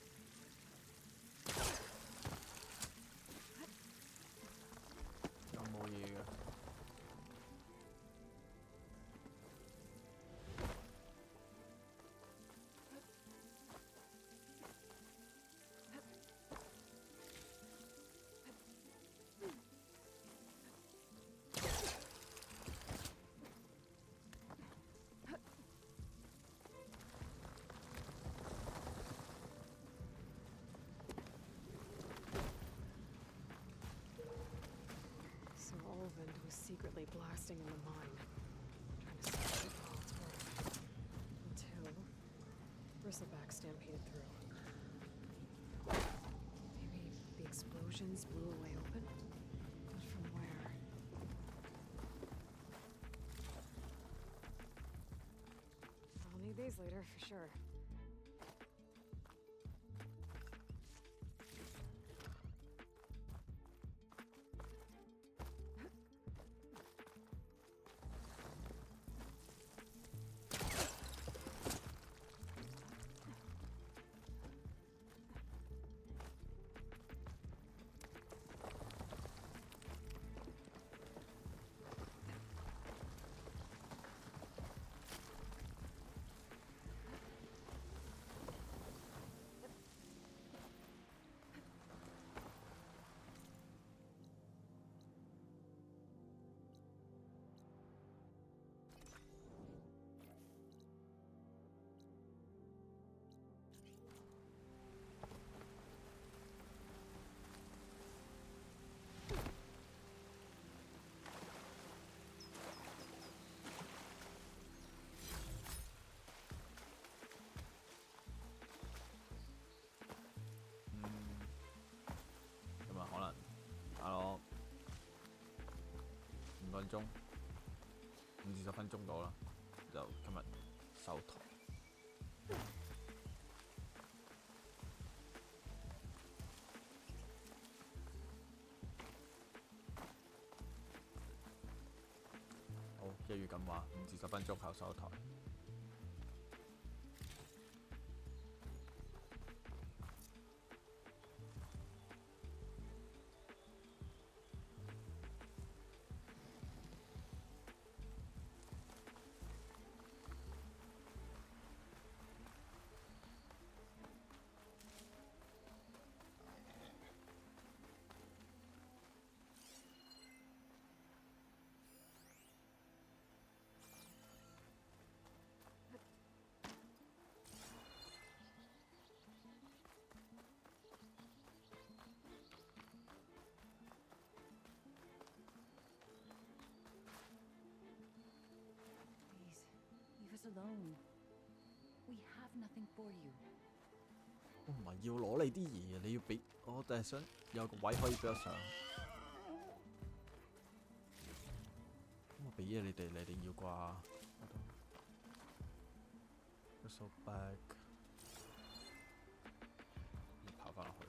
So Olvind was secretly blasting in the mine, trying to see all its worth. Until Bristleback stampeded through. Maybe the explosions blew a way open? But from where? I'll need these later, for sure.5至10分鐘到啦，就今日收台。好，一如咁話，5至10分鐘後收台。yours alone. We have nothing for you. 我唔係要攞你啲嘢，你要俾我，就係想有個位可以俾我上。咁我俾嘢你哋，你哋要啩？Crystal bag， 跑翻落去。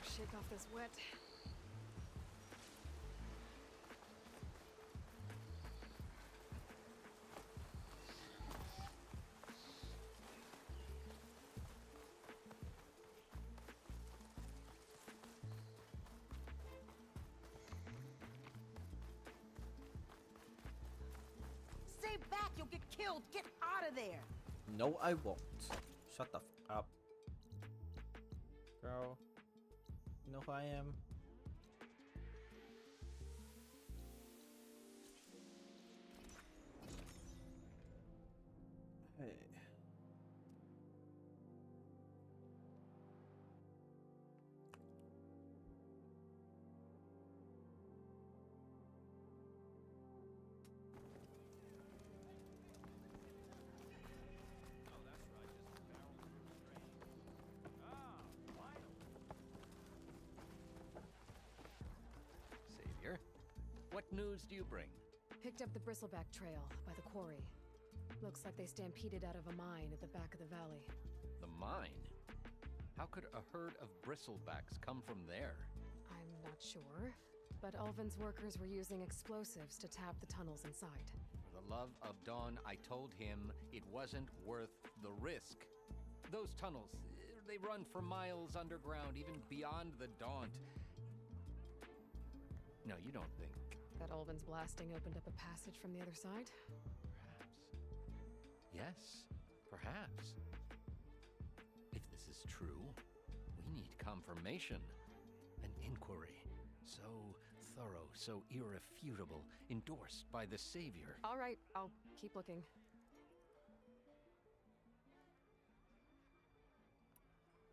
Shake off this wet. Stay back, you'll get killed. Get out of there. No, I won't. Shut the f up. Girl. You know who I am? Hey. Savior, what news do you bring? Picked up the bristleback trail by the quarry. Looks like they stampeded out of a mine at the back of the valley. The mine? How could a herd of bristlebacks come from there? I'm not sure, but Ulvin's workers were using explosives to tap the tunnels inside. For the love of Dawn, I told him it wasn't worth the risk. Those tunnels, they run for miles underground, even beyond the Daunt. No, you don't think... That Ulvin's blasting opened up a passage from the other side? Perhaps. Yes, perhaps. If this is true, we need confirmation. An inquiry. So thorough, so irrefutable, endorsed by the Savior. All right, I'll keep looking.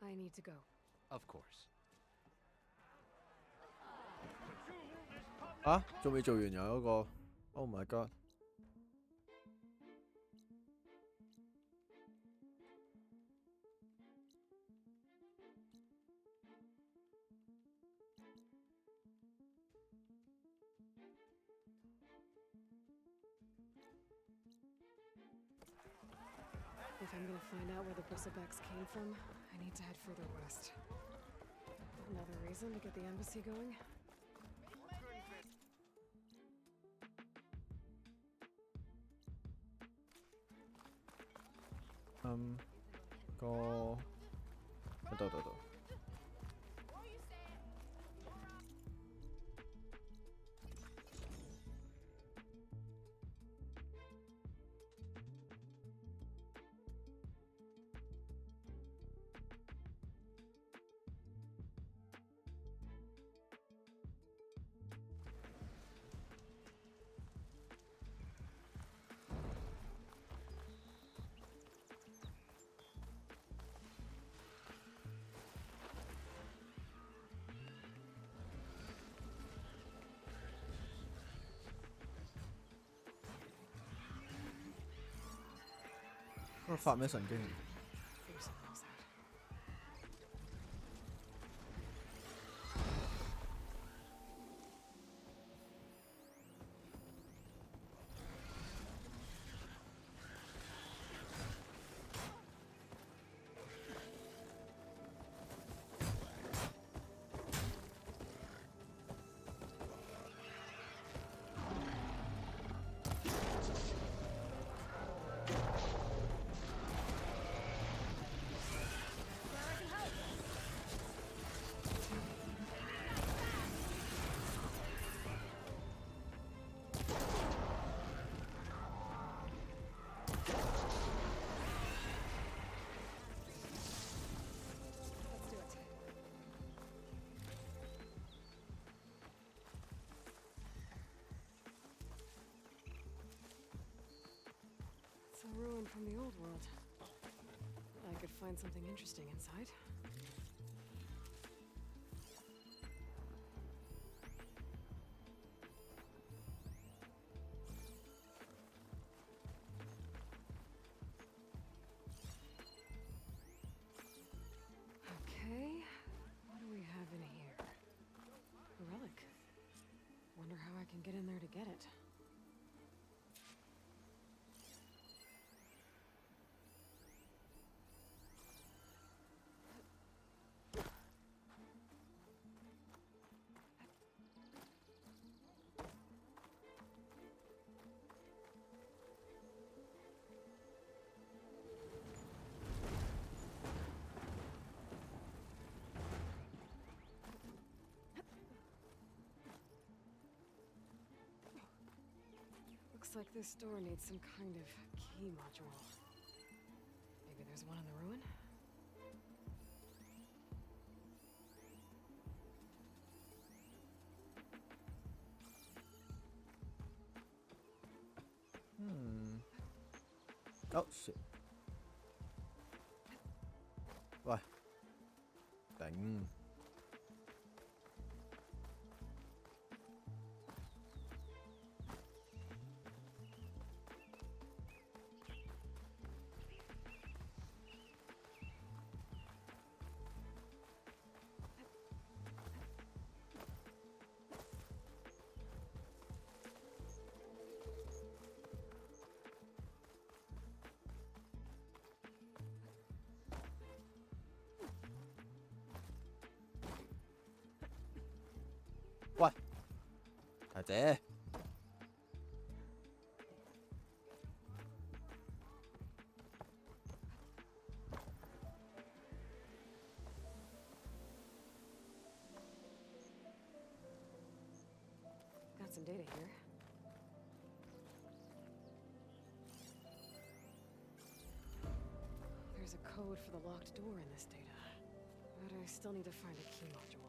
I need to go. Of course. 啊，仲未做完又有一個 ，Oh my god！ If I'm gonna find out where the bristlebacks came from, I need to head further west. Another reason to get the embassy going? Go. 到。發咩神經？ from the old world. I could find something interesting inside. Okay, what do we have in here? A relic. Wonder how I can get in there to get it. Looks like this door needs some kind of key module. Maybe there's one in the ruin? Oh shit. 喂，頂！喂，大姐。Got some data here. There's a code for the locked door in this data, but I still need to find a key module.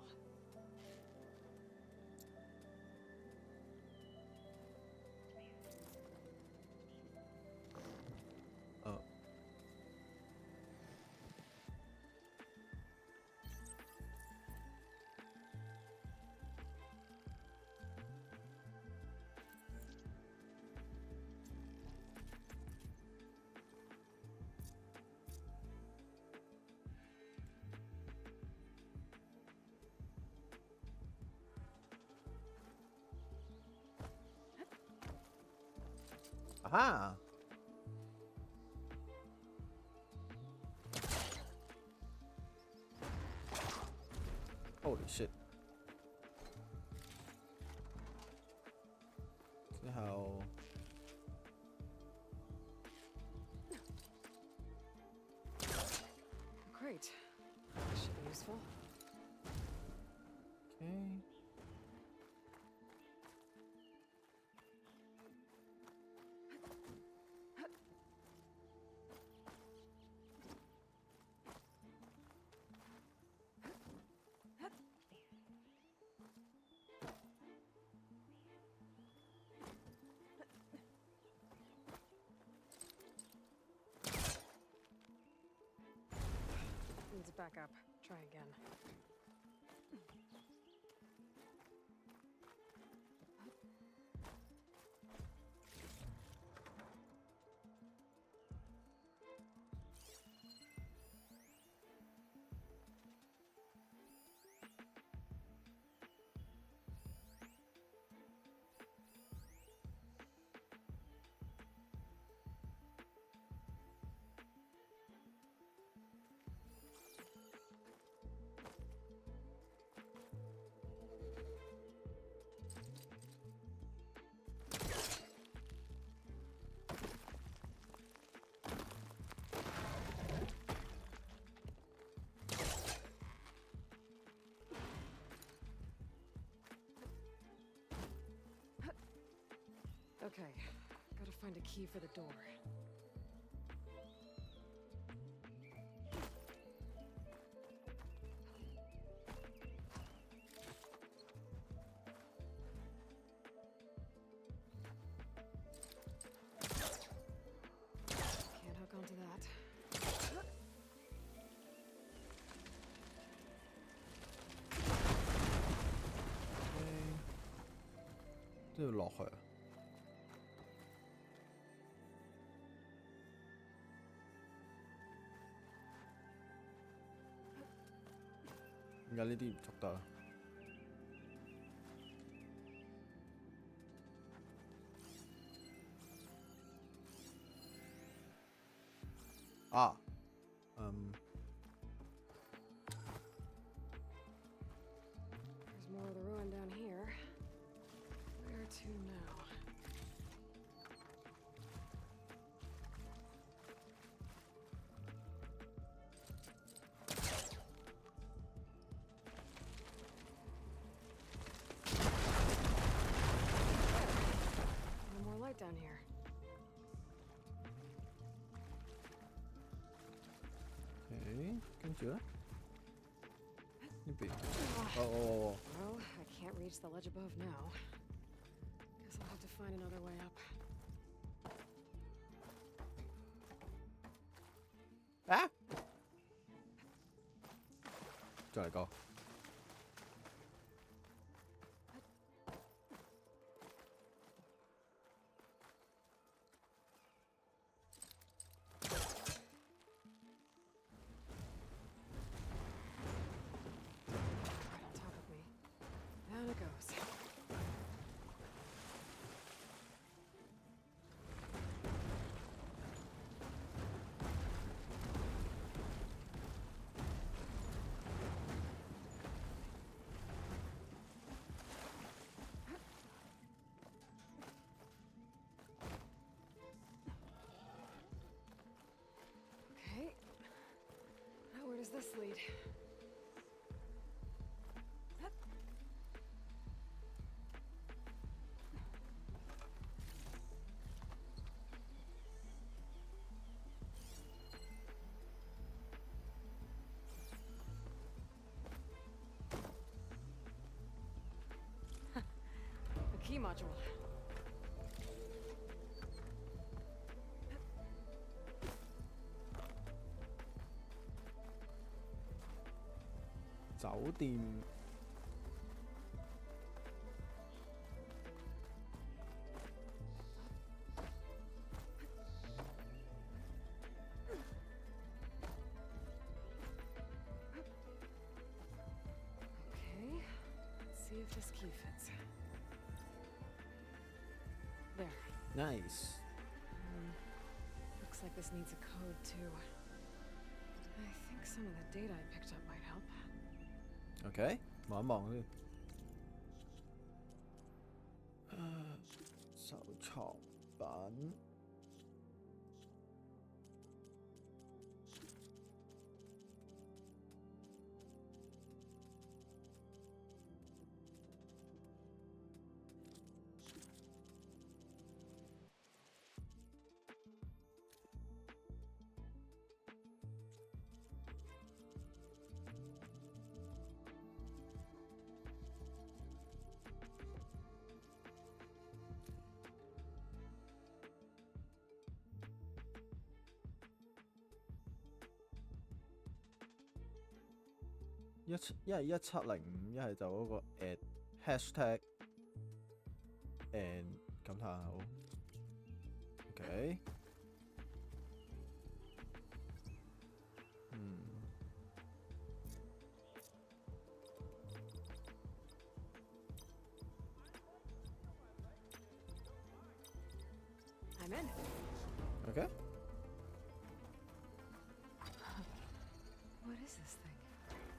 Aha! Holy shit. See how... Great. This should be useful. Okay. Needs a backup. Try again. Okay, gotta find a key for the door. Can't hook 都要落去啊！點解呢啲唔捉得啊？There's more of the ruin down here. Where to now? No more light down here. Okay, 跟住咧呢邊。哦。 Well, I can't reach the ledge above now. Guess I'll have to find another way up. 啊！再嚟個。Right on top of me. Down it goes. Okay. Now where does this lead? The key module.酒店。Okay. Let's see if this key fits. There. Nice. Looks like this needs a code too. I think some of the data I picked up might help. OK， 望一望先。收藏品。一係1705，一係就嗰個#hashtag and 感嘆號。OK。I'm in. OK。What is this thing?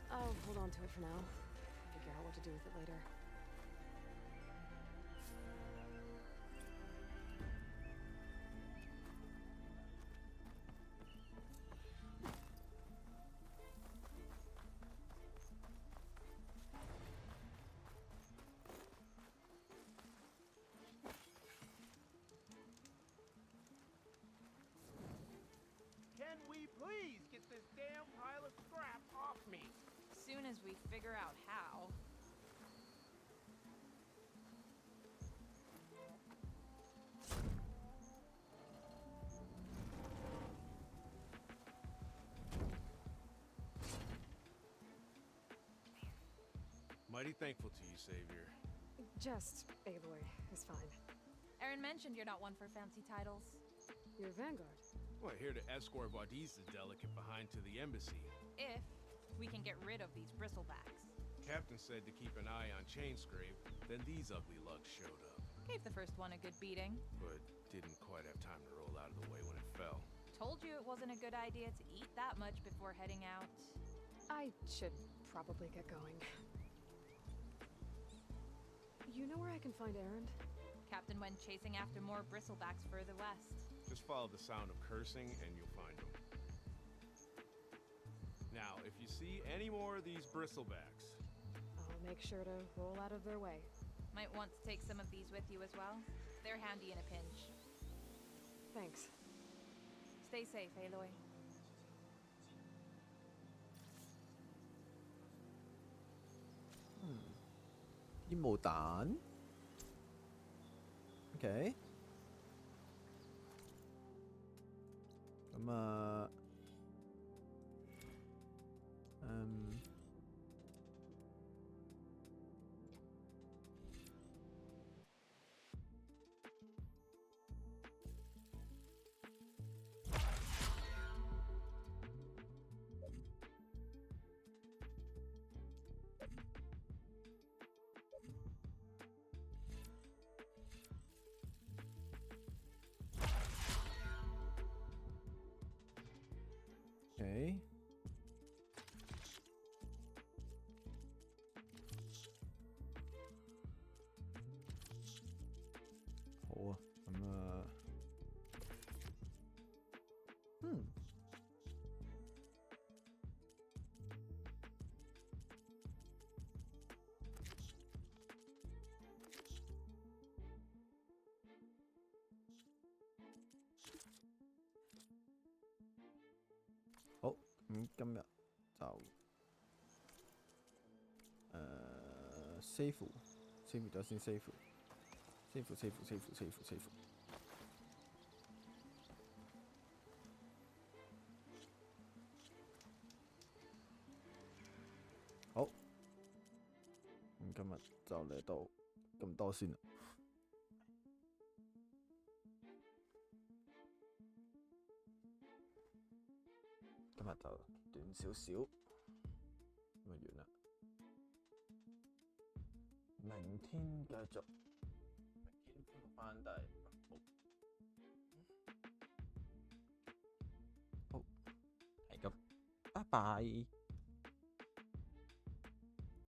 I'll hold on to it for now. Figure out what to do with it later. Can we please get this damn pile of scrap off me? Soon as we figure out how. Mighty thankful to you, Savior. Just Aloy is fine. Aaron mentioned you're not one for fancy titles. You're Vanguard. We're here to escort Wadiz's delegate behind to the embassy. If we can get rid of these bristlebacks. Captain said to keep an eye on Chainscrape, then these ugly lugs showed up. Gave the first one a good beating. But didn't quite have time to roll out of the way when it fell. Told you it wasn't a good idea to eat that much before heading out. I should probably get going. You know where I can find Erend? Captain went chasing after more bristlebacks further west. Just follow the sound of cursing and you'll find them. Now, if you see any more of these bristlebacks, I'll make sure to roll out of their way. Might want to take some of these with you as well. They're handy in a pinch. Thanks. Stay safe, Aloy.煙霧彈 ，OK。咁啊，OK。好啊，咁啊，好，咁今日就save 咗先save。好，咁今日就嚟到咁多先啦。今日就短少少，咁就完啦。明天繼續。翻第6好，係咁，拜拜。